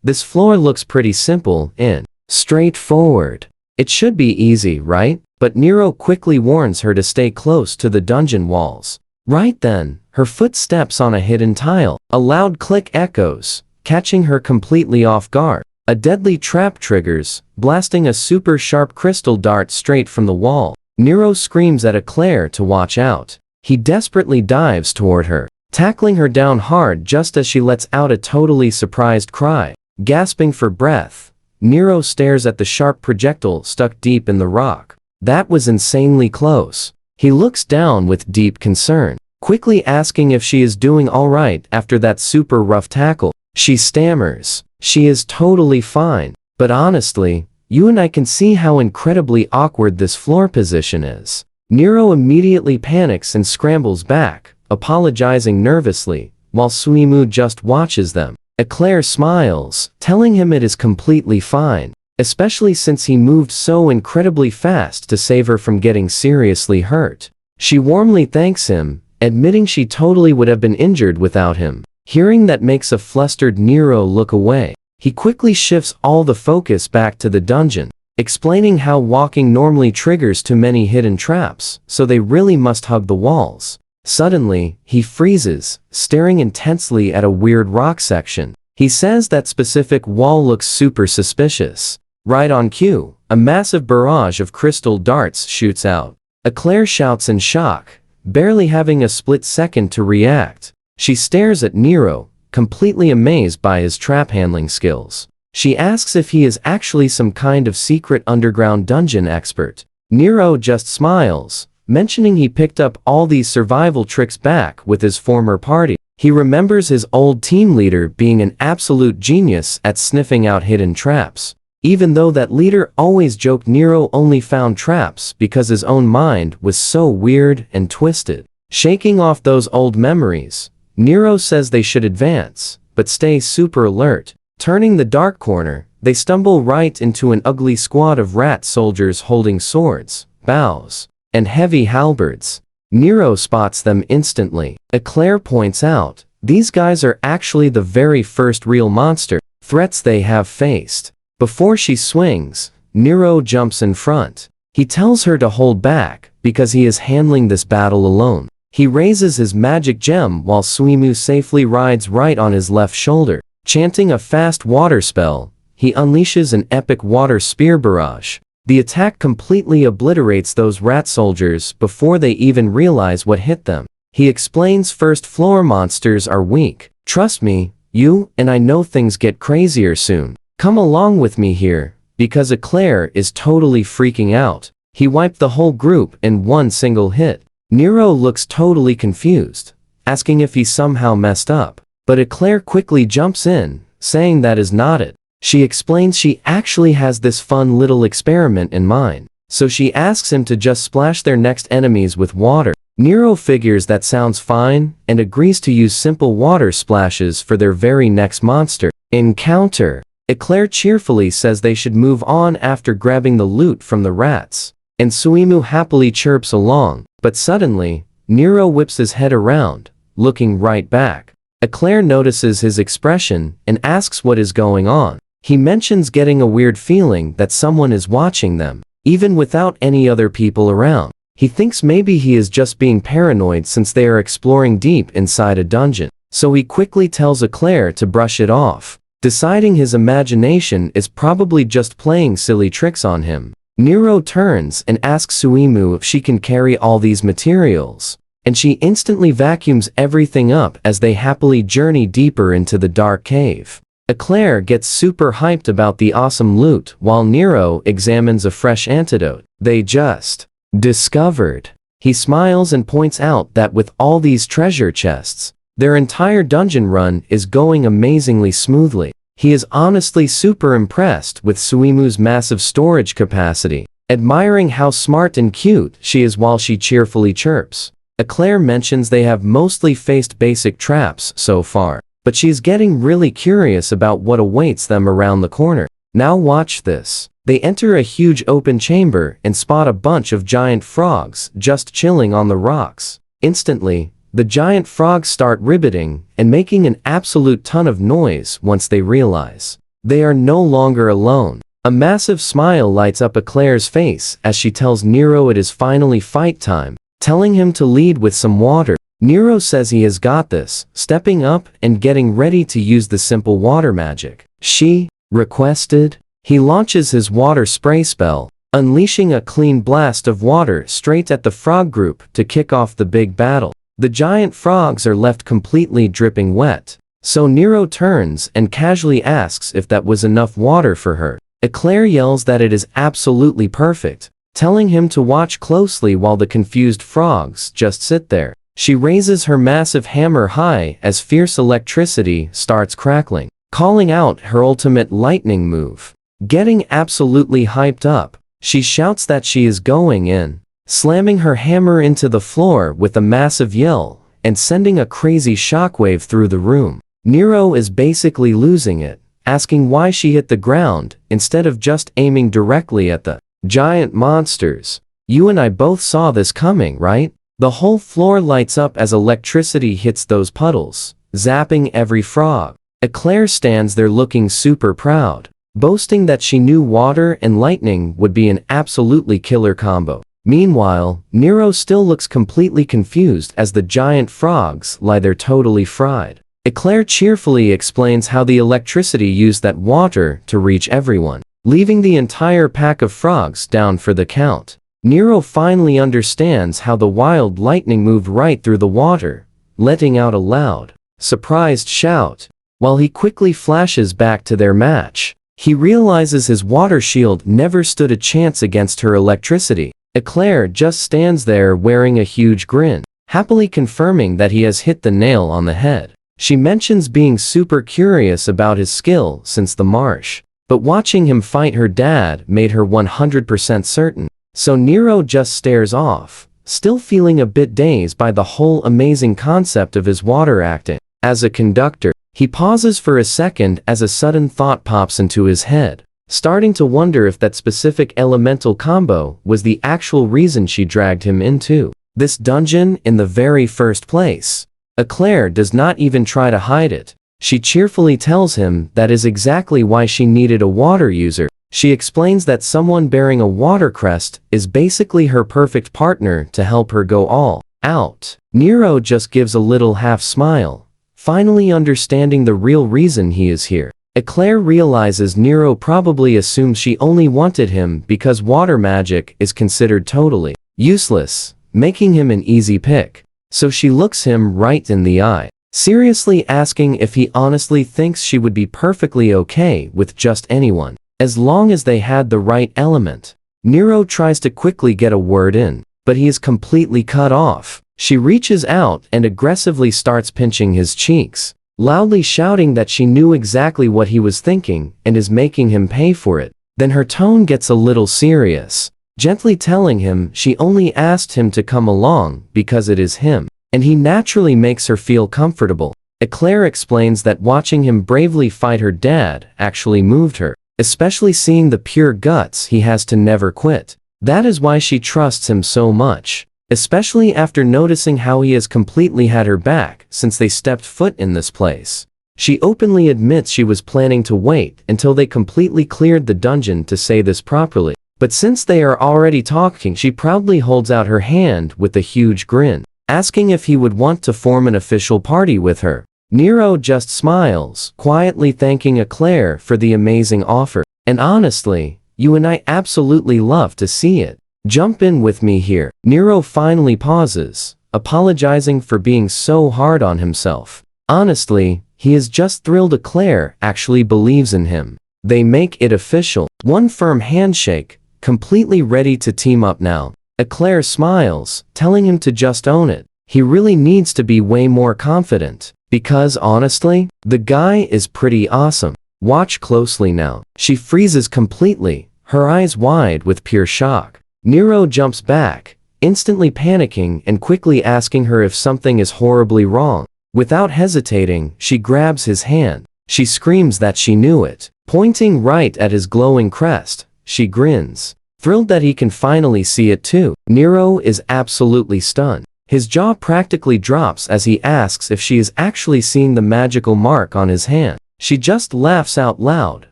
"This floor looks pretty simple and straightforward. It should be easy, right?" But Nero quickly warns her to stay close to the dungeon walls. Right then, her foot steps on a hidden tile. A loud click echoes, catching her completely off guard. A deadly trap triggers, blasting a super sharp crystal dart straight from the wall. Nero screams at Eclair to watch out. He desperately dives toward her, tackling her down hard just as she lets out a totally surprised cry. Gasping for breath, Nero stares at the sharp projectile stuck deep in the rock. That was insanely close. He looks down with deep concern, quickly asking if she is doing alright after that super rough tackle. She stammers, "She is totally fine, but honestly, you and I can see how incredibly awkward this floor position is." Nero immediately panics and scrambles back, apologizing nervously, while Suimu just watches them. Eclair smiles, telling him it is completely fine, especially since he moved so incredibly fast to save her from getting seriously hurt. She warmly thanks him, admitting she totally would have been injured without him. Hearing that makes a flustered Nero look away. He quickly shifts all the focus back to the dungeon, explaining how walking normally triggers too many hidden traps, so they really must hug the walls. Suddenly, he freezes, staring intensely at a weird rock section. He says that specific wall looks super suspicious. Right on cue, a massive barrage of crystal darts shoots out. Eclair shouts in shock, barely having a split second to react. She stares at Nero, completely amazed by his trap handling skills. She asks if he is actually some kind of secret underground dungeon expert. Nero just smiles, mentioning he picked up all these survival tricks back with his former party. He remembers his old team leader being an absolute genius at sniffing out hidden traps, even though that leader always joked Nero only found traps because his own mind was so weird and twisted. Shaking off those old memories, Nero says they should advance, but stay super alert. Turning the dark corner, they stumble right into an ugly squad of rat soldiers holding swords, bows, and heavy halberds. Nero spots them instantly. Eclair points out, these guys are actually the very first real monster threats they have faced. Before she swings, Nero jumps in front. He tells her to hold back, because he is handling this battle alone. He raises his magic gem while Suimu safely rides right on his left shoulder. Chanting a fast water spell, he unleashes an epic water spear barrage. The attack completely obliterates those rat soldiers before they even realize what hit them. He explains first floor monsters are weak. Trust me, you and I know things get crazier soon. Come along with me here, because Eclair is totally freaking out. He wiped the whole group in one single hit. Nero looks totally confused, asking if he somehow messed up. But Eclair quickly jumps in, saying that is not it. She explains she actually has this fun little experiment in mind, so she asks him to just splash their next enemies with water. Nero figures that sounds fine, and agrees to use simple water splashes for their very next monster encounter. Eclair cheerfully says they should move on after grabbing the loot from the rats, and Suimu happily chirps along, but suddenly, Nero whips his head around, looking right back. Eclair notices his expression and asks what is going on. He mentions getting a weird feeling that someone is watching them, even without any other people around. He thinks maybe he is just being paranoid since they are exploring deep inside a dungeon, so he quickly tells Eclair to brush it off, deciding his imagination is probably just playing silly tricks on him. Nero turns and asks Suimu if she can carry all these materials, and she instantly vacuums everything up as they happily journey deeper into the dark cave. Eclair gets super hyped about the awesome loot while Nero examines a fresh antidote they just discovered. He smiles and points out that with all these treasure chests, their entire dungeon run is going amazingly smoothly. He is honestly super impressed with Suimu's massive storage capacity, admiring how smart and cute she is while she cheerfully chirps. Eclair mentions they have mostly faced basic traps so far, but she's getting really curious about what awaits them around the corner. Now watch this. They enter a huge open chamber and spot a bunch of giant frogs just chilling on the rocks. Instantly, the giant frogs start ribbiting and making an absolute ton of noise once they realize they are no longer alone. A massive smile lights up Eclair's face as she tells Nero it is finally fight time, telling him to lead with some water. Nero says he has got this, stepping up and getting ready to use the simple water magic she requested. He launches his water spray spell, unleashing a clean blast of water straight at the frog group to kick off the big battle. The giant frogs are left completely dripping wet, so Nero turns and casually asks if that was enough water for her. Eclair yells that it is absolutely perfect, telling him to watch closely while the confused frogs just sit there. She raises her massive hammer high as fierce electricity starts crackling, calling out her ultimate lightning move. Getting absolutely hyped up, she shouts that she is going in, slamming her hammer into the floor with a massive yell and sending a crazy shockwave through the room. Nero is basically losing it, asking why she hit the ground instead of just aiming directly at the giant monsters. You and I both saw this coming, right? The whole floor lights up as electricity hits those puddles, zapping every frog. Eclair stands there looking super proud, boasting that she knew water and lightning would be an absolutely killer combo. Meanwhile, Nero still looks completely confused as the giant frogs lie there totally fried. Eclair cheerfully explains how the electricity used that water to reach everyone, leaving the entire pack of frogs down for the count. Nero finally understands how the wild lightning moved right through the water, letting out a loud, surprised shout. While he quickly flashes back to their match, he realizes his water shield never stood a chance against her electricity. Eclair just stands there wearing a huge grin, happily confirming that he has hit the nail on the head. She mentions being super curious about his skill since the marsh, but watching him fight her dad made her 100% certain. So Nero just stares off, still feeling a bit dazed by the whole amazing concept of his water acting. As a conductor, he pauses for a second as a sudden thought pops into his head, starting to wonder if that specific elemental combo was the actual reason she dragged him into this dungeon in the very first place. Eclair does not even try to hide it. She cheerfully tells him that is exactly why she needed a water user. She explains that someone bearing a Water-Crest is basically her perfect partner to help her go all out. Nero just gives a little half smile, finally understanding the real reason he is here. Eclair realizes Nero probably assumes she only wanted him because water magic is considered totally useless, making him an easy pick. So she looks him right in the eye, seriously asking if he honestly thinks she would be perfectly okay with just anyone, as long as they had the right element. Nero tries to quickly get a word in, but he is completely cut off. She reaches out and aggressively starts pinching his cheeks, loudly shouting that she knew exactly what he was thinking and is making him pay for it. Then her tone gets a little serious, gently telling him she only asked him to come along because it is him, and he naturally makes her feel comfortable. Eclair explains that watching him bravely fight her dad actually moved her, especially seeing the pure guts he has to never quit. That is why she trusts him so much, especially after noticing how he has completely had her back since they stepped foot in this place. She openly admits she was planning to wait until they completely cleared the dungeon to say this properly. But since they are already talking, she proudly holds out her hand with a huge grin, asking if he would want to form an official party with her. Nero just smiles, quietly thanking Eclair for the amazing offer. And honestly, you and I absolutely love to see it. Jump in with me here. Nero finally pauses, apologizing for being so hard on himself. Honestly, he is just thrilled Eclair actually believes in him. They make it official. One firm handshake, completely ready to team up now. Eclair smiles, telling him to just own it. He really needs to be way more confident, because honestly, the guy is pretty awesome. Watch closely now. She freezes completely, her eyes wide with pure shock. Nero jumps back, instantly panicking and quickly asking her if something is horribly wrong. Without hesitating, she grabs his hand. She screams that she knew it. Pointing right at his glowing crest, she grins, thrilled that he can finally see it too. Nero is absolutely stunned. His jaw practically drops as he asks if she is actually seeing the magical mark on his hand. She just laughs out loud,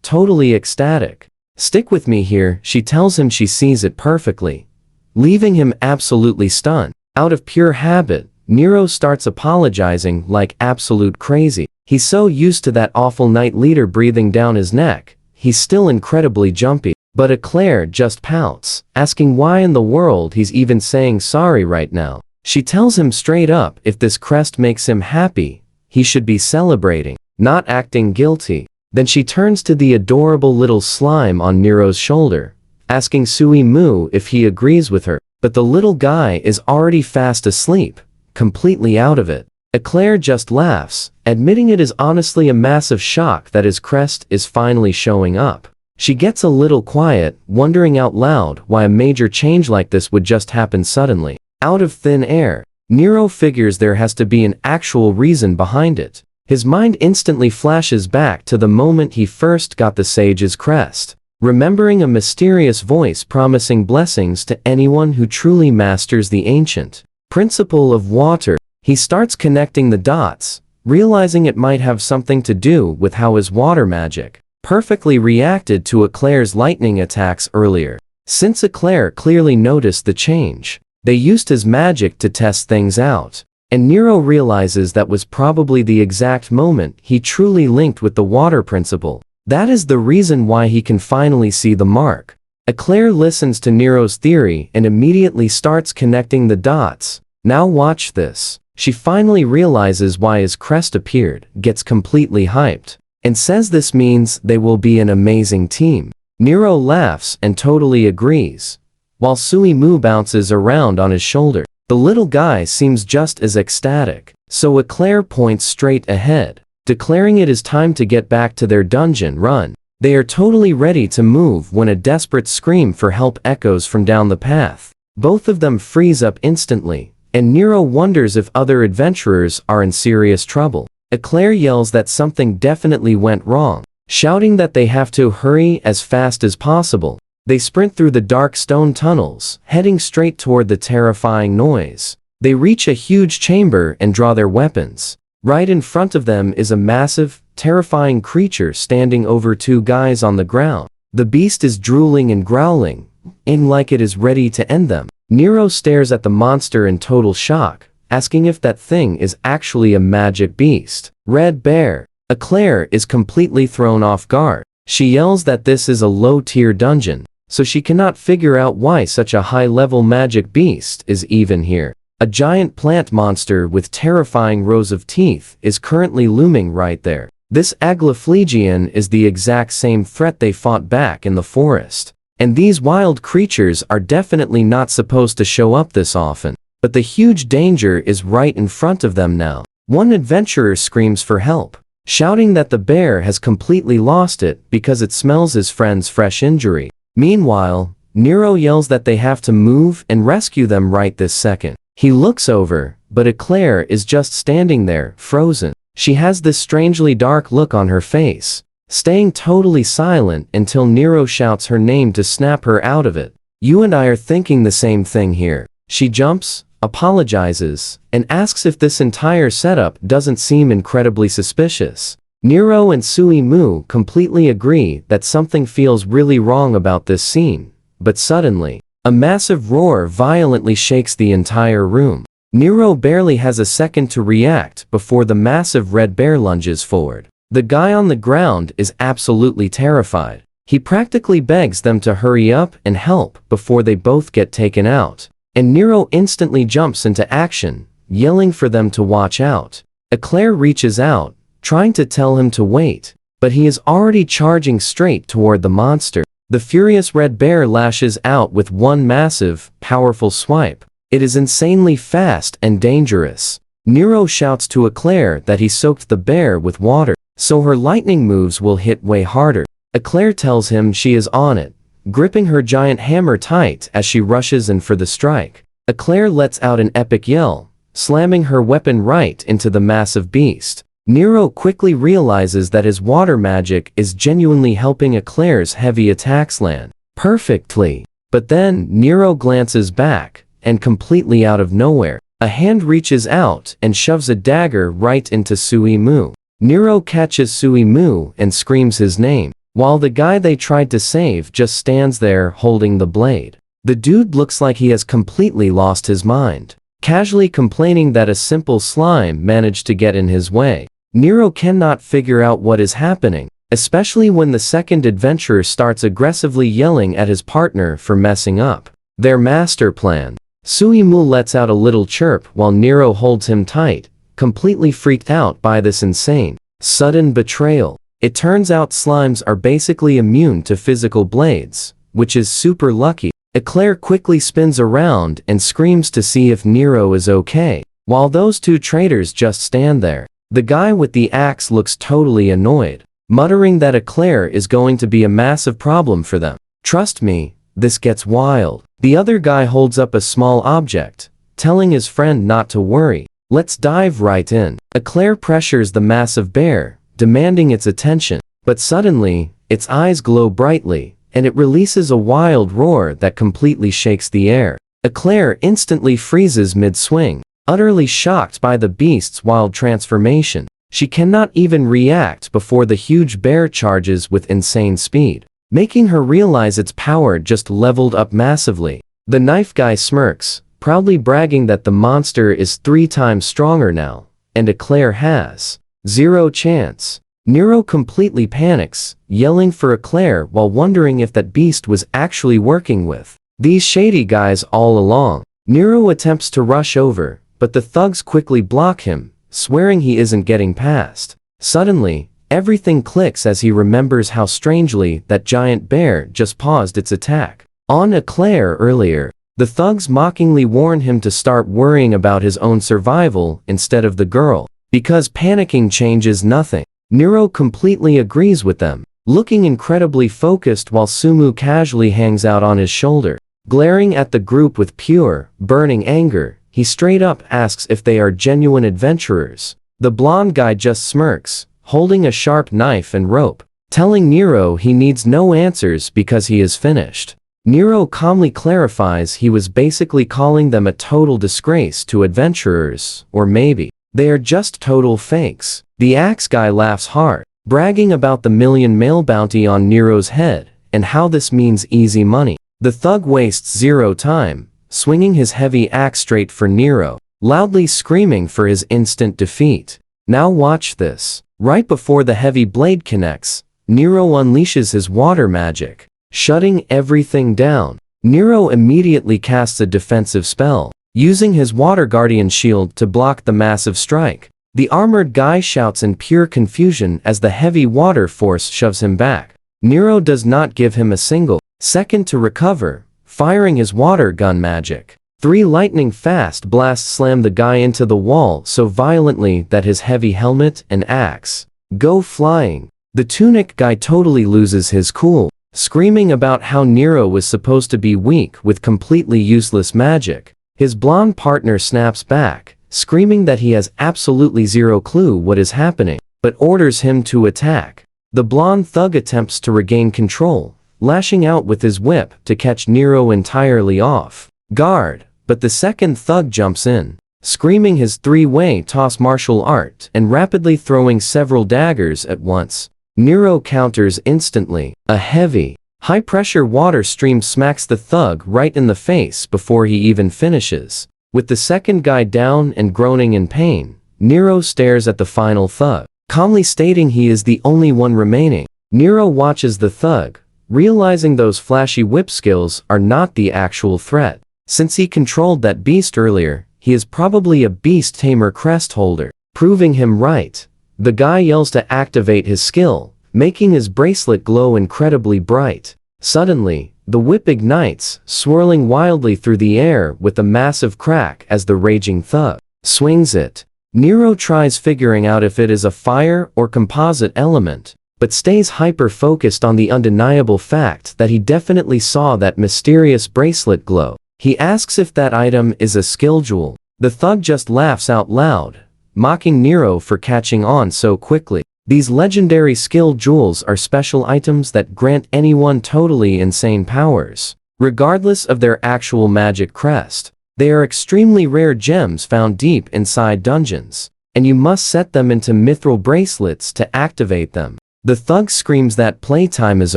totally ecstatic. Stick with me here, she tells him she sees it perfectly, leaving him absolutely stunned. Out of pure habit, Nero starts apologizing like absolute crazy. He's so used to that awful night leader breathing down his neck, he's still incredibly jumpy. But Eclair just pouts, asking why in the world he's even saying sorry right now. She tells him straight up if this crest makes him happy, he should be celebrating, not acting guilty. Then she turns to the adorable little slime on Nero's shoulder, asking Sui Mu if he agrees with her. But the little guy is already fast asleep, completely out of it. Eclair just laughs, admitting it is honestly a massive shock that his crest is finally showing up. She gets a little quiet, wondering out loud why a major change like this would just happen suddenly, out of thin air. Nero figures there has to be an actual reason behind it. His mind instantly flashes back to the moment he first got the sage's crest, remembering a mysterious voice promising blessings to anyone who truly masters the ancient principle of water. He starts connecting the dots, realizing it might have something to do with how his water magic perfectly reacted to Eclair's lightning attacks earlier. Since Eclair clearly noticed the change, they used his magic to test things out, and Nero realizes that was probably the exact moment he truly linked with the water principle. That is the reason why he can finally see the mark. Eclair listens to Nero's theory and immediately starts connecting the dots. Now watch this. She finally realizes why his crest appeared, gets completely hyped, and says this means they will be an amazing team. Nero laughs and totally agrees, while Suimu bounces around on his shoulder. The little guy seems just as ecstatic, so Eclair points straight ahead, declaring it is time to get back to their dungeon run. They are totally ready to move when a desperate scream for help echoes from down the path. Both of them freeze up instantly, and Nero wonders if other adventurers are in serious trouble. Eclair yells that something definitely went wrong, shouting that they have to hurry as fast as possible. They sprint through the dark stone tunnels, heading straight toward the terrifying noise. They reach a huge chamber and draw their weapons. Right in front of them is a massive, terrifying creature standing over two guys on the ground. The beast is drooling and growling, like it is ready to end them. Nero stares at the monster in total shock, asking if that thing is actually a magic beast. Red Bear. Eclair is completely thrown off guard. She yells that this is a low-tier dungeon, so she cannot figure out why such a high-level magic beast is even here. A giant plant monster with terrifying rows of teeth is currently looming right there. This Aglaphlegian is the exact same threat they fought back in the forest. And these wild creatures are definitely not supposed to show up this often. But the huge danger is right in front of them now. One adventurer screams for help, shouting that the bear has completely lost it because it smells his friend's fresh injury. Meanwhile, Nero yells that they have to move and rescue them right this second. He looks over, but Eclair is just standing there, frozen. She has this strangely dark look on her face, staying totally silent until Nero shouts her name to snap her out of it. You and I are thinking the same thing here. She jumps, apologizes, and asks if this entire setup doesn't seem incredibly suspicious. Nero and Suimu completely agree that something feels really wrong about this scene, but suddenly, a massive roar violently shakes the entire room. Nero barely has a second to react before the massive red bear lunges forward. The guy on the ground is absolutely terrified. He practically begs them to hurry up and help before they both get taken out. And Nero instantly jumps into action, yelling for them to watch out. Eclair reaches out, trying to tell him to wait, but he is already charging straight toward the monster. The furious red bear lashes out with one massive, powerful swipe. It is insanely fast and dangerous. Nero shouts to Eclair that he soaked the bear with water, so her lightning moves will hit way harder. Eclair tells him she is on it, gripping her giant hammer tight as she rushes in for the strike. Eclair lets out an epic yell, slamming her weapon right into the massive beast. Nero quickly realizes that his water magic is genuinely helping Eclair's heavy attacks land perfectly. But then Nero glances back, and completely out of nowhere, a hand reaches out and shoves a dagger right into Suimu. Nero catches Suimu and screams his name, while the guy they tried to save just stands there holding the blade. The dude looks like he has completely lost his mind, casually complaining that a simple slime managed to get in his way. Nero cannot figure out what is happening, especially when the second adventurer starts aggressively yelling at his partner for messing up their master plan. Suimu lets out a little chirp while Nero holds him tight, completely freaked out by this insane, sudden betrayal. It turns out slimes are basically immune to physical blades, which is super lucky. Eclair quickly spins around and screams to see if Nero is okay, while those two traitors just stand there. The guy with the axe looks totally annoyed, muttering that Eclair is going to be a massive problem for them. Trust me, this gets wild. The other guy holds up a small object, telling his friend not to worry. Let's dive right in. Eclair pressures the massive bear, demanding its attention, but suddenly, its eyes glow brightly, and it releases a wild roar that completely shakes the air. Eclair instantly freezes mid-swing, utterly shocked by the beast's wild transformation. She cannot even react before the huge bear charges with insane speed, making her realize its power just leveled up massively. The knife guy smirks, proudly bragging that the monster is 3 times stronger now, and Eclair has 0 chance. Nero completely panics, yelling for Eclair while wondering if that beast was actually working with these shady guys all along. Nero attempts to rush over, but the thugs quickly block him, swearing he isn't getting past. Suddenly, everything clicks as he remembers how strangely that giant bear just paused its attack on Eclair earlier. The thugs mockingly warn him to start worrying about his own survival instead of the girl, because panicking changes nothing. Nero completely agrees with them, looking incredibly focused while Sumu casually hangs out on his shoulder. Glaring at the group with pure, burning anger, he straight up asks if they are genuine adventurers. The blonde guy just smirks, holding a sharp knife and rope, telling Nero he needs no answers because he is finished. Nero calmly clarifies he was basically calling them a total disgrace to adventurers, or maybe they are just total fakes. The axe guy laughs hard, bragging about the $1 million mail bounty on Nero's head, and how this means easy money. The thug wastes 0 time, swinging his heavy axe straight for Nero, loudly screaming for his instant defeat. Now watch this. Right before the heavy blade connects, Nero unleashes his water magic, shutting everything down. Nero immediately casts a defensive spell, using his water guardian shield to block the massive strike. The armored guy shouts in pure confusion as the heavy water force shoves him back. Nero does not give him a single second to recover, firing his water gun magic. 3 lightning-fast blasts slam the guy into the wall so violently that his heavy helmet and axe go flying. The tunic guy totally loses his cool, screaming about how Nero was supposed to be weak with completely useless magic. His blonde partner snaps back, screaming that he has absolutely 0 clue what is happening, but orders him to attack. The blonde thug attempts to regain control, lashing out with his whip to catch Nero entirely off guard, but the second thug jumps in, screaming his 3-way toss martial art and rapidly throwing several daggers at once. Nero counters instantly. A heavy, high-pressure water stream smacks the thug right in the face before he even finishes. With the second guy down and groaning in pain, Nero stares at the final thug, calmly stating he is the only one remaining. Nero watches the thug, realizing those flashy whip skills are not the actual threat. Since he controlled that beast earlier, he is probably a beast tamer crest holder, proving him right. The guy yells to activate his skill, making his bracelet glow incredibly bright. Suddenly, the whip ignites, swirling wildly through the air with a massive crack as the raging thug swings it. Nero tries figuring out if it is a fire or composite element, but stays hyper-focused on the undeniable fact that he definitely saw that mysterious bracelet glow. He asks if that item is a skill jewel. The thug just laughs out loud, mocking Nero for catching on so quickly. These legendary skill jewels are special items that grant anyone totally insane powers, regardless of their actual magic crest. They are extremely rare gems found deep inside dungeons, and you must set them into mithril bracelets to activate them. The thug screams that playtime is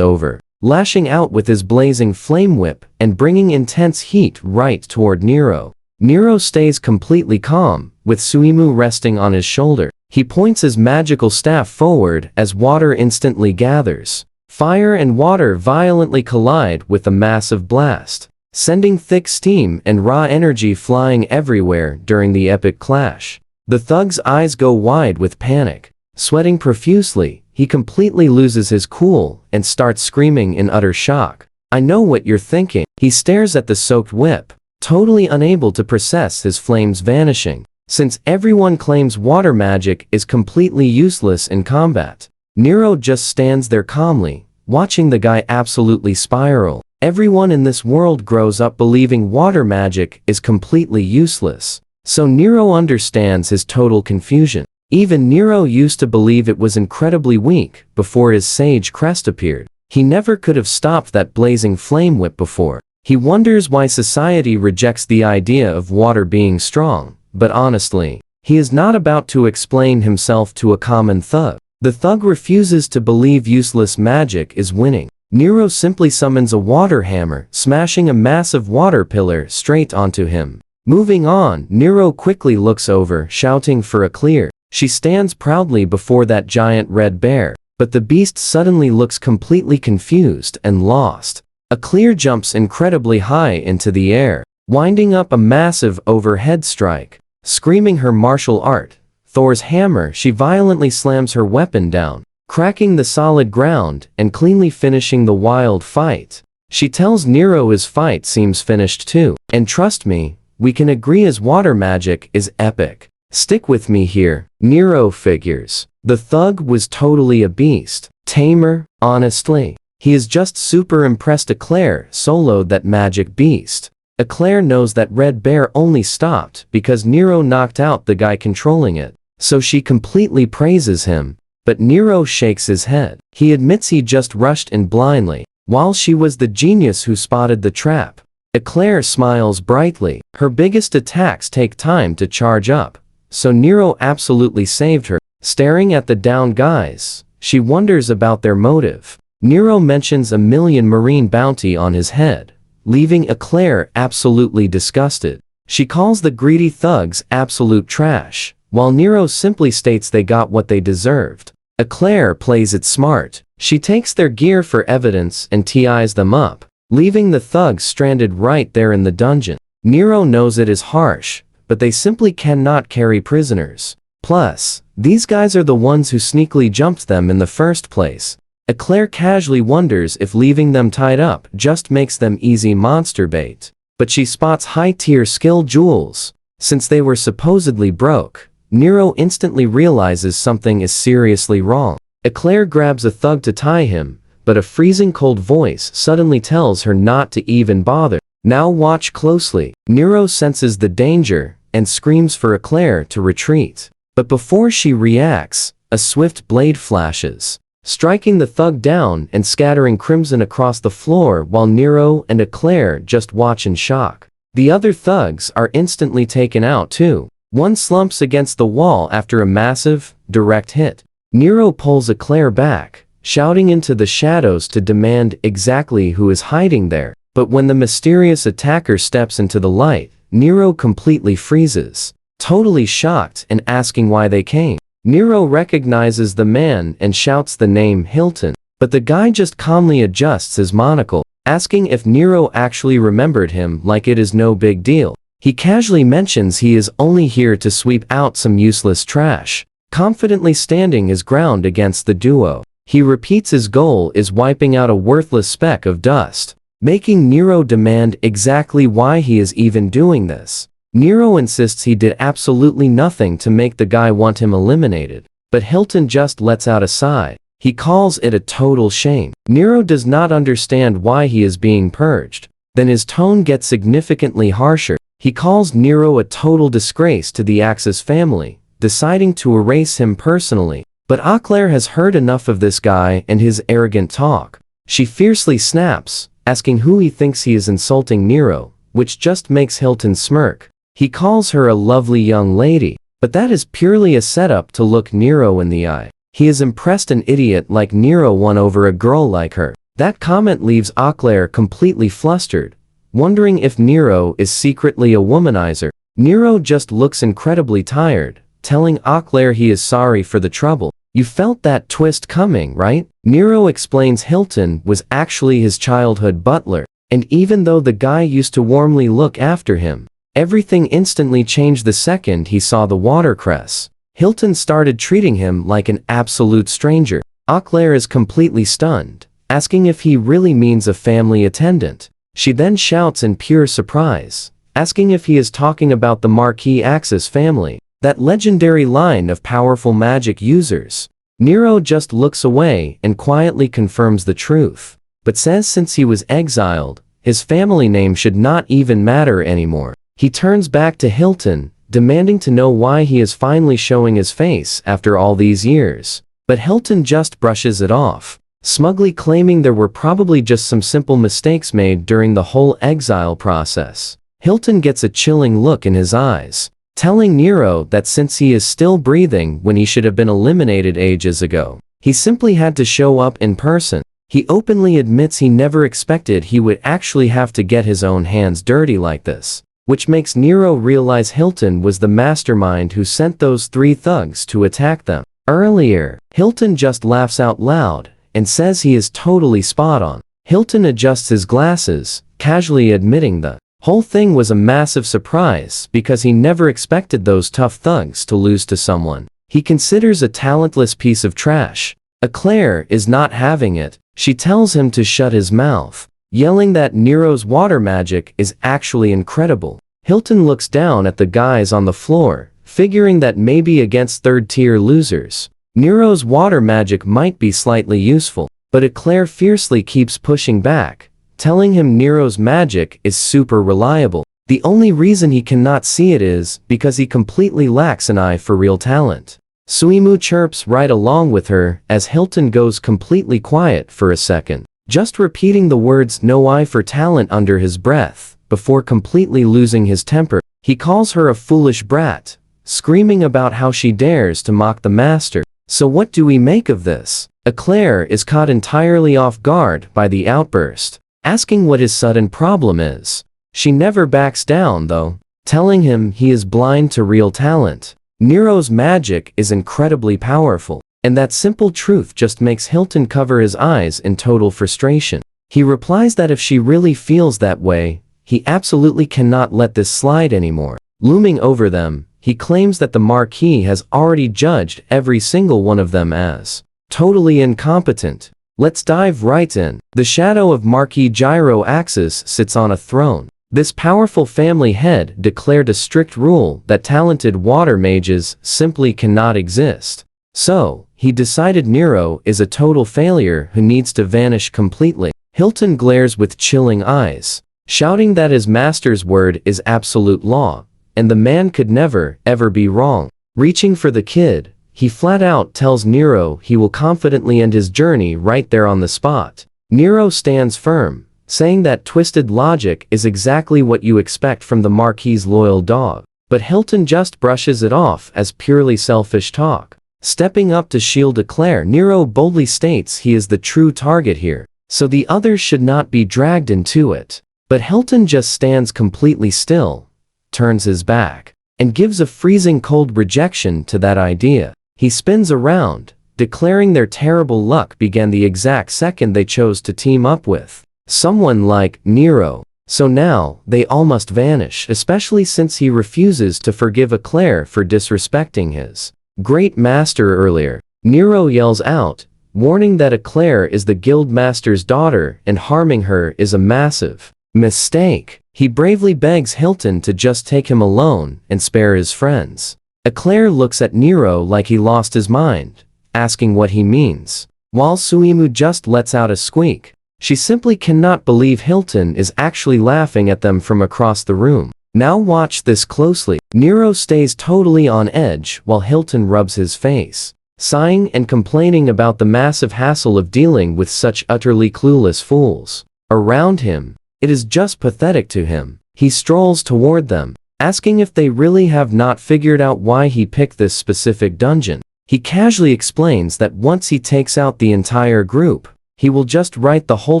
over, lashing out with his blazing flame whip and bringing intense heat right toward Nero. Nero stays completely calm, with Suimu resting on his shoulder. He points his magical staff forward as water instantly gathers. Fire and water violently collide with a massive blast, sending thick steam and raw energy flying everywhere during the epic clash. The thug's eyes go wide with panic. Sweating profusely, he completely loses his cool and starts screaming in utter shock. "I know what you're thinking." He stares at the soaked whip, totally unable to process his flames vanishing. Since everyone claims water magic is completely useless in combat, Nero just stands there calmly, watching the guy absolutely spiral. Everyone in this world grows up believing water magic is completely useless, so Nero understands his total confusion. Even Nero used to believe it was incredibly weak before his sage crest appeared. He never could have stopped that blazing flame whip before. He wonders why society rejects the idea of water being strong. But honestly, He is not about to explain himself to a common thug. The thug refuses to believe useless magic is winning. Nero simply summons a water hammer, smashing a massive water pillar straight onto him. Moving on, Nero quickly looks over, shouting for a clear. She stands proudly before that giant red bear, but the beast suddenly looks completely confused and lost. A clear jumps incredibly high into the air, winding up a massive overhead strike. Screaming her martial art, Thor's hammer, she violently slams her weapon down, cracking the solid ground and cleanly finishing the wild fight. She tells Nero his fight seems finished too. And trust me, we can agree his water magic is epic. Stick with me here. Nero figures. The thug was totally a beast. Tamer, honestly. He is just super impressed. Eclair soloed that magic beast. Eclair knows that Red Bear only stopped because Nero knocked out the guy controlling it. So she completely praises him. But Nero shakes his head. He admits he just rushed in blindly, while she was the genius who spotted the trap. Eclair smiles brightly. Her biggest attacks take time to charge up, so Nero absolutely saved her. Staring at the downed guys, she wonders about their motive. Nero mentions a million marine bounty on his head, leaving Eclair absolutely disgusted. She calls the greedy thugs absolute trash, while Nero simply states they got what they deserved. Eclair plays it smart. She takes their gear for evidence and ties them up, leaving the thugs stranded right there in the dungeon. Nero knows it is harsh, but they simply cannot carry prisoners. Plus, these guys are the ones who sneakily jumped them in the first place. Eclair casually wonders if leaving them tied up just makes them easy monster bait. But she spots high-tier skill jewels. Since they were supposedly broke, Nero instantly realizes something is seriously wrong. Eclair grabs a thug to tie him, but a freezing cold voice suddenly tells her not to even bother. Now watch closely. Nero senses the danger and screams for Eclair to retreat. But before she reacts, a swift blade flashes, striking the thug down and scattering crimson across the floor while Nero and Eclair just watch in shock. The other thugs are instantly taken out too. One slumps against the wall after a massive, direct hit. Nero pulls Eclair back, shouting into the shadows to demand exactly who is hiding there. But when the mysterious attacker steps into the light, Nero completely freezes, totally shocked and asking why they came. Nero recognizes the man and shouts the name Hilton, but the guy just calmly adjusts his monocle, asking if Nero actually remembered him like it is no big deal. He casually mentions he is only here to sweep out some useless trash, confidently standing his ground against the duo. He repeats his goal is wiping out a worthless speck of dust, making Nero demand exactly why he is even doing this. Nero insists he did absolutely nothing to make the guy want him eliminated, but Hilton just lets out a sigh. He calls it a total shame. Nero does not understand why he is being purged. Then his tone gets significantly harsher. He calls Nero a total disgrace to the Axis family, deciding to erase him personally. But Eclair has heard enough of this guy and his arrogant talk. She fiercely snaps, asking who he thinks he is insulting Nero, which just makes Hilton smirk. He calls her a lovely young lady, but that is purely a setup to look Nero in the eye. He is impressed an idiot like Nero won over a girl like her. That comment leaves Eclair completely flustered, wondering if Nero is secretly a womanizer. Nero just looks incredibly tired, telling Eclair he is sorry for the trouble. You felt that twist coming, right? Nero explains Hilton was actually his childhood butler, and even though the guy used to warmly look after him, everything instantly changed the second he saw the Water-Crest. Hilton started treating him like an absolute stranger. Eclair is completely stunned, asking if he really means a family attendant. She then shouts in pure surprise, asking if he is talking about the Marquis Axis family, that legendary line of powerful magic users. Nero just looks away and quietly confirms the truth, but says since he was exiled, his family name should not even matter anymore. He turns back to Hilton, demanding to know why he is finally showing his face after all these years. But Hilton just brushes it off, smugly claiming there were probably just some simple mistakes made during the whole exile process. Hilton gets a chilling look in his eyes, telling Nero that since he is still breathing when he should have been eliminated ages ago, he simply had to show up in person. He openly admits he never expected he would actually have to get his own hands dirty like this, which makes Nero realize Hilton was the mastermind who sent those 3 thugs to attack them. Earlier, Hilton just laughs out loud and says he is totally spot on. Hilton adjusts his glasses, casually admitting the whole thing was a massive surprise because he never expected those tough thugs to lose to someone he considers a talentless piece of trash. Eclair is not having it. She tells him to shut his mouth, yelling that Nero's water magic is actually incredible. Hilton looks down at the guys on the floor, figuring that maybe against third-tier losers, Nero's water magic might be slightly useful, but Eclair fiercely keeps pushing back, telling him Nero's magic is super reliable. The only reason he cannot see it is because he completely lacks an eye for real talent. Suimu chirps right along with her as Hilton goes completely quiet for a second, just repeating the words "no eye for talent" under his breath, before completely losing his temper. He calls her a foolish brat, screaming about how she dares to mock the master. So what do we make of this? Eclair is caught entirely off guard by the outburst, asking what his sudden problem is. She never backs down though, telling him he is blind to real talent. Nero's magic is incredibly powerful, and that simple truth just makes Hilton cover his eyes in total frustration. He replies that if she really feels that way, he absolutely cannot let this slide anymore. Looming over them, he claims that the Marquis has already judged every single one of them as totally incompetent. Let's dive right in. The shadow of Marquis Gyro Axis sits on a throne. This powerful family head declared a strict rule that talented water mages simply cannot exist. So, he decided Nero is a total failure who needs to vanish completely. Hilton glares with chilling eyes, shouting that his master's word is absolute law, and the man could never, ever be wrong. Reaching for the kid, he flat out tells Nero he will confidently end his journey right there on the spot. Nero stands firm, saying that twisted logic is exactly what you expect from the Marquis's loyal dog. But Hilton just brushes it off as purely selfish talk. Stepping up to shield Eclair, Nero boldly states he is the true target here, so the others should not be dragged into it. But Hilton just stands completely still, turns his back, and gives a freezing cold rejection to that idea. He spins around, declaring their terrible luck began the exact second they chose to team up with someone like Nero. So now, they all must vanish, especially since he refuses to forgive Eclair for disrespecting his great master earlier. Nero yells out, warning that Eclair is the guild master's daughter and harming her is a massive mistake. He bravely begs Hilton to just take him alone and spare his friends. Eclair looks at Nero like he lost his mind, asking what he means, while Suimu just lets out a squeak. She simply cannot believe Hilton is actually laughing at them from across the room. Now watch this closely. Nero stays totally on edge while Hilton rubs his face, sighing and complaining about the massive hassle of dealing with such utterly clueless fools around him. It is just pathetic to him. He strolls toward them, asking if they really have not figured out why he picked this specific dungeon. He casually explains that once he takes out the entire group, he will just write the whole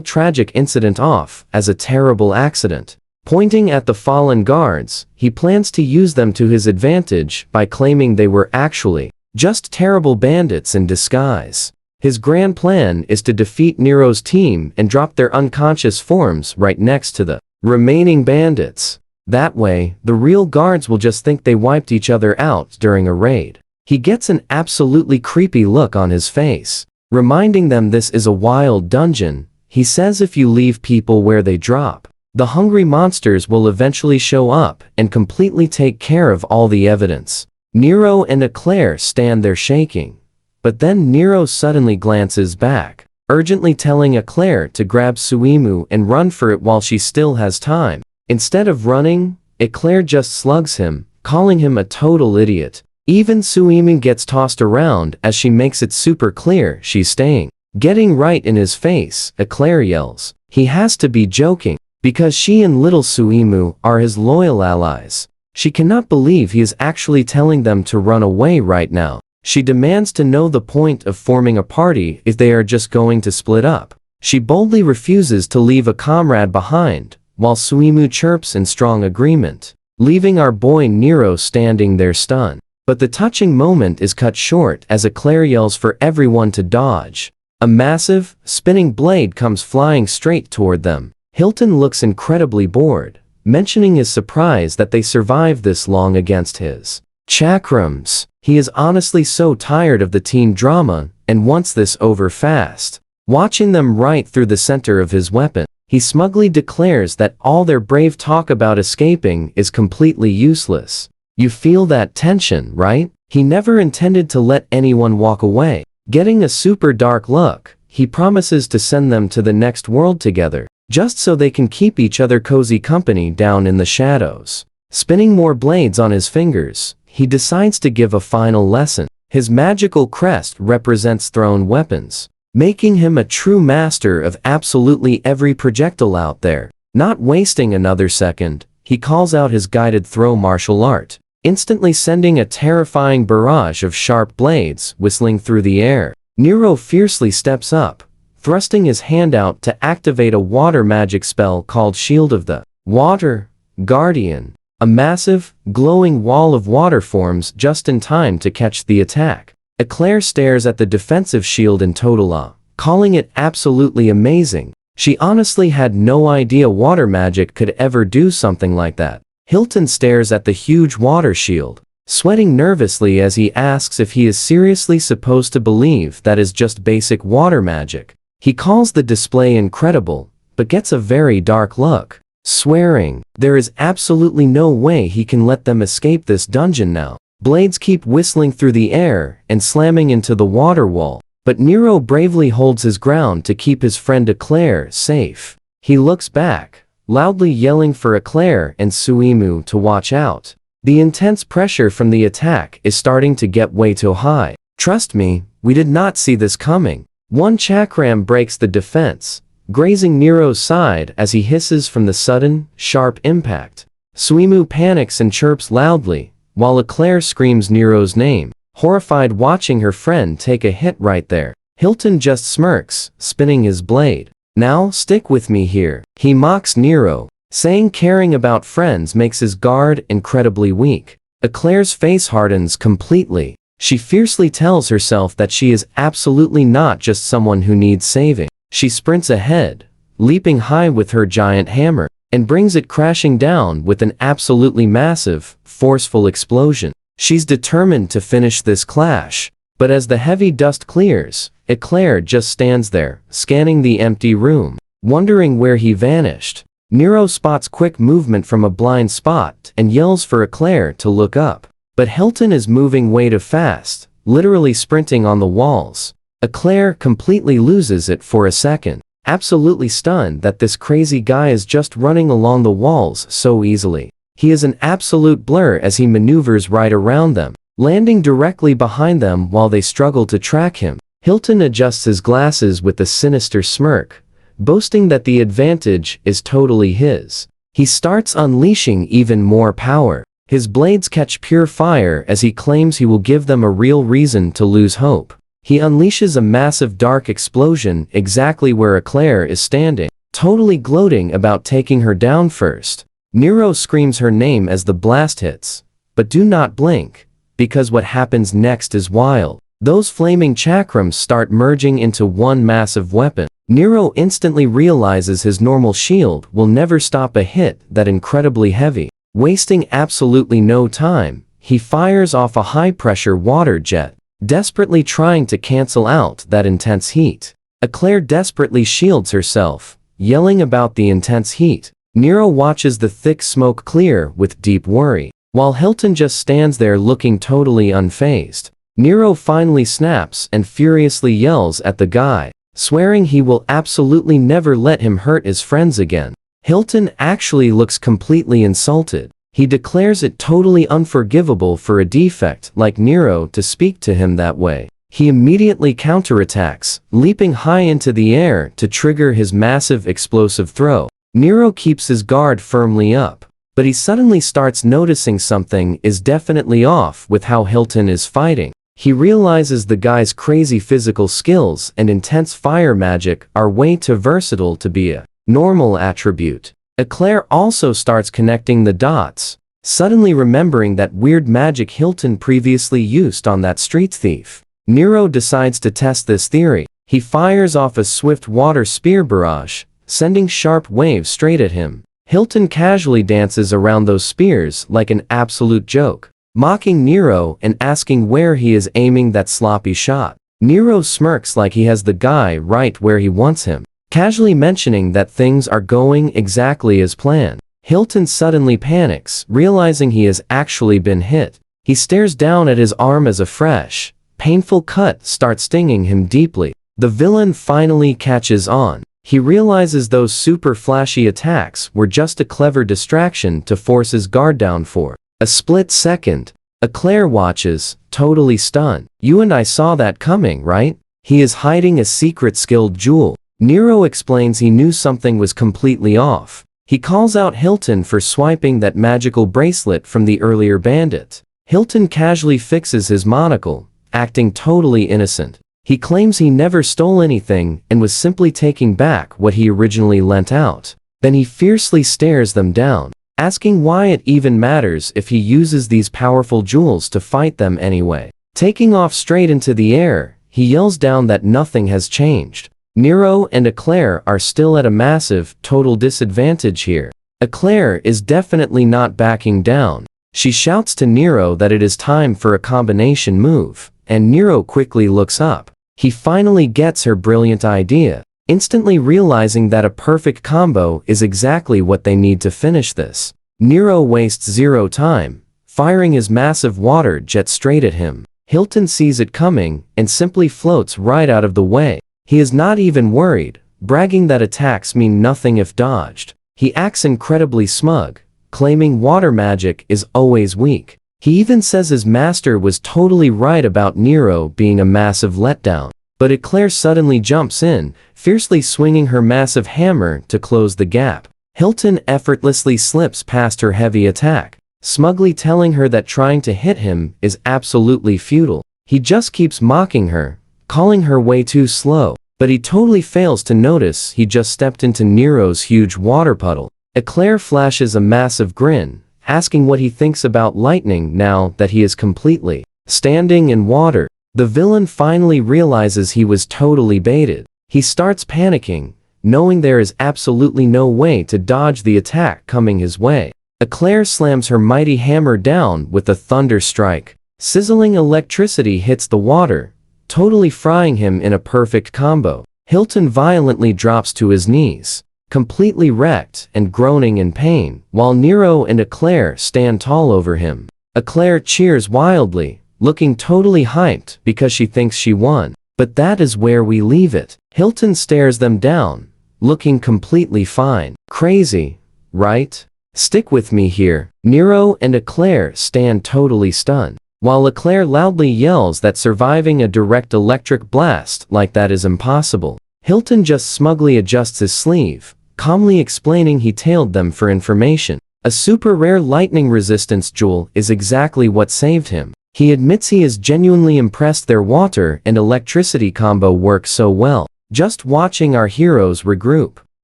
tragic incident off as a terrible accident. Pointing at the fallen guards, he plans to use them to his advantage by claiming they were actually just terrible bandits in disguise. His grand plan is to defeat Nero's team and drop their unconscious forms right next to the remaining bandits. That way, the real guards will just think they wiped each other out during a raid. He gets an absolutely creepy look on his face, reminding them this is a wild dungeon. He says if you leave people where they drop, the hungry monsters will eventually show up and completely take care of all the evidence. Nero and Eclair stand there shaking, but then Nero suddenly glances back, urgently telling Eclair to grab Suimu and run for it while she still has time. Instead of running, Eclair just slugs him, calling him a total idiot. Even Suimu gets tossed around as she makes it super clear she's staying. Getting right in his face, Eclair yells, he has to be joking, because she and little Suimu are his loyal allies. She cannot believe he is actually telling them to run away right now. She demands to know the point of forming a party if they are just going to split up. She boldly refuses to leave a comrade behind, while Suimu chirps in strong agreement, leaving our boy Nero standing there stunned. But the touching moment is cut short as Eclair yells for everyone to dodge. A massive, spinning blade comes flying straight toward them. Hilton looks incredibly bored, mentioning his surprise that they survived this long against his chakrams. He is honestly so tired of the teen drama and wants this over fast. Watching them right through the center of his weapon, he smugly declares that all their brave talk about escaping is completely useless. You feel that tension, right? He never intended to let anyone walk away. Getting a super dark look, he promises to send them to the next world together, just so they can keep each other cozy company down in the shadows. Spinning more blades on his fingers, he decides to give a final lesson. His magical crest represents thrown weapons, making him a true master of absolutely every projectile out there. Not wasting another second, he calls out his guided throw martial art, instantly sending a terrifying barrage of sharp blades whistling through the air. Nero fiercely steps up, thrusting his hand out to activate a water magic spell called Shield of the Water Guardian. A massive, glowing wall of water forms just in time to catch the attack. Eclair stares at the defensive shield in total awe, calling it absolutely amazing. She honestly had no idea water magic could ever do something like that. Hilton stares at the huge water shield, sweating nervously as he asks if he is seriously supposed to believe that is just basic water magic. He calls the display incredible, but gets a very dark look, swearing there is absolutely no way he can let them escape this dungeon now. Blades keep whistling through the air and slamming into the water wall, but Nero bravely holds his ground to keep his friend Eclair safe. He looks back, loudly yelling for Eclair and Suimu to watch out. The intense pressure from the attack is starting to get way too high. Trust me, we did not see this coming. One chakram breaks the defense, grazing Nero's side as he hisses from the sudden, sharp impact. Suimu panics and chirps loudly, while Eclair screams Nero's name, horrified watching her friend take a hit right there. Hilton just smirks, spinning his blade. Now stick with me here. He mocks Nero, saying caring about friends makes his guard incredibly weak. Eclair's face hardens completely. She fiercely tells herself that she is absolutely not just someone who needs saving. She sprints ahead, leaping high with her giant hammer, and brings it crashing down with an absolutely massive, forceful explosion. She's determined to finish this clash, but as the heavy dust clears, Eclair just stands there, scanning the empty room, wondering where he vanished. Nero spots quick movement from a blind spot and yells for Eclair to look up. But Hilton is moving way too fast, literally sprinting on the walls. Eclair completely loses it for a second, absolutely stunned that this crazy guy is just running along the walls so easily. He is an absolute blur as he maneuvers right around them, landing directly behind them while they struggle to track him. Hilton adjusts his glasses with a sinister smirk, boasting that the advantage is totally his. He starts unleashing even more power. His blades catch pure fire as he claims he will give them a real reason to lose hope. He unleashes a massive dark explosion exactly where Eclair is standing, totally gloating about taking her down first. Nero screams her name as the blast hits, but do not blink, because what happens next is wild. Those flaming chakrams start merging into one massive weapon. Nero instantly realizes his normal shield will never stop a hit that incredibly heavy. Wasting absolutely no time, he fires off a high-pressure water jet, desperately trying to cancel out that intense heat. Eclair desperately shields herself, yelling about the intense heat. Nero watches the thick smoke clear with deep worry, while Hilton just stands there looking totally unfazed. Nero finally snaps and furiously yells at the guy, swearing he will absolutely never let him hurt his friends again. Hilton actually looks completely insulted. He declares it totally unforgivable for a defect like Nero to speak to him that way. He immediately counterattacks, leaping high into the air to trigger his massive explosive throw. Nero keeps his guard firmly up, But he suddenly starts noticing something is definitely off with how Hilton is fighting. He realizes the guy's crazy physical skills and intense fire magic are way too versatile to be a normal attribute. Eclair also starts connecting the dots, suddenly remembering that weird magic Hilton previously used on that street thief. Nero decides to test this theory. He fires off a swift water spear barrage, sending sharp waves straight at him. Hilton casually dances around those spears like an absolute joke, mocking Nero and asking where he is aiming that sloppy shot. Nero smirks like he has the guy right where he wants him, casually mentioning that things are going exactly as planned. Hilton suddenly panics, realizing he has actually been hit. He stares down at his arm as a fresh, painful cut starts stinging him deeply. The villain finally catches on. He realizes those super flashy attacks were just a clever distraction to force his guard down for a split second. Eclair watches, totally stunned. You and I saw that coming, right? He is hiding a secret skilled jewel. Nero explains he knew something was completely off. He calls out Hilton for swiping that magical bracelet from the earlier bandit. Hilton casually fixes his monocle, acting totally innocent. He claims he never stole anything and was simply taking back what he originally lent out. Then he fiercely stares them down, asking why it even matters if he uses these powerful jewels to fight them anyway. Taking off straight into the air, he yells down that nothing has changed. Nero and Eclair are still at a massive, total disadvantage here. Eclair is definitely not backing down. She shouts to Nero that it is time for a combination move, and Nero quickly looks up. He finally gets her brilliant idea, instantly realizing that a perfect combo is exactly what they need to finish this. Nero wastes zero time, firing his massive water jet straight at him. Hilton sees it coming and simply floats right out of the way. He is not even worried, bragging that attacks mean nothing if dodged. He acts incredibly smug, claiming water magic is always weak. He even says his master was totally right about Nero being a massive letdown. But Eclair suddenly jumps in, fiercely swinging her massive hammer to close the gap. Hilton effortlessly slips past her heavy attack, smugly telling her that trying to hit him is absolutely futile. He just keeps mocking her, calling her way too slow, but he totally fails to notice he just stepped into Nero's huge water puddle. Eclair flashes a massive grin, asking what he thinks about lightning now that he is completely standing in water. The villain finally realizes he was totally baited. He starts panicking, knowing there is absolutely no way to dodge the attack coming his way. Eclair slams her mighty hammer down with a thunder strike. Sizzling electricity hits the water, totally frying him in a perfect combo. Hilton violently drops to his knees, completely wrecked and groaning in pain, while Nero and Eclair stand tall over him. Eclair cheers wildly, looking totally hyped because she thinks she won. But that is where we leave it. Hilton stares them down, looking completely fine. Crazy, right? Stick with me here. Nero and Eclair stand totally stunned, while Eclair loudly yells that surviving a direct electric blast like that is impossible. Hilton just smugly adjusts his sleeve, calmly explaining he tailed them for information. A super rare lightning resistance jewel is exactly what saved him. He admits he is genuinely impressed their water and electricity combo works so well. Just watching our heroes regroup,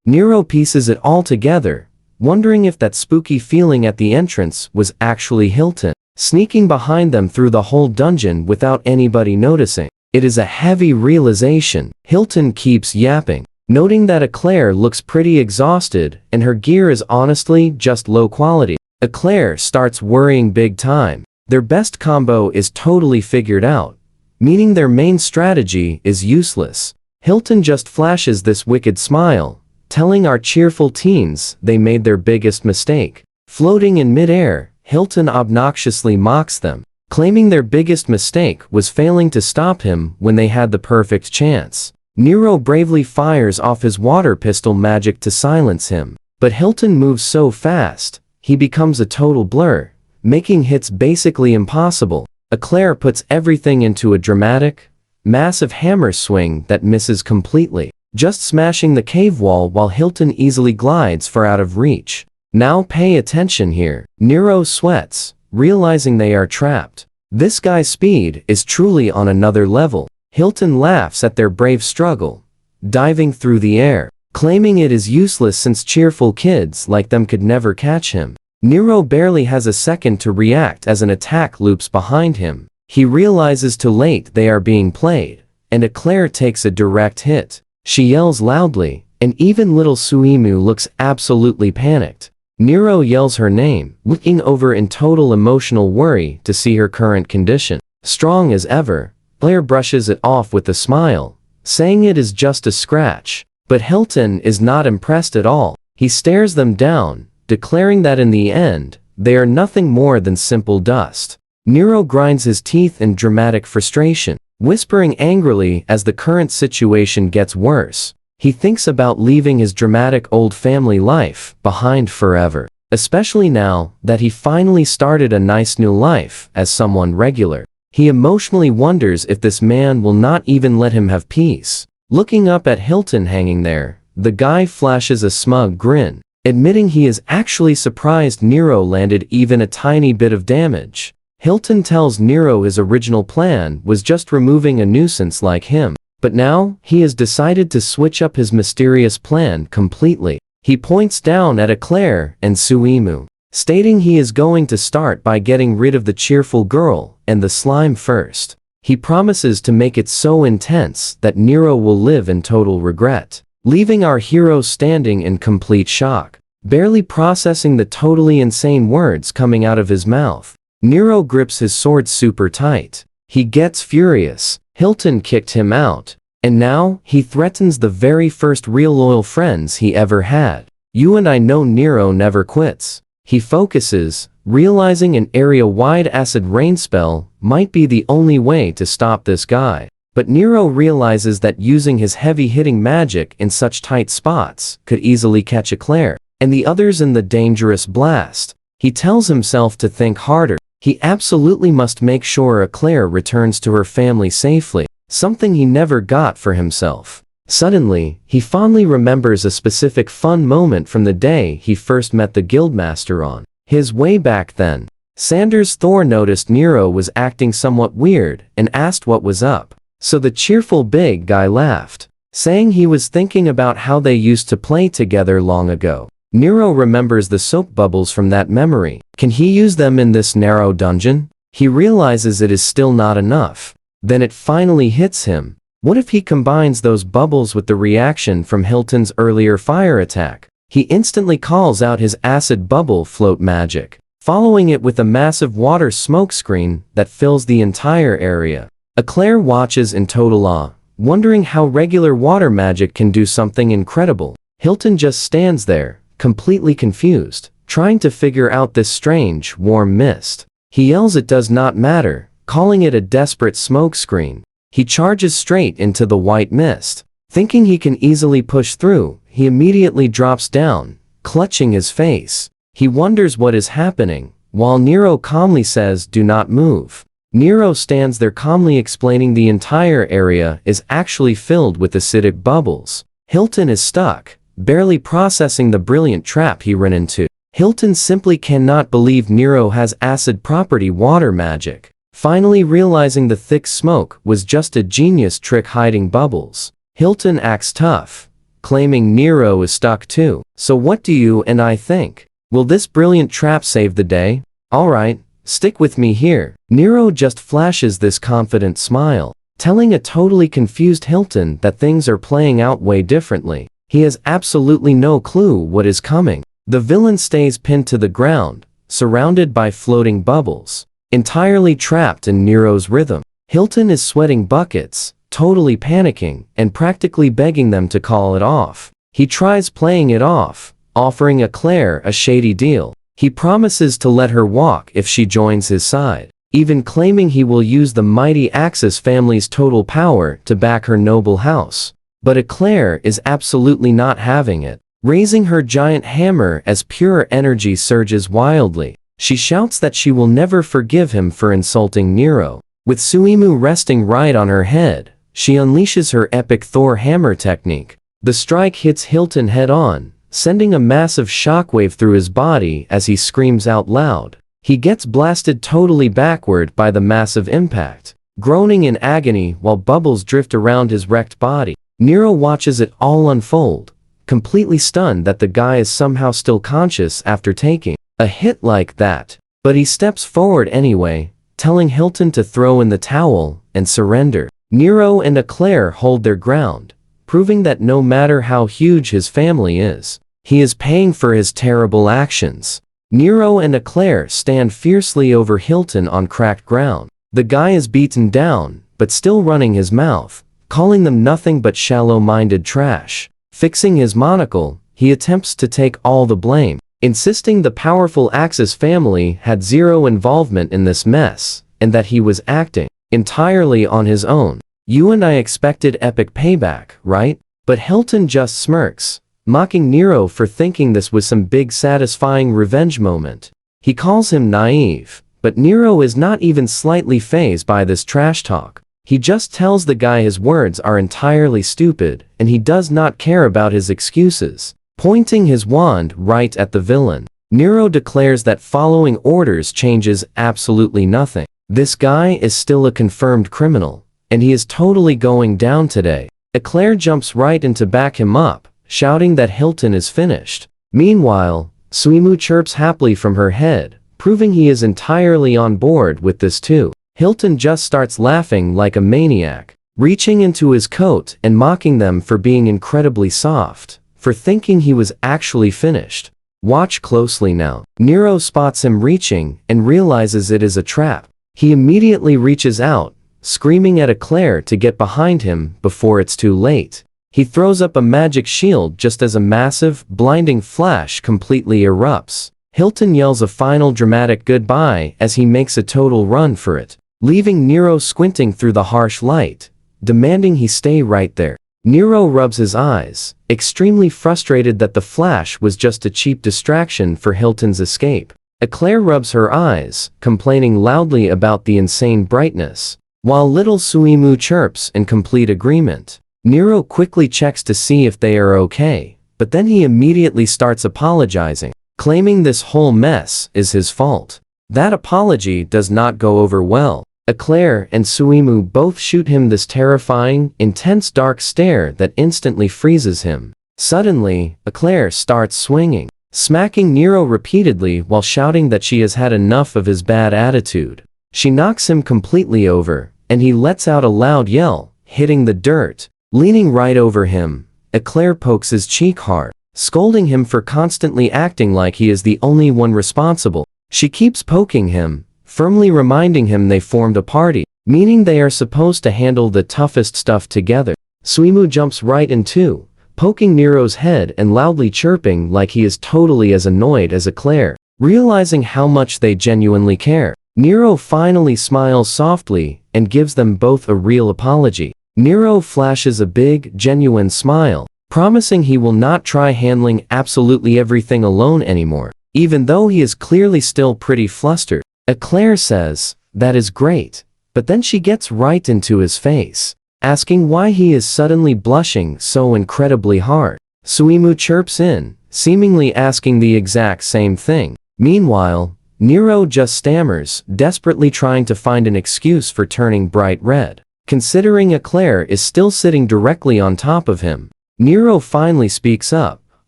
Nero pieces it all together, wondering if that spooky feeling at the entrance was actually Hilton, sneaking behind them through the whole dungeon without anybody noticing. It is a heavy realization. Hilton keeps yapping, noting that Eclair looks pretty exhausted and her gear is honestly just low quality. Eclair starts worrying big time. Their best combo is totally figured out, meaning their main strategy is useless. Hilton just flashes this wicked smile, telling our cheerful teens they made their biggest mistake. Floating in midair, Hilton obnoxiously mocks them, claiming their biggest mistake was failing to stop him when they had the perfect chance. Nero bravely fires off his water pistol magic to silence him, but Hilton moves so fast, he becomes a total blur, making hits basically impossible. Eclair puts everything into a dramatic, massive hammer swing that misses completely, just smashing the cave wall while Hilton easily glides far out of reach. Now pay attention here. Nero sweats, realizing they are trapped. This guy's speed is truly on another level. Hilton laughs at their brave struggle, diving through the air, claiming it is useless since cheerful kids like them could never catch him. Nero barely has a second to react as an attack loops behind him. He realizes too late they are being played, and Eclair takes a direct hit. She yells loudly, and even little Suimu looks absolutely panicked. Nero yells her name, looking over in total emotional worry to see her current condition. Strong as ever, Eclair brushes it off with a smile, saying it is just a scratch. But Hilton is not impressed at all. He stares them down, declaring that in the end, they are nothing more than simple dust. Nero grinds his teeth in dramatic frustration, whispering angrily as the current situation gets worse. He thinks about leaving his dramatic old family life behind forever, especially now that he finally started a nice new life as someone regular. He emotionally wonders if this man will not even let him have peace. Looking up at Hilton hanging there, the guy flashes a smug grin, admitting he is actually surprised Nero landed even a tiny bit of damage. Hilton tells Nero his original plan was just removing a nuisance like him, but now he has decided to switch up his mysterious plan completely. He points down at Eclair and Suimu, stating he is going to start by getting rid of the cheerful girl and the slime first. He promises to make it so intense that Nero will live in total regret, leaving our hero standing in complete shock, barely processing the totally insane words coming out of his mouth. Nero grips his sword super tight. He gets furious. Hilton kicked him out, and now he threatens the very first real loyal friends he ever had. You and I know Nero never quits. He focuses, realizing an area-wide acid rain spell might be the only way to stop this guy. But Nero realizes that using his heavy-hitting magic in such tight spots could easily catch Eclair and the others in the dangerous blast. He tells himself to think harder. He absolutely must make sure Eclair returns to her family safely, something he never got for himself. Suddenly, he fondly remembers a specific fun moment from the day he first met the guildmaster on his way back then. Sanders Thor noticed Nero was acting somewhat weird and asked what was up. So the cheerful big guy laughed, saying he was thinking about how they used to play together long ago. Nero remembers the soap bubbles from that memory. Can he use them in this narrow dungeon? He realizes it is still not enough. Then it finally hits him. What if he combines those bubbles with the reaction from Hilton's earlier fire attack? He instantly calls out his acid bubble float magic, following it with a massive water smokescreen that fills the entire area. Eclair watches in total awe, wondering how regular water magic can do something incredible. Hilton just stands there, completely confused, trying to figure out this strange, warm mist. He yells it does not matter, calling it a desperate smokescreen. He charges straight into the white mist. Thinking he can easily push through, he immediately drops down, clutching his face. He wonders what is happening, while Nero calmly says, "Do not move." Nero stands there calmly explaining the entire area is actually filled with acidic bubbles. Hilton is stuck, barely processing the brilliant trap he ran into. Hilton simply cannot believe Nero has acid property water magic, finally realizing the thick smoke was just a genius trick hiding bubbles. Hilton acts tough, claiming Nero is stuck too. So what do you and I think? Will this brilliant trap save the day? Alright, stick with me here. Nero just flashes this confident smile, telling a totally confused Hilton that things are playing out way differently. He has absolutely no clue what is coming. The villain stays pinned to the ground, surrounded by floating bubbles, entirely trapped in Nero's rhythm. Hilton is sweating buckets, totally panicking, and practically begging them to call it off. He tries playing it off, offering Eclair a shady deal. He promises to let her walk if she joins his side, even claiming he will use the mighty Axis family's total power to back her noble house. But Eclair is absolutely not having it, raising her giant hammer as pure energy surges wildly. She shouts that she will never forgive him for insulting Nero. With Suimu resting right on her head, she unleashes her epic Thor hammer technique. The strike hits Hilton head-on, sending a massive shockwave through his body as he screams out loud. He gets blasted totally backward by the massive impact, groaning in agony while bubbles drift around his wrecked body. Nero watches it all unfold, completely stunned that the guy is somehow still conscious after taking a hit like that. But he steps forward anyway, telling Hilton to throw in the towel and surrender. Nero and Eclair hold their ground, proving that no matter how huge his family is, he is paying for his terrible actions. Nero and Eclair stand fiercely over Hilton on cracked ground. The guy is beaten down, but still running his mouth, calling them nothing but shallow-minded trash. Fixing his monocle, he attempts to take all the blame, insisting the powerful Axis family had zero involvement in this mess, and that he was acting entirely on his own. You and I expected epic payback, right? But Hilton just smirks, mocking Nero for thinking this was some big satisfying revenge moment. He calls him naive, but Nero is not even slightly fazed by this trash talk. He just tells the guy his words are entirely stupid, and he does not care about his excuses, pointing his wand right at the villain. Nero declares that following orders changes absolutely nothing. This guy is still a confirmed criminal, and he is totally going down today. Eclair jumps right in to back him up, shouting that Hilton is finished. Meanwhile, Suimu chirps happily from her head, proving he is entirely on board with this too. Hilton just starts laughing like a maniac, reaching into his coat and mocking them for being incredibly soft, for thinking he was actually finished. Watch closely now. Nero spots him reaching and realizes it is a trap. He immediately reaches out, screaming at Eclair to get behind him before it's too late. He throws up a magic shield just as a massive, blinding flash completely erupts. Hilton yells a final dramatic goodbye as he makes a total run for it, leaving Nero squinting through the harsh light, demanding he stay right there. Nero rubs his eyes, extremely frustrated that the flash was just a cheap distraction for Hilton's escape. Eclair rubs her eyes, complaining loudly about the insane brightness, while little Suimu chirps in complete agreement. Nero quickly checks to see if they are okay, but then he immediately starts apologizing, claiming this whole mess is his fault. That apology does not go over well. Eclair and Suimu both shoot him this terrifying, intense dark stare that instantly freezes him. Suddenly, Eclair starts swinging, smacking Nero repeatedly while shouting that she has had enough of his bad attitude. She knocks him completely over, and he lets out a loud yell, hitting the dirt. Leaning right over him, Eclair pokes his cheek hard, scolding him for constantly acting like he is the only one responsible. She keeps poking him, firmly reminding him they formed a party, meaning they are supposed to handle the toughest stuff together. Suimu jumps right in too, poking Nero's head and loudly chirping like he is totally as annoyed as Eclair, realizing how much they genuinely care. Nero finally smiles softly and gives them both a real apology. Nero flashes a big, genuine smile, promising he will not try handling absolutely everything alone anymore, even though he is clearly still pretty flustered. Eclair says, "That is great," but then she gets right into his face, asking why he is suddenly blushing so incredibly hard. Suimu chirps in, seemingly asking the exact same thing. Meanwhile, Nero just stammers, desperately trying to find an excuse for turning bright red. Considering Eclair is still sitting directly on top of him, Nero finally speaks up,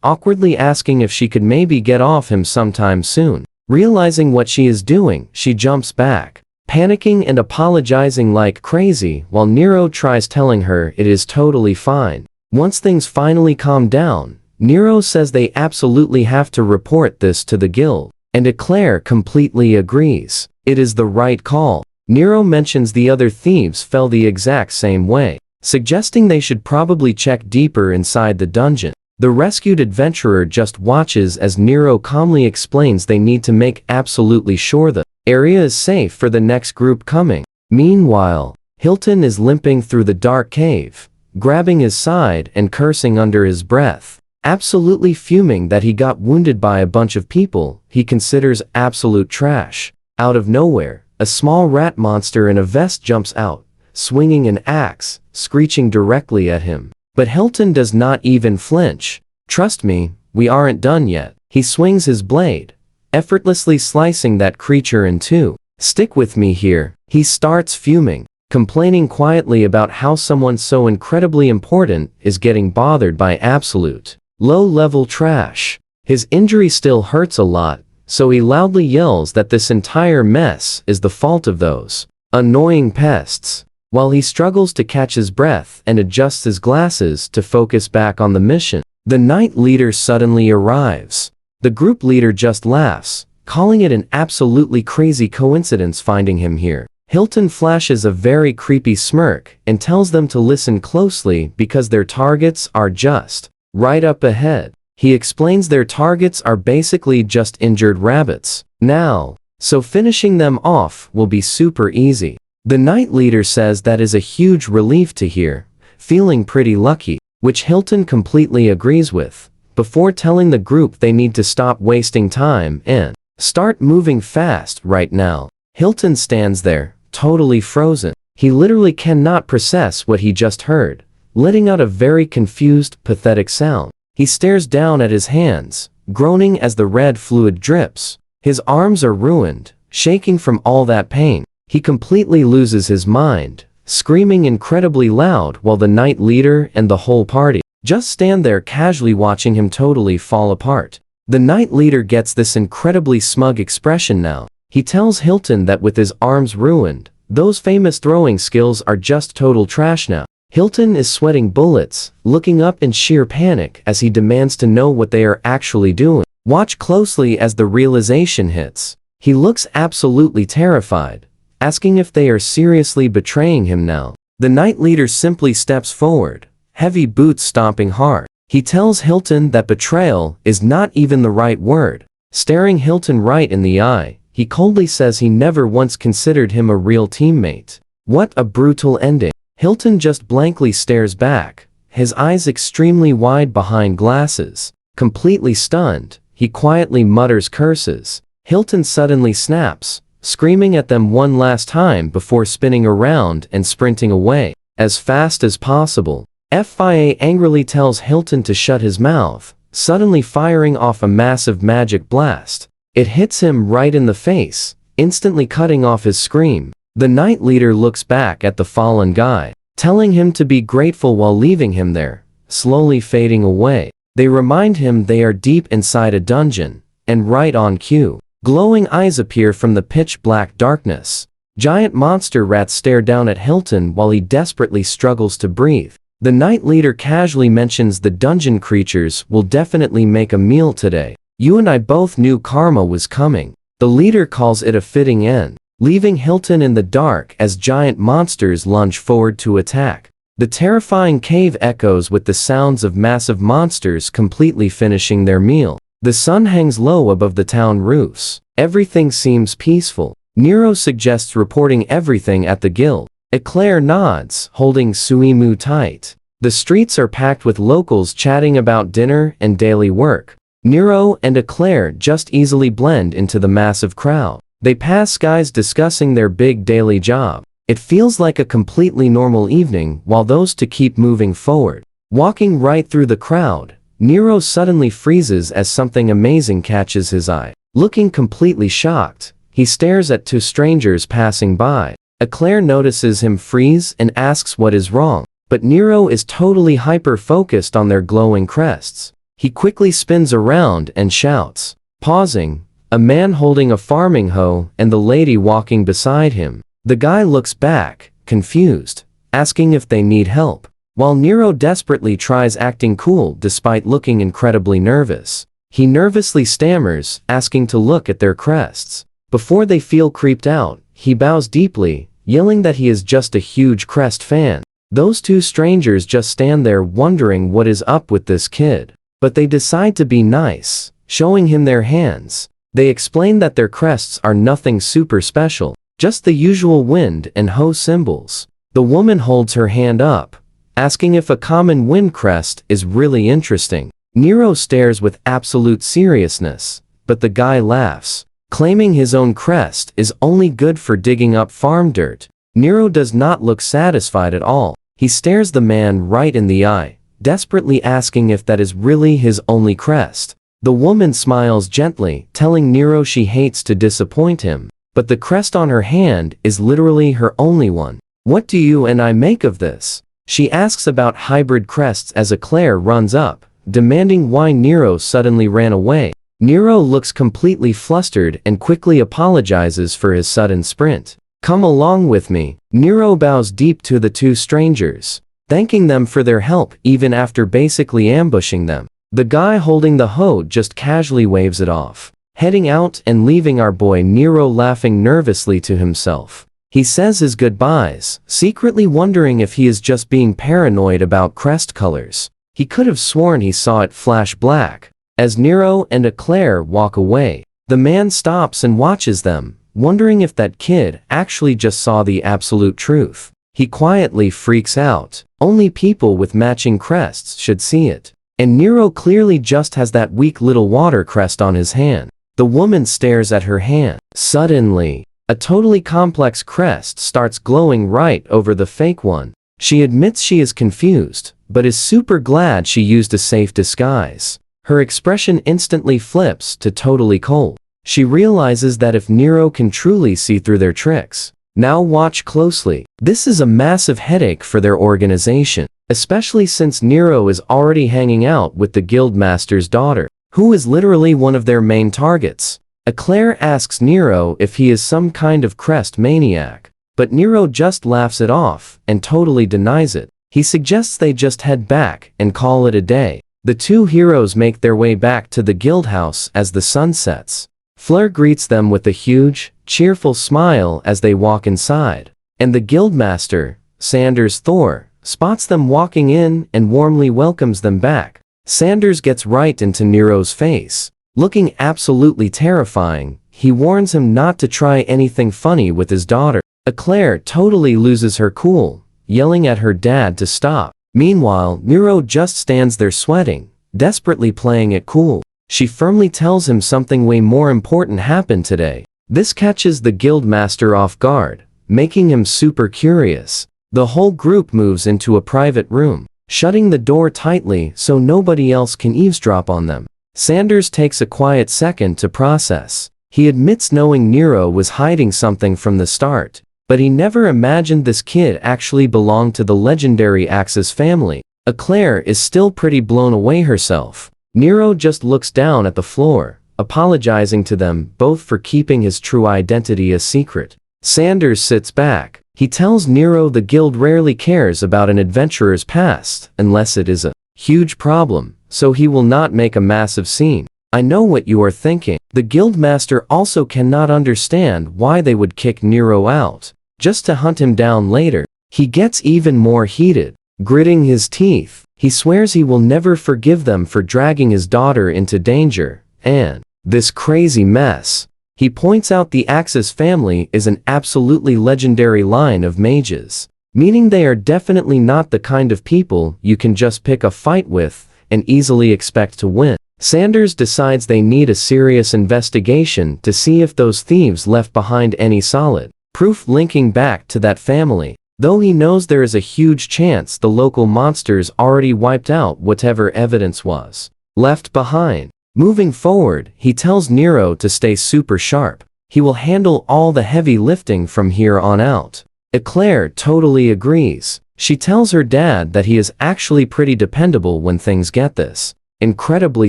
awkwardly asking if she could maybe get off him sometime soon. Realizing what she is doing, she jumps back, panicking and apologizing like crazy while Nero tries telling her it is totally fine. Once things finally calm down, Nero says they absolutely have to report this to the guild, and Eclair completely agrees. It is the right call. Nero mentions the other thieves fell the exact same way, suggesting they should probably check deeper inside the dungeon. The rescued adventurer just watches as Nero calmly explains they need to make absolutely sure the area is safe for the next group coming. Meanwhile, Hilton is limping through the dark cave, grabbing his side and cursing under his breath, absolutely fuming that he got wounded by a bunch of people he considers absolute trash. Out of nowhere, a small rat monster in a vest jumps out, swinging an axe, screeching directly at him. But Hilton does not even flinch. "Trust me, we aren't done yet. He swings his blade, effortlessly slicing that creature in two. Stick with me here. He starts fuming, complaining quietly about how someone so incredibly important is getting bothered by absolute, low-level trash. His injury still hurts a lot, so he loudly yells that this entire mess is the fault of those annoying pests. While he struggles to catch his breath and adjusts his glasses to focus back on the mission, the Knight Leader suddenly arrives. The group leader just laughs, calling it an absolutely crazy coincidence finding him here. Hilton flashes a very creepy smirk and tells them to listen closely because their targets are just right up ahead. He explains their targets are basically just injured rabbits now, so finishing them off will be super easy. The Knight Leader says that is a huge relief to hear, feeling pretty lucky, which Hilton completely agrees with, before telling the group they need to stop wasting time and start moving fast right now. Hilton stands there, totally frozen. He literally cannot process what he just heard, letting out a very confused, pathetic sound. He stares down at his hands, groaning as the red fluid drips. His arms are ruined, shaking from all that pain. He completely loses his mind, screaming incredibly loud while the Knight Leader and the whole party just stand there casually watching him totally fall apart. The Knight Leader gets this incredibly smug expression now. He tells Hilton that with his arms ruined, those famous throwing skills are just total trash now. Hilton is sweating bullets, looking up in sheer panic as he demands to know what they are actually doing. Watch closely as the realization hits. He looks absolutely terrified, asking if they are seriously betraying him now. The Knight Leader simply steps forward, heavy boots stomping hard. He tells Hilton that betrayal is not even the right word. Staring Hilton right in the eye, he coldly says he never once considered him a real teammate. What a brutal ending. Hilton just blankly stares back, his eyes extremely wide behind glasses. Completely stunned, he quietly mutters curses. Hilton suddenly snaps, screaming at them one last time before spinning around and sprinting away as fast as possible. FIA angrily tells Hilton to shut his mouth, suddenly firing off a massive magic blast. It hits him right in the face, instantly cutting off his scream. The Knight Leader looks back at the fallen guy, telling him to be grateful while leaving him there, slowly fading away. They remind him they are deep inside a dungeon, and right on cue, glowing eyes appear from the pitch-black darkness. Giant monster rats stare down at Hilton while he desperately struggles to breathe. The Knight Leader casually mentions the dungeon creatures will definitely make a meal today. You and I both knew karma was coming. The leader calls it a fitting end, leaving Hilton in the dark as giant monsters lunge forward to attack. The terrifying cave echoes with the sounds of massive monsters completely finishing their meal. The sun hangs low above the town roofs. Everything seems peaceful. Nero suggests reporting everything at the guild. Eclair nods, holding Suimu tight. The streets are packed with locals chatting about dinner and daily work. Nero and Eclair just easily blend into the massive crowd. They pass guys discussing their big daily job. It feels like a completely normal evening while those two keep moving forward. Walking right through the crowd, Nero suddenly freezes as something amazing catches his eye. Looking completely shocked, he stares at two strangers passing by. Eclair notices him freeze and asks what is wrong, but Nero is totally hyper-focused on their glowing crests. He quickly spins around and shouts, pausing, a man holding a farming hoe and the lady walking beside him. The guy looks back, confused, asking if they need help, while Nero desperately tries acting cool despite looking incredibly nervous. He nervously stammers, asking to look at their crests. Before they feel creeped out, he bows deeply, yelling that he is just a huge crest fan. Those two strangers just stand there wondering what is up with this kid. But they decide to be nice, showing him their hands. They explain that their crests are nothing super special, just the usual wind and hoe symbols. The woman holds her hand up, asking if a common wind crest is really interesting. Nero stares with absolute seriousness, but the guy laughs, claiming his own crest is only good for digging up farm dirt. Nero does not look satisfied at all. He stares the man right in the eye, desperately asking if that is really his only crest. The woman smiles gently, telling Nero she hates to disappoint him, but the crest on her hand is literally her only one. What do you and I make of this? She asks about hybrid crests as Eclair runs up, demanding why Nero suddenly ran away. Nero looks completely flustered and quickly apologizes for his sudden sprint. Come along with me. Nero bows deep to the two strangers, thanking them for their help even after basically ambushing them. The guy holding the hoe just casually waves it off, heading out and leaving our boy Nero laughing nervously to himself. He says his goodbyes, secretly wondering if he is just being paranoid about crest colors. He could have sworn he saw it flash black. As Nero and Eclair walk away, the man stops and watches them, wondering if that kid actually just saw the absolute truth. He quietly freaks out. Only people with matching crests should see it. And Nero clearly just has that weak little Water-Crest on his hand. The woman stares at her hand. Suddenly, a totally complex crest starts glowing right over the fake one. She admits she is confused, but is super glad she used a safe disguise. Her expression instantly flips to totally cold. She realizes that if Nero can truly see through their tricks. Now watch closely. This is a massive headache for their organization, especially since Nero is already hanging out with the guildmaster's daughter, who is literally one of their main targets. Eclair asks Nero if he is some kind of crest maniac, but Nero just laughs it off and totally denies it. He suggests they just head back and call it a day. The two heroes make their way back to the guild house as the sun sets. Fleur greets them with a huge, cheerful smile as they walk inside, and the guildmaster, Sanders Thor, spots them walking in and warmly welcomes them back. Sanders gets right into Nero's face. Looking absolutely terrifying, he warns him not to try anything funny with his daughter. Eclair totally loses her cool, yelling at her dad to stop. Meanwhile, Nero just stands there sweating, desperately playing it cool. She firmly tells him something way more important happened today. This catches the guildmaster off guard, making him super curious. The whole group moves into a private room, shutting the door tightly so nobody else can eavesdrop on them. Sanders takes a quiet second to process. He admits knowing Nero was hiding something from the start, but he never imagined this kid actually belonged to the legendary Axis family. Eclair is still pretty blown away herself. Nero just looks down at the floor, apologizing to them both for keeping his true identity a secret. Sanders sits back. He tells Nero the guild rarely cares about an adventurer's past unless it is a huge problem, so he will not make a massive scene. I know what you are thinking. The guildmaster also cannot understand why they would kick Nero out, just to hunt him down later. He gets even more heated. Gritting his teeth, he swears he will never forgive them for dragging his daughter into danger, and this crazy mess. He points out the Axis family is an absolutely legendary line of mages, meaning they are definitely not the kind of people you can just pick a fight with and easily expect to win. Sanders decides they need a serious investigation to see if those thieves left behind any solid proof linking back to that family, though he knows there is a huge chance the local monsters already wiped out whatever evidence was left behind. Moving forward, he tells Nero to stay super sharp. He will handle all the heavy lifting from here on out. Eclair totally agrees. She tells her dad that he is actually pretty dependable when things get this incredibly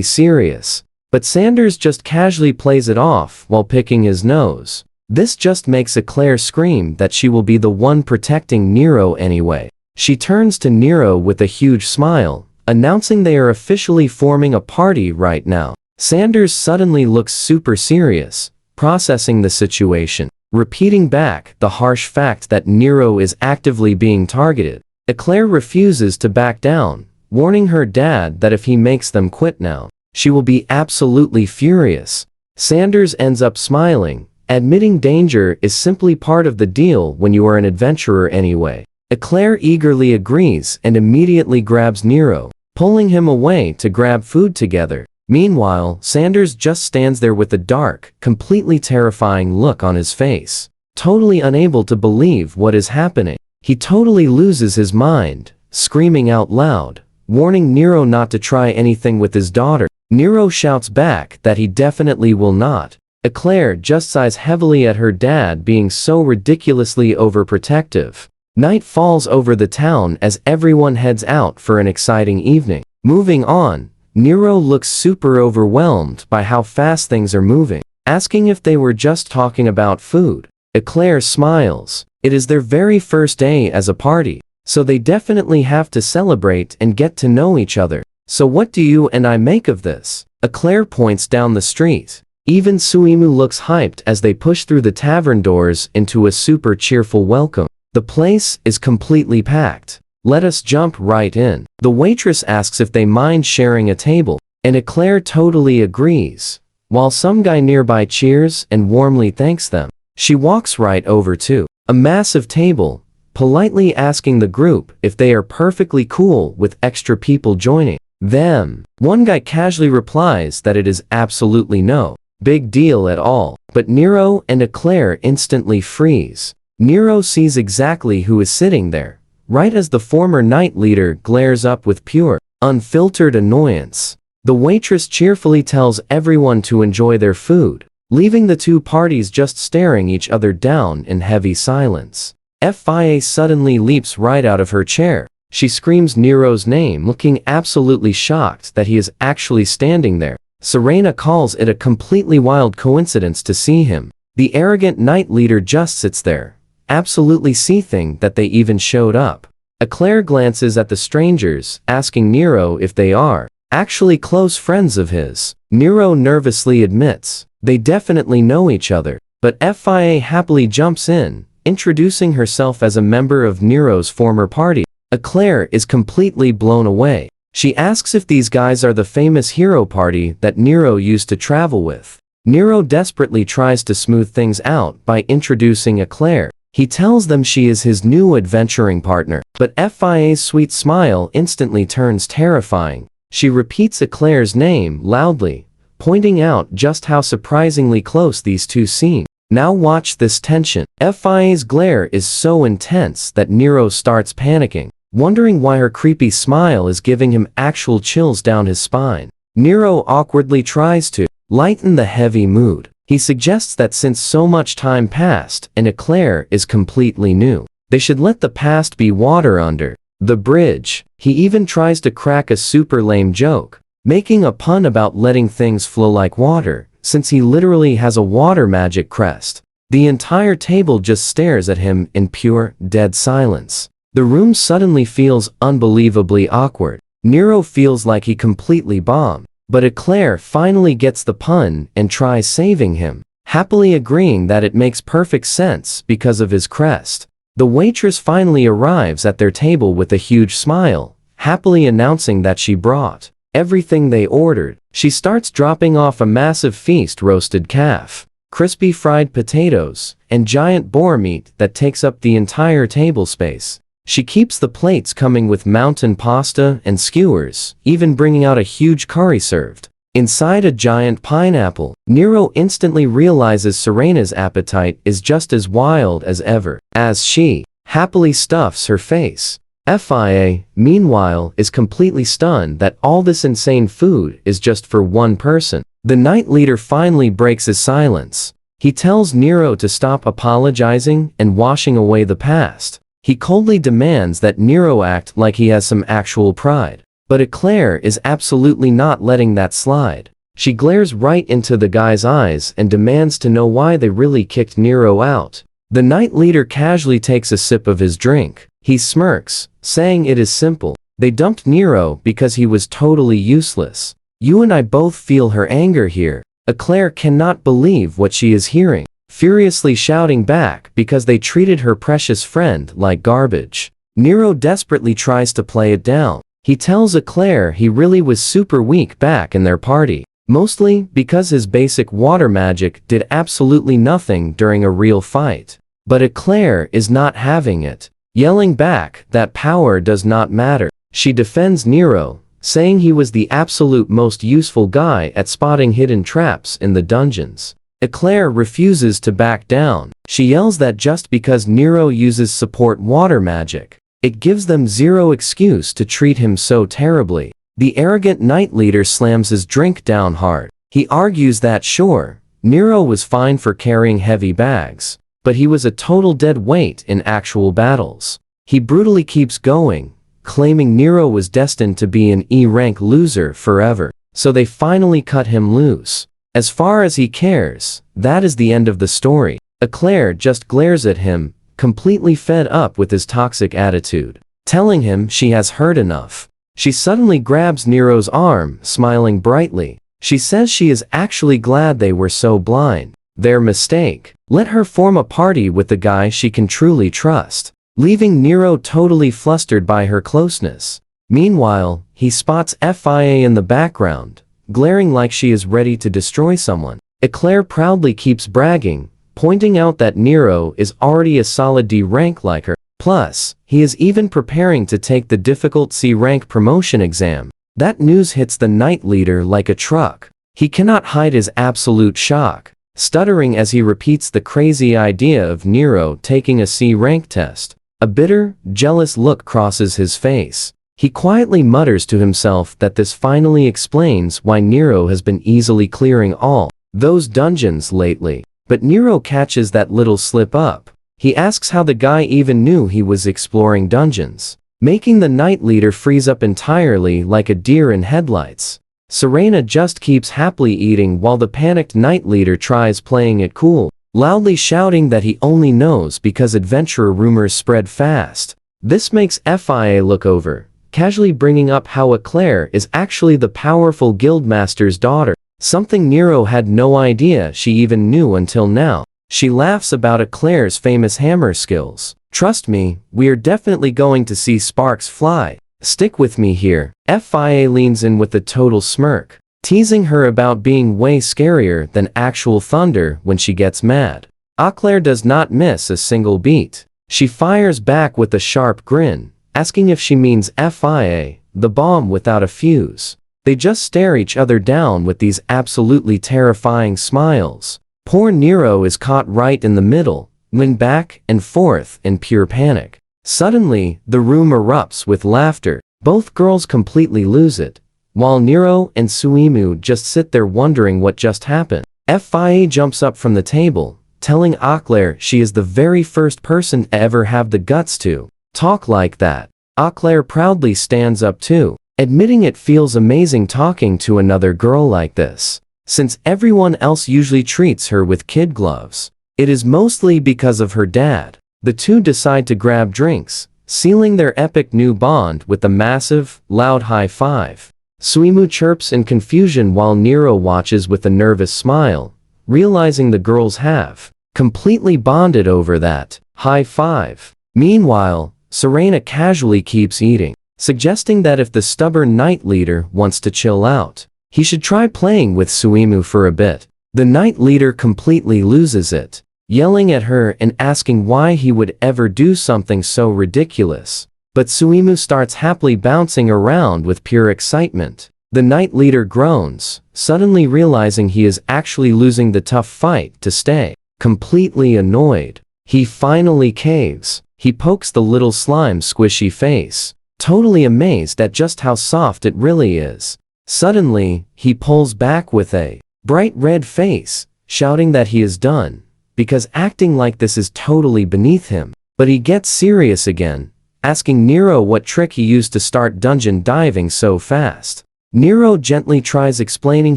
serious. But Sanders just casually plays it off while picking his nose. This just makes Eclair scream that she will be the one protecting Nero anyway. She turns to Nero with a huge smile, announcing they are officially forming a party right now. Sanders suddenly looks super serious, processing the situation, repeating back the harsh fact that Nero is actively being targeted. Eclair refuses to back down, warning her dad that if he makes them quit now, she will be absolutely furious. Sanders ends up smiling, admitting danger is simply part of the deal when you are an adventurer anyway. Eclair eagerly agrees and immediately grabs Nero, pulling him away to grab food together. Meanwhile, Sanders just stands there with a dark, completely terrifying look on his face, totally unable to believe what is happening. He totally loses his mind, screaming out loud, warning Nero not to try anything with his daughter. Nero shouts back that he definitely will not. Eclair just sighs heavily at her dad being so ridiculously overprotective. Night falls over the town as everyone heads out for an exciting evening. Moving on, Nero looks super overwhelmed by how fast things are moving, asking if they were just talking about food. Eclair smiles. It is their very first day as a party, so they definitely have to celebrate and get to know each other. So what do you and I make of this? Eclair points down the street. Even Suimu looks hyped as they push through the tavern doors into a super cheerful welcome. The place is completely packed. Let us jump right in. The waitress asks if they mind sharing a table, and Eclair totally agrees. While some guy nearby cheers and warmly thanks them, she walks right over to a massive table, politely asking the group if they are perfectly cool with extra people joining them. One guy casually replies that it is absolutely no big deal at all, but Nero and Eclair instantly freeze. Nero sees exactly who is sitting there, right as the former night leader glares up with pure, unfiltered annoyance. The waitress cheerfully tells everyone to enjoy their food, leaving the two parties just staring each other down in heavy silence. Fia suddenly leaps right out of her chair. She screams Nero's name, looking absolutely shocked that he is actually standing there. Serena calls it a completely wild coincidence to see him. The arrogant night leader just sits there, absolutely seething that they even showed up. Eclair glances at the strangers, asking Nero if they are actually close friends of his. Nero nervously admits they definitely know each other, but Fia happily jumps in, introducing herself as a member of Nero's former party. Eclair is completely blown away. She asks if these guys are the famous hero party that Nero used to travel with. Nero desperately tries to smooth things out by introducing Eclair. He tells them she is his new adventuring partner, but Fia's sweet smile instantly turns terrifying. She repeats Eclair's name loudly, pointing out just how surprisingly close these two seem. Now watch this tension. Fia's glare is so intense that Nero starts panicking, wondering why her creepy smile is giving him actual chills down his spine. Nero awkwardly tries to lighten the heavy mood. He suggests that since so much time passed and Eclair is completely new, they should let the past be water under the bridge. He even tries to crack a super lame joke, making a pun about letting things flow like water, since he literally has a water magic crest. The entire table just stares at him in pure, dead silence. The room suddenly feels unbelievably awkward. Nero feels like he completely bombed, but Eclair finally gets the pun and tries saving him, happily agreeing that it makes perfect sense because of his crest. The waitress finally arrives at their table with a huge smile, happily announcing that she brought everything they ordered. She starts dropping off a massive feast: roasted calf, crispy fried potatoes, and giant boar meat that takes up the entire table space. She keeps the plates coming with mountain pasta and skewers, even bringing out a huge curry served inside a giant pineapple. Nero instantly realizes Serena's appetite is just as wild as ever, as she happily stuffs her face. Fia, meanwhile, is completely stunned that all this insane food is just for one person. The night leader finally breaks his silence. He tells Nero to stop apologizing and washing away the past. He coldly demands that Nero act like he has some actual pride. But Eclair is absolutely not letting that slide. She glares right into the guy's eyes and demands to know why they really kicked Nero out. The night leader casually takes a sip of his drink. He smirks, saying it is simple. They dumped Nero because he was totally useless. You and I both feel her anger here. Eclair cannot believe what she is hearing, furiously shouting back because they treated her precious friend like garbage. Nero desperately tries to play it down. He tells Eclair he really was super weak back in their party, mostly because his basic water magic did absolutely nothing during a real fight. But Eclair is not having it, yelling back that power does not matter. She defends Nero, saying he was the absolute most useful guy at spotting hidden traps in the dungeons. Eclair refuses to back down. She yells that just because Nero uses support water magic, It gives them zero excuse to treat him so terribly. The arrogant knight leader slams his drink down hard. He argues that sure, Nero was fine for carrying heavy bags, but he was a total dead weight in actual battles. He brutally keeps going, claiming Nero was destined to be an E-rank loser forever, so they finally cut him loose. As far as he cares, that is the end of the story. Eclair just glares at him, completely fed up with his toxic attitude, telling him she has heard enough. She suddenly grabs Nero's arm, smiling brightly. She says she is actually glad they were so blind. Their mistake. Let her form a party with the guy she can truly trust, leaving Nero totally flustered by her closeness. Meanwhile, he spots FIA in the background, glaring like she is ready to destroy someone. Eclair proudly keeps bragging, pointing out that Nero is already a solid D rank like her. Plus, he is even preparing to take the difficult C rank promotion exam. That news hits the knight leader like a truck. He cannot hide his absolute shock, stuttering as he repeats the crazy idea of Nero taking a C rank test. A bitter, jealous look crosses his face. He quietly mutters to himself that this finally explains why Nero has been easily clearing all those dungeons lately. But Nero catches that little slip up. He asks how the guy even knew he was exploring dungeons, making the knight leader freeze up entirely like a deer in headlights. Serena just keeps happily eating while the panicked knight leader tries playing it cool, loudly shouting that he only knows because adventurer rumors spread fast. This makes FIA look over, casually bringing up how Eclair is actually the powerful guildmaster's daughter. Something Nero had no idea she even knew until now. She laughs about Eclair's famous hammer skills. Trust me, we are definitely going to see sparks fly. Stick with me here. FIA leans in with a total smirk, teasing her about being way scarier than actual thunder when she gets mad. Eclair does not miss a single beat. She fires back with a sharp grin, asking if she means FIA, the bomb without a fuse. They just stare each other down with these absolutely terrifying smiles. Poor Nero is caught right in the middle, leaning back and forth in pure panic. Suddenly, the room erupts with laughter. Both girls completely lose it, while Nero and Suimu just sit there wondering what just happened. FIA jumps up from the table, telling Eclair she is the very first person to ever have the guts to talk like that. Eclair proudly stands up too, admitting it feels amazing talking to another girl like this, since everyone else usually treats her with kid gloves. It is mostly because of her dad. The two decide to grab drinks, sealing their epic new bond with a massive, loud high five. Suimu chirps in confusion while Nero watches with a nervous smile, realizing the girls have completely bonded over that high five. Meanwhile, Serena casually keeps eating, suggesting that if the stubborn knight leader wants to chill out, he should try playing with Suimu for a bit. The knight leader completely loses it, yelling at her and asking why he would ever do something so ridiculous. But Suimu starts happily bouncing around with pure excitement. The knight leader groans, suddenly realizing he is actually losing the tough fight to stay. Completely annoyed, he finally caves. He pokes the little slime squishy face, totally amazed at just how soft it really is. Suddenly, he pulls back with a bright red face, shouting that he is done, because acting like this is totally beneath him. But he gets serious again, asking Nero what trick he used to start dungeon diving so fast. Nero gently tries explaining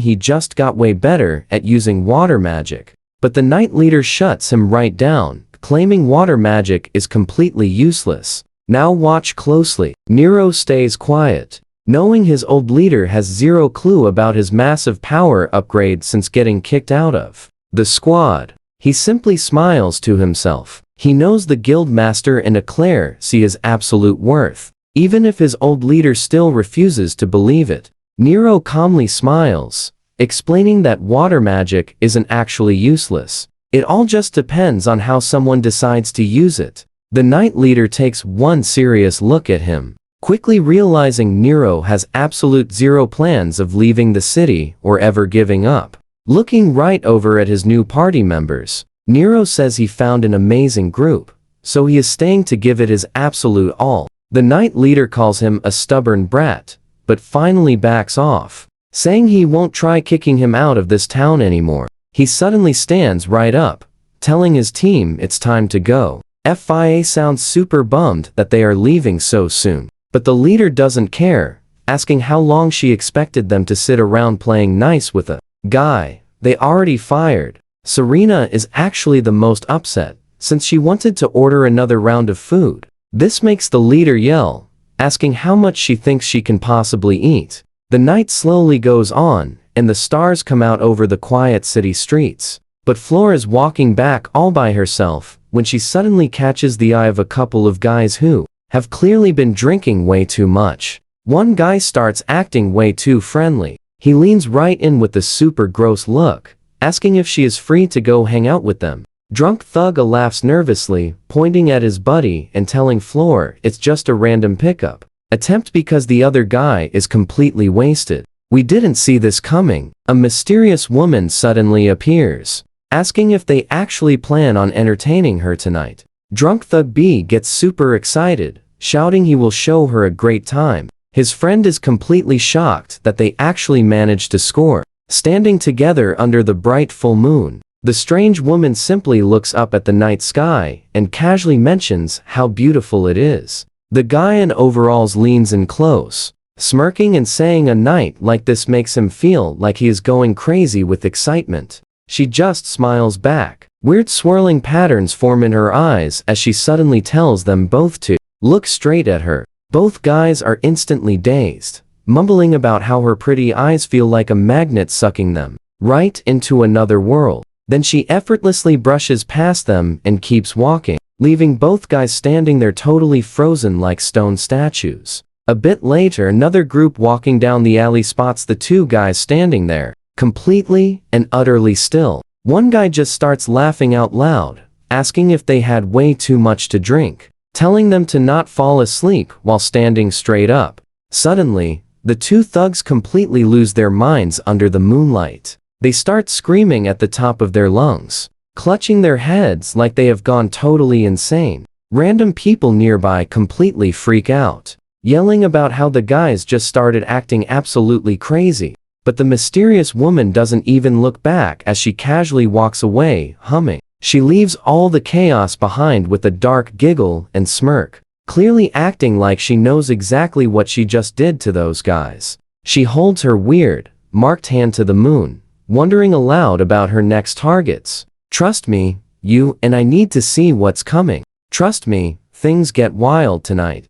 he just got way better at using water magic, but the knight leader shuts him right down, claiming water magic is completely useless. Now watch closely. Nero stays quiet, knowing his old leader has zero clue about his massive power upgrade since getting kicked out of the squad. He simply smiles to himself. He knows the guildmaster and Eclair see his absolute worth, even if his old leader still refuses to believe it. Nero calmly smiles, explaining that water magic isn't actually useless. It all just depends on how someone decides to use it. The knight leader takes one serious look at him, quickly realizing Nero has absolute zero plans of leaving the city or ever giving up. Looking right over at his new party members, Nero says he found an amazing group, so he is staying to give it his absolute all. The night leader calls him a stubborn brat, but finally backs off, saying he won't try kicking him out of this town anymore. He suddenly stands right up, telling his team it's time to go. FIA sounds super bummed that they are leaving so soon, but the leader doesn't care, asking how long she expected them to sit around playing nice with a guy they already fired. Serena is actually the most upset, since she wanted to order another round of food. This makes the leader yell, asking how much she thinks she can possibly eat. The night slowly goes on, and the stars come out over the quiet city streets. But Flora is walking back all by herself, when she suddenly catches the eye of a couple of guys who have clearly been drinking way too much. One guy starts acting way too friendly. He leans right in with a super gross look, asking if she is free to go hang out with them. Drunk Thugga laughs nervously, pointing at his buddy and telling Floor it's just a random pickup attempt because the other guy is completely wasted. We didn't see this coming. A mysterious woman suddenly appears, asking if they actually plan on entertaining her tonight. Drunk Thug B gets super excited, shouting he will show her a great time. His friend is completely shocked that they actually managed to score. Standing together under the bright full moon, the strange woman simply looks up at the night sky and casually mentions how beautiful it is. The guy in overalls leans in close, smirking and saying a night like this makes him feel like he is going crazy with excitement. She just smiles back. Weird swirling patterns form in her eyes as she suddenly tells them both to look straight at her. Both guys are instantly dazed, mumbling about how her pretty eyes feel like a magnet sucking them right into another world. Then she effortlessly brushes past them and keeps walking, leaving both guys standing there totally frozen like stone statues. A bit later, another group walking down the alley spots the two guys standing there, completely and utterly still. One guy just starts laughing out loud, asking if they had way too much to drink, telling them to not fall asleep while standing straight up. Suddenly, the two thugs completely lose their minds under the moonlight. They start screaming at the top of their lungs, clutching their heads like they have gone totally insane. Random people nearby completely freak out, yelling about how the guys just started acting absolutely crazy. But the mysterious woman doesn't even look back as she casually walks away, humming. She leaves all the chaos behind with a dark giggle and smirk, clearly acting like she knows exactly what she just did to those guys. She holds her weird, marked hand to the moon, wondering aloud about her next targets. Trust me, you and I need to see what's coming. Trust me, things get wild tonight.